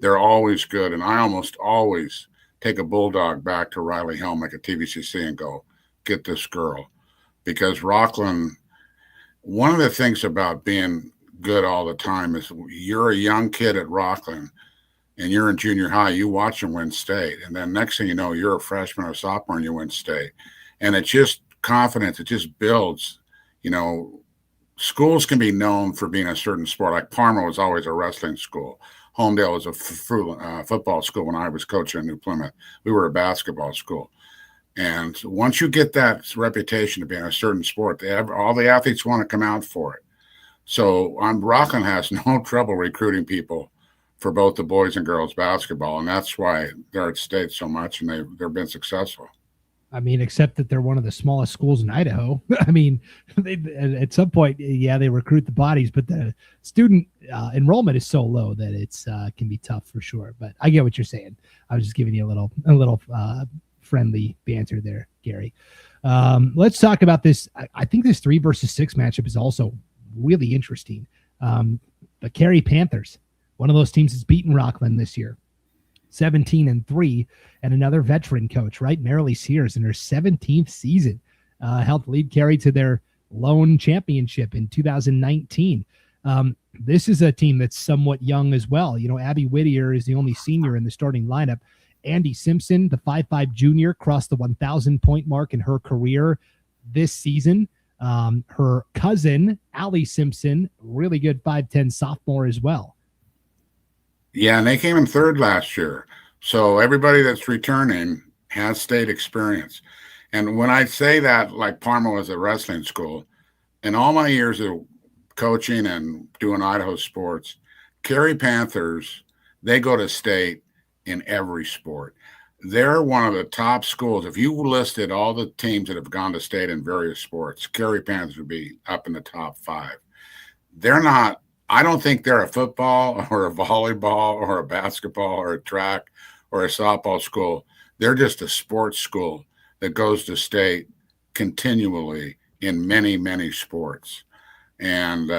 They're always good. And I almost always take a bulldog back to Riley Helmick at TVCC and go, get this girl. Because Rockland, one of the things about being good all the time is you're a young kid at Rockland and you're in junior high, you watch them win state. And then next thing you know, you're a freshman or sophomore and you win state. And it's just confidence. It just builds, schools can be known for being a certain sport. Like Parma was always a wrestling school. Homedale was a football school when I was coaching in New Plymouth. We were a basketball school. And once you get that reputation of being a certain sport, all the athletes want to come out for it. So Rockland has no trouble recruiting people for both the boys and girls basketball, and that's why they're at state so much, and they've been successful. I mean, except that they're one of the smallest schools in Idaho. I mean, at some point, they recruit the bodies, but the student enrollment is so low that it's can be tough for sure. But I get what you're saying. I was just giving you a little friendly banter there, Gary. Let's talk about this. I think this 3 versus 6 matchup is also really interesting. The Cary Panthers, one of those teams that's beaten Rockland this year, 17-3, and another veteran coach, right? Marilee Sears in her 17th season helped lead Cary to their lone championship in 2019. This is a team that's somewhat young as well. Abby Whittier is the only senior in the starting lineup. Andy Simpson, the 5'5" junior, crossed the 1,000-point mark in her career this season. Her cousin, Allie Simpson, really good 5'10" sophomore as well. Yeah, and they came in third last year. So everybody that's returning has state experience. And when I say that, like Parma was a wrestling school, in all my years of coaching and doing Idaho sports, Cary Panthers, they go to state in every sport. They're one of the top schools. If you listed all the teams that have gone to state in various sports, Cary Panthers would be up in the top 5. They're not, I don't think they're a football or a volleyball or a basketball or a track or a softball school. They're just a sports school that goes to state continually in many, many sports. And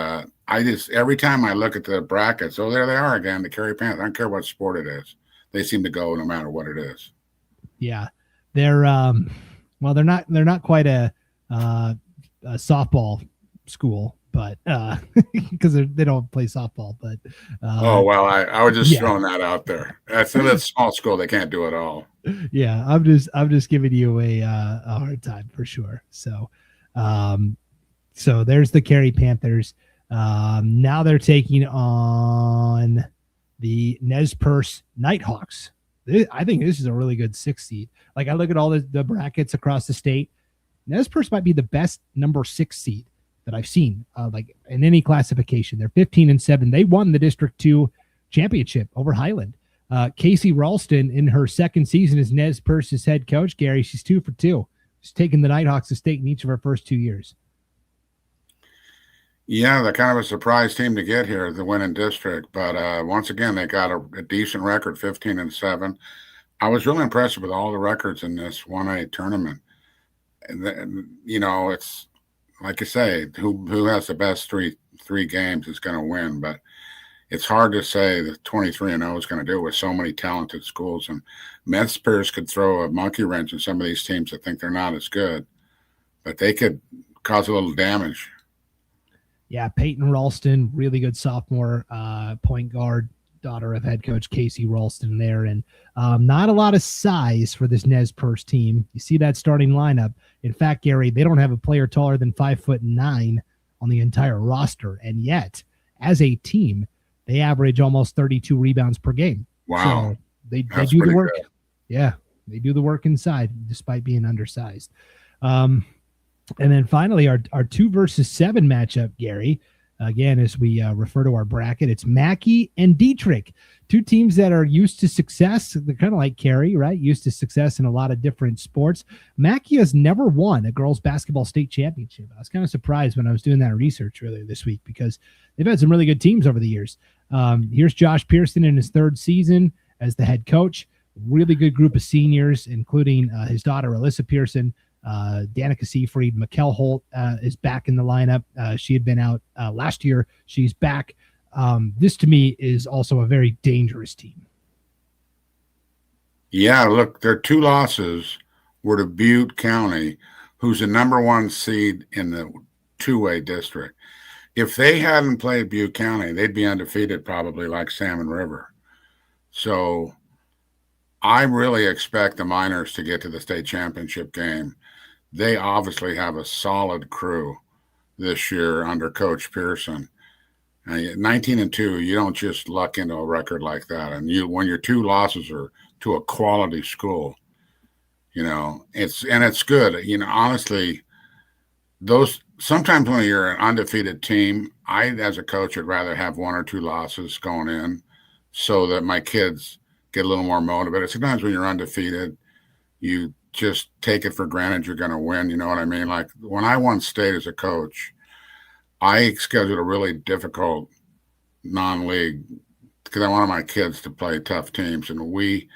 every time I look at the brackets, there they are again, the Cary Panthers. I don't care what sport it is. They seem to go no matter what it is. Yeah. They're not quite a softball school, but because they don't play softball, but I was just throwing that out there. That's a small school. They can't do it all. Yeah, I'm just giving you a hard time for sure. So there's the Cary Panthers. Now they're taking on the Nez Perce Nighthawks. I think this is a really good 6 seed. Like I look at all the brackets across the state, Nez Perce might be the best number 6 seed that I've seen, like in any classification. They're 15-7. They won the District 2 championship over Highland. Casey Ralston in her second season as Nez Perce's head coach, Gary, she's 2 for 2. She's taken the Nighthawks to state in each of her first 2 years. Yeah, they're kind of a surprise team to get here, the winning district. But once again, they got a decent record, 15-7. I was really impressed with all the records in this 1A tournament. And it's like you say, who has the best three games is going to win. But it's hard to say that 23-0 is going to do it with so many talented schools. And Nez Perce could throw a monkey wrench in some of these teams that think they're not as good, but they could cause a little damage. Yeah, Peyton Ralston, really good sophomore point guard, daughter of head coach Casey Ralston there. And not a lot of size for this Nez Perce team. You see that starting lineup. In fact, Gary, they don't have a player taller than 5'9" on the entire roster. And yet, as a team, they average almost 32 rebounds per game. Wow. So they do the work. Good. Yeah, they do the work inside despite being undersized. And then finally, our 2 versus 7 matchup, Gary. Again, as we refer to our bracket, it's Mackey and Dietrich, two teams that are used to success. They're kind of like Carey, right? Used to success in a lot of different sports. Mackey has never won a girls basketball state championship. I was kind of surprised when I was doing that research earlier this week because they've had some really good teams over the years. Here's Josh Pearson in his third season as the head coach. Really good group of seniors, including his daughter, Alyssa Pearson, Danica Seafried. Mikkel Holt is back in the lineup. She had been out last year. She's back. This, to me, is also a very dangerous team. Yeah, look, their two losses were to Butte County, who's the number one seed in the two-way district. If they hadn't played Butte County, they'd be undefeated probably like Salmon River. So I really expect the Miners to get to the state championship game. They obviously have a solid crew this year under Coach Pearson. 19-2, you don't just luck into a record like that. And when your two losses are to a quality school, it's good. Honestly, sometimes when you're an undefeated team, I, as a coach, would rather have one or two losses going in so that my kids get a little more motivated. Sometimes when you're undefeated, you just take it for granted you're going to win. You know what I mean? Like when I won state as a coach, I scheduled a really difficult non-league because I wanted my kids to play tough teams. And we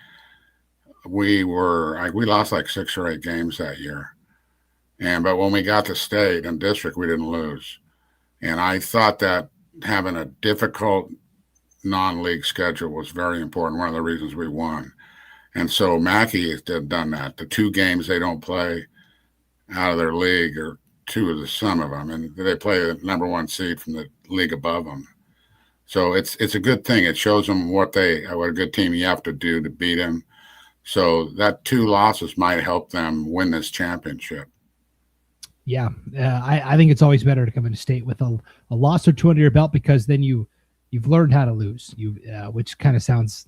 lost like 6 or 8 games that year. But when we got to state and district, we didn't lose. And I thought that having a difficult non-league schedule was very important. One of the reasons we won. And so Mackey has done that. The 2 games they don't play out of their league are 2 of the some of them, and they play the number 1 seed from the league above them. So it's a good thing. It shows them what a good team you have to do to beat them. So that 2 losses might help them win this championship. Yeah, I think it's always better to come into state with a loss or 2 under your belt because then you've learned how to lose. Which kind of sounds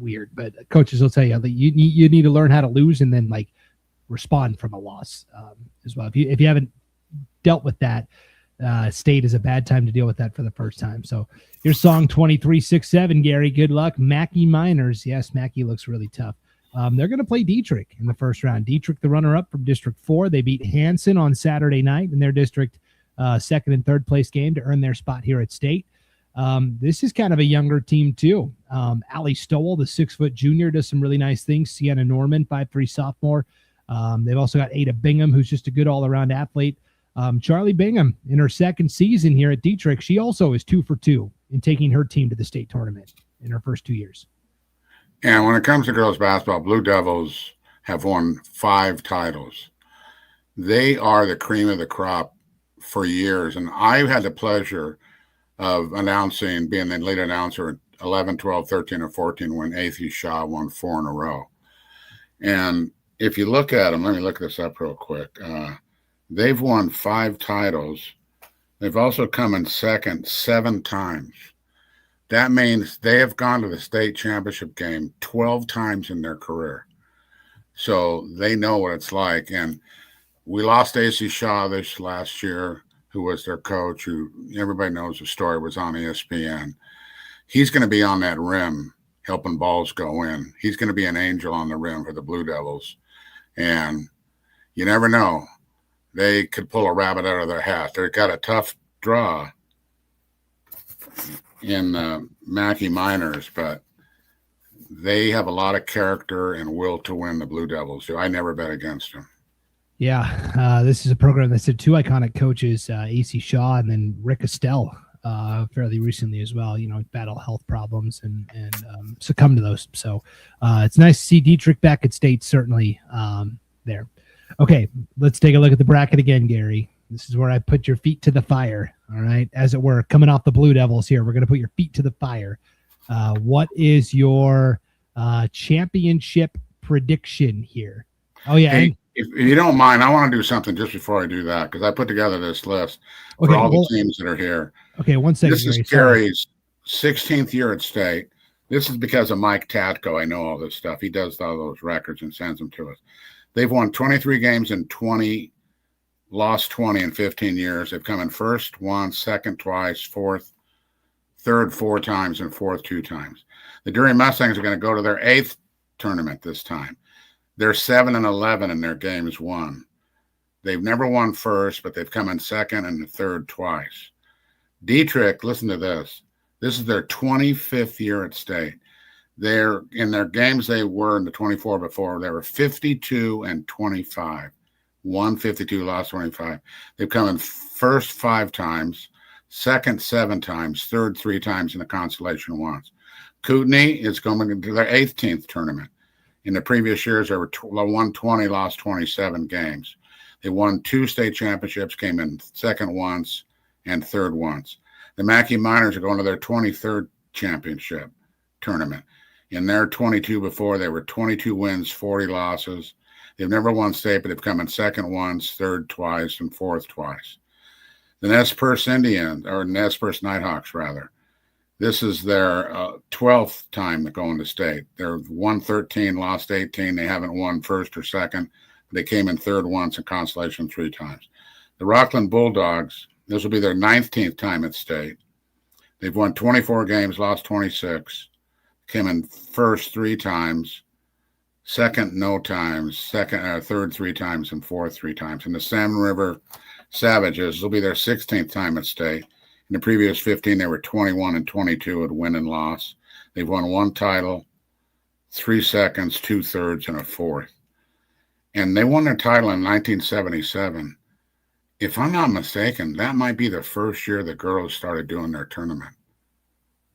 weird, but coaches will tell you that you need to learn how to lose and then like respond from a loss as well. If you haven't dealt with that, state is a bad time to deal with that for the first time. So your song 2367, Gary. Good luck, Mackey Miners. Yes, Mackey looks really tough. They're going to play Dietrich in the first round. Dietrich, the runner-up from District 4. They beat Hanson on Saturday night in their district second and third place game to earn their spot here at state. This is kind of a younger team too. Allie Stowell, the 6-foot junior, does some really nice things. Sienna Norman, 5'3" sophomore. They've also got Ada Bingham, who's just a good all-around athlete. Charlie Bingham, in her second season here at Dietrich, she also is 2 for 2 in taking her team to the state tournament in her first 2 years. And when it comes to girls basketball, Blue Devils have won 5 titles. They are the cream of the crop for years. And I've had the pleasure of being the lead announcer at 11, 12, 13, or 14 when Athey Shaw won 4 in a row. And if you look at them, let me look this up real quick. They've won 5 titles. They've also come in second 7 times. That means they have gone to the state championship game 12 times in their career. So they know what it's like. And we lost Athey Shaw this last year, who was their coach, who everybody knows the story, was on ESPN. He's going to be on that rim helping balls go in. He's going to be an angel on the rim for the Blue Devils. And you never know. They could pull a rabbit out of their hat. They've got a tough draw in Mackey Miners, but they have a lot of character and will to win, the Blue Devils. So I never bet against them. Yeah, this is a program that's had 2 iconic coaches, Athey Shaw and then Rick Estelle, fairly recently as well. Battle health problems and succumb to those. So it's nice to see Dietrich back at state, certainly there. Okay, let's take a look at the bracket again, Gary. This is where I put your feet to the fire, all right? As it were, coming off the Blue Devils here, we're going to put your feet to the fire. What is your championship prediction here? Oh, yeah. Hey, if you don't mind, I want to do something just before I do that, because I put together this list for all the teams that are here. Okay, 1 second. This is Gary's 16th year at state. This is because of Mike Tatko. I know all this stuff. He does all those records and sends them to us. They've won 23 games in 20 lost 20 in 15 years. They've come in first once, second twice, fourth, third 4 times, and fourth 2 times. The Drury Mustangs are going to go to their 8th tournament this time. They're 7-11 in their games won. They've never won first, but they've come in second and third twice. Dietrich, listen to this. This is their 25th year at state. They're in their games they were in the 24 before. They were 52-25. Won 52, lost 25. They've come in first 5 times, second 7 times, third 3 times, in the consolation once. Kootenai is going to their 18th tournament. In the previous years, they were won 20, lost 27 games. They won 2 state championships, came in second once and third once. The Mackey Miners are going to their 23rd championship tournament. In their 22 before, they were 22 wins, 40 losses. They've never won state, but they've come in second once, third twice, and fourth twice. The Nez Perce Indians, or Nez Perce Nighthawks, rather. This is their 12th time going to state. They're won 13, lost 18. They haven't won first or second. They came in third once and consolation 3 times. The Rockland Bulldogs, this will be their 19th time at state. They've won 24 games, lost 26. Came in first 3 times, second no times, third 3 times, and fourth 3 times. And the Salmon River Savages will be their 16th time at state. In the previous 15, they were 21-22 at win and loss. They've won 1 title, 3 seconds, 2 thirds, and a fourth. And they won their title in 1977. If I'm not mistaken, that might be the first year the girls started doing their tournament.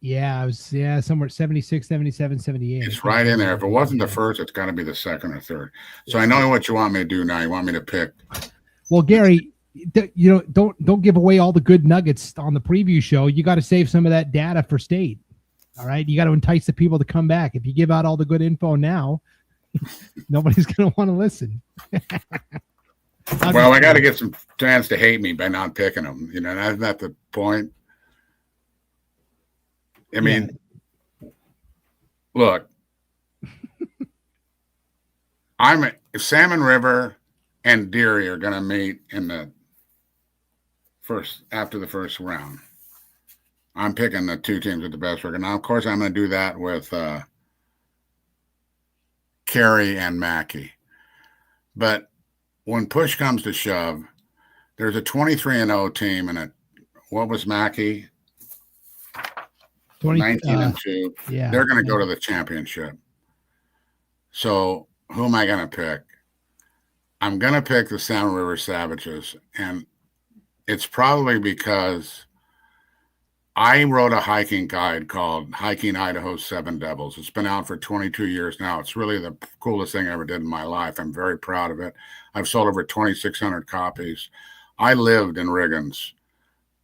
Yeah, I was somewhere 76, 77, 78. It's right in there. If it wasn't the first, it's got to be the second or third. So I know what you want me to do now. You want me to pick. Well, Gary, don't give away all the good nuggets on the preview show. You got to save some of that data for state. All right, you got to entice the people to come back. If you give out all the good info now, nobody's going to want to listen. Well, I got to get some fans to hate me by not picking them. That's not the point. I mean, look, Salmon River and Deary are going to meet in the after the first round. I'm picking the 2 teams with the best record. Now, of course, I'm going to do that with Carey and Mackey. But when push comes to shove, there's a 23-0 team and what was Mackey? 19-2. Yeah, they're going to go to the championship. So who am I going to pick? I'm going to pick the Salmon River Savages, and it's probably because I wrote a hiking guide called Hiking Idaho's 7 Devils. It's been out for 22 years now. It's really the coolest thing I ever did in my life. I'm very proud of it. I've sold over 2,600 copies. I lived in Riggins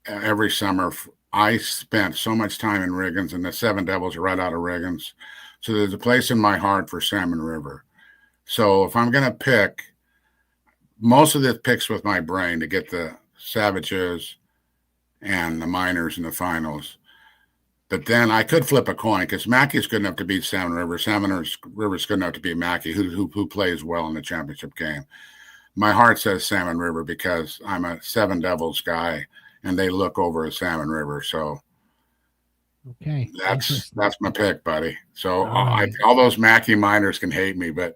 every summer. I spent so much time in Riggins, and the 7 Devils are right out of Riggins. So there's a place in my heart for Salmon River. So if I'm going to pick, most of this picks with my brain to get the Savages and the Miners in the finals. But then I could flip a coin because Mackey's good enough to beat Salmon River. Salmon River's good enough to beat Mackey, who plays well in the championship game. My heart says Salmon River because I'm a 7 Devils guy, and they look over at Salmon River. So okay, that's my pick, buddy. So all those Mackey Miners can hate me, but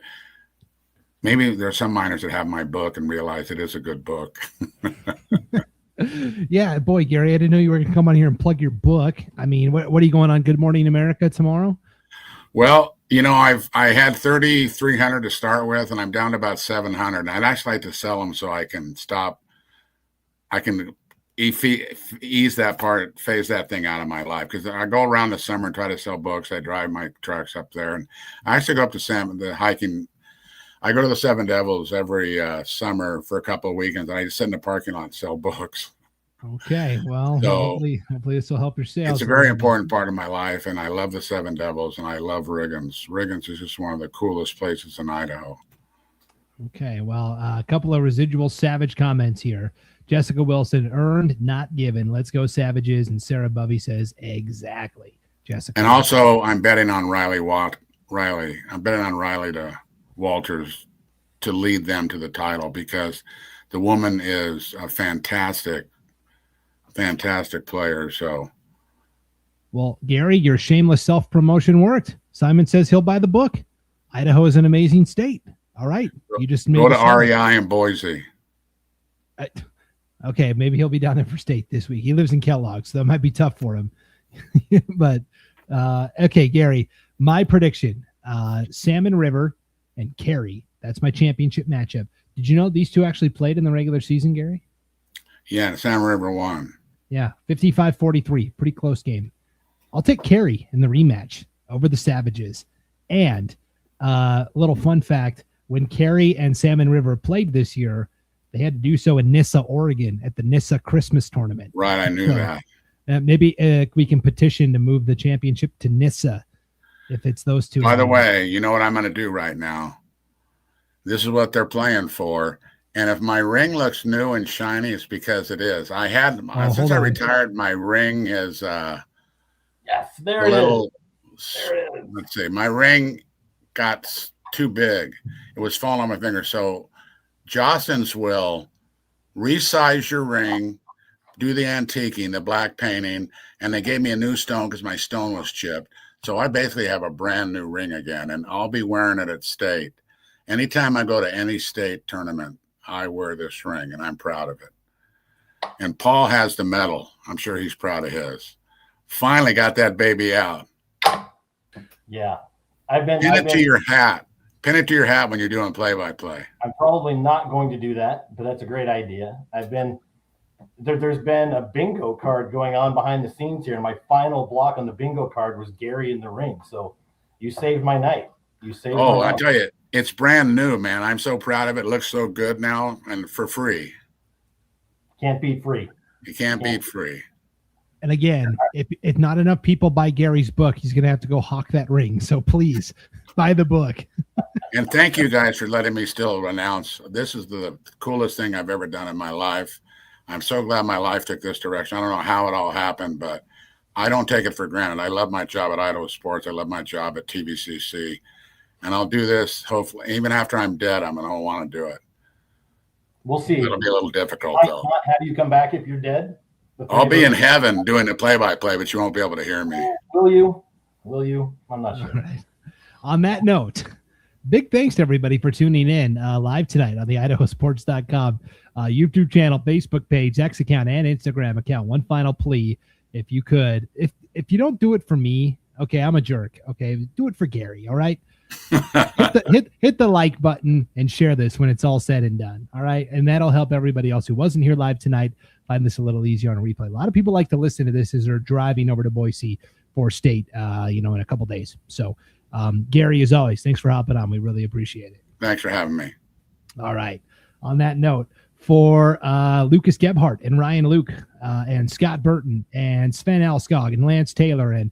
maybe there's some miners that have my book and realize it is a good book. Yeah, boy, Gary, I didn't know you were going to come on here and plug your book. I mean, what are you going on Good Morning America tomorrow? Well, I had 3,300 to start with, and I'm down to about 700. And I'd actually like to sell them so I can stop. I can phase that thing out of my life, because I go around the summer and try to sell books. I drive my trucks up there, and I actually go up to the hiking. I go to the 7 Devils every summer for a couple of weekends, and I just sit in the parking lot and sell books. Okay, well, so hopefully this will help your sales. It's a very important part of my life, and I love the 7 Devils, and I love Riggins. Riggins is just one of the coolest places in Idaho. Okay, well, a couple of residual Savage comments here. Jessica Wilson, earned, not given. Let's go Savages. And Sarah Bovey says, exactly. Jessica. And also, I'm betting on Riley. I'm betting on Riley to Walters to lead them to the title, because the woman is a fantastic player. So, well, Gary, your shameless self-promotion worked. Simon says he'll buy the book. Idaho is an amazing state. All right. You just go to REI in Boise. Okay, maybe he'll be down there for state this week. He lives in Kellogg, so that might be tough for him. But okay, Gary, my prediction, Salmon River and Carey. That's my championship matchup. Did you know these two actually played in the regular season, Gary? Yeah, Salmon River won. Yeah, 55-43. Pretty close game. I'll take Carey in the rematch over the Savages. And a little fun fact, when Carey and Salmon River played this year, they had to do so in Nissa, Oregon at the Nissa Christmas tournament. Right, I knew that. Maybe we can petition to move the championship to Nissa if it's those two. By the way, you know what I'm going to do right now? This is what they're playing for. And if my ring looks new and shiny, it's because it is. I had, since I retired, my ring is yes, there it is. Let's see, my ring got too big. It was falling on my finger. So Jostens will resize your ring, do the antiquing, the black painting, and they gave me a new stone because my stone was chipped. So I basically have a brand new ring again, and I'll be wearing it at state. Anytime I go to any state tournament, I wear this ring, and I'm proud of it. And Paul has the medal. I'm sure he's proud of his. Finally got that baby out. Yeah. Pin it to your hat. Pin it to your hat when you're doing play-by-play. I'm probably not going to do that, but that's a great idea. There's been a bingo card going on behind the scenes here, and my final block on the bingo card was Gary in the ring. So you saved my night. I tell you, it's brand new, man. I'm so proud of it. It looks so good now, and for free. Can't beat free. You can't beat free. And again, if not enough people buy Gary's book, he's going to have to go hawk that ring. So please buy the book. And thank you guys for letting me still announce. This is the coolest thing I've ever done in my life. I'm so glad my life took this direction. I don't know how it all happened, but I don't take it for granted. I love my job at Idaho Sports. I love my job at TVCC. And I'll do this, hopefully, even after I'm dead, I'm going to want to do it. We'll see. It'll be a little difficult, though. How do you come back if you're dead? I'll be in heaven doing the play-by-play, but you won't be able to hear me. Will you? I'm not sure. Right. On that note, big thanks to everybody for tuning in live tonight on the IdahoSports.com YouTube channel, Facebook page, X account, and Instagram account. One final plea, if you could, if you don't do it for me, okay, I'm a jerk. Okay, do it for Gary. All right. hit the like button and share this when it's all said and done. All right. And that'll help everybody else who wasn't here live tonight find this a little easier on a replay. A lot of people like to listen to this as they're driving over to Boise for state, in a couple days. So, Gary, as always, thanks for hopping on. We really appreciate it. Thanks for having me. All right. On that note, for Lucas Gebhardt and Ryan Luke and Scott Burton and Sven Alskog and Lance Taylor and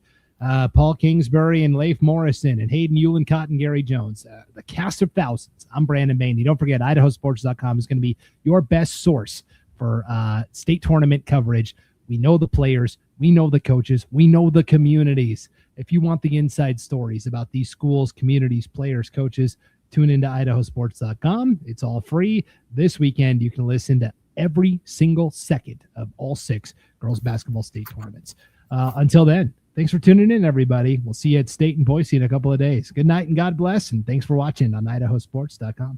Paul Kingsbury and Leif Morrison and Hayden Eulencott and Gary Jones, the cast of thousands. I'm Brandon Maney. Don't forget, IdahoSports.com is going to be your best source for state tournament coverage. We know the players. We know the coaches. We know the communities. If you want the inside stories about these schools, communities, players, coaches, tune into IdahoSports.com. It's all free. This weekend, you can listen to every single second of all 6 girls basketball state tournaments. Until then, thanks for tuning in, everybody. We'll see you at State and Boise in a couple of days. Good night and God bless, and thanks for watching on IdahoSports.com.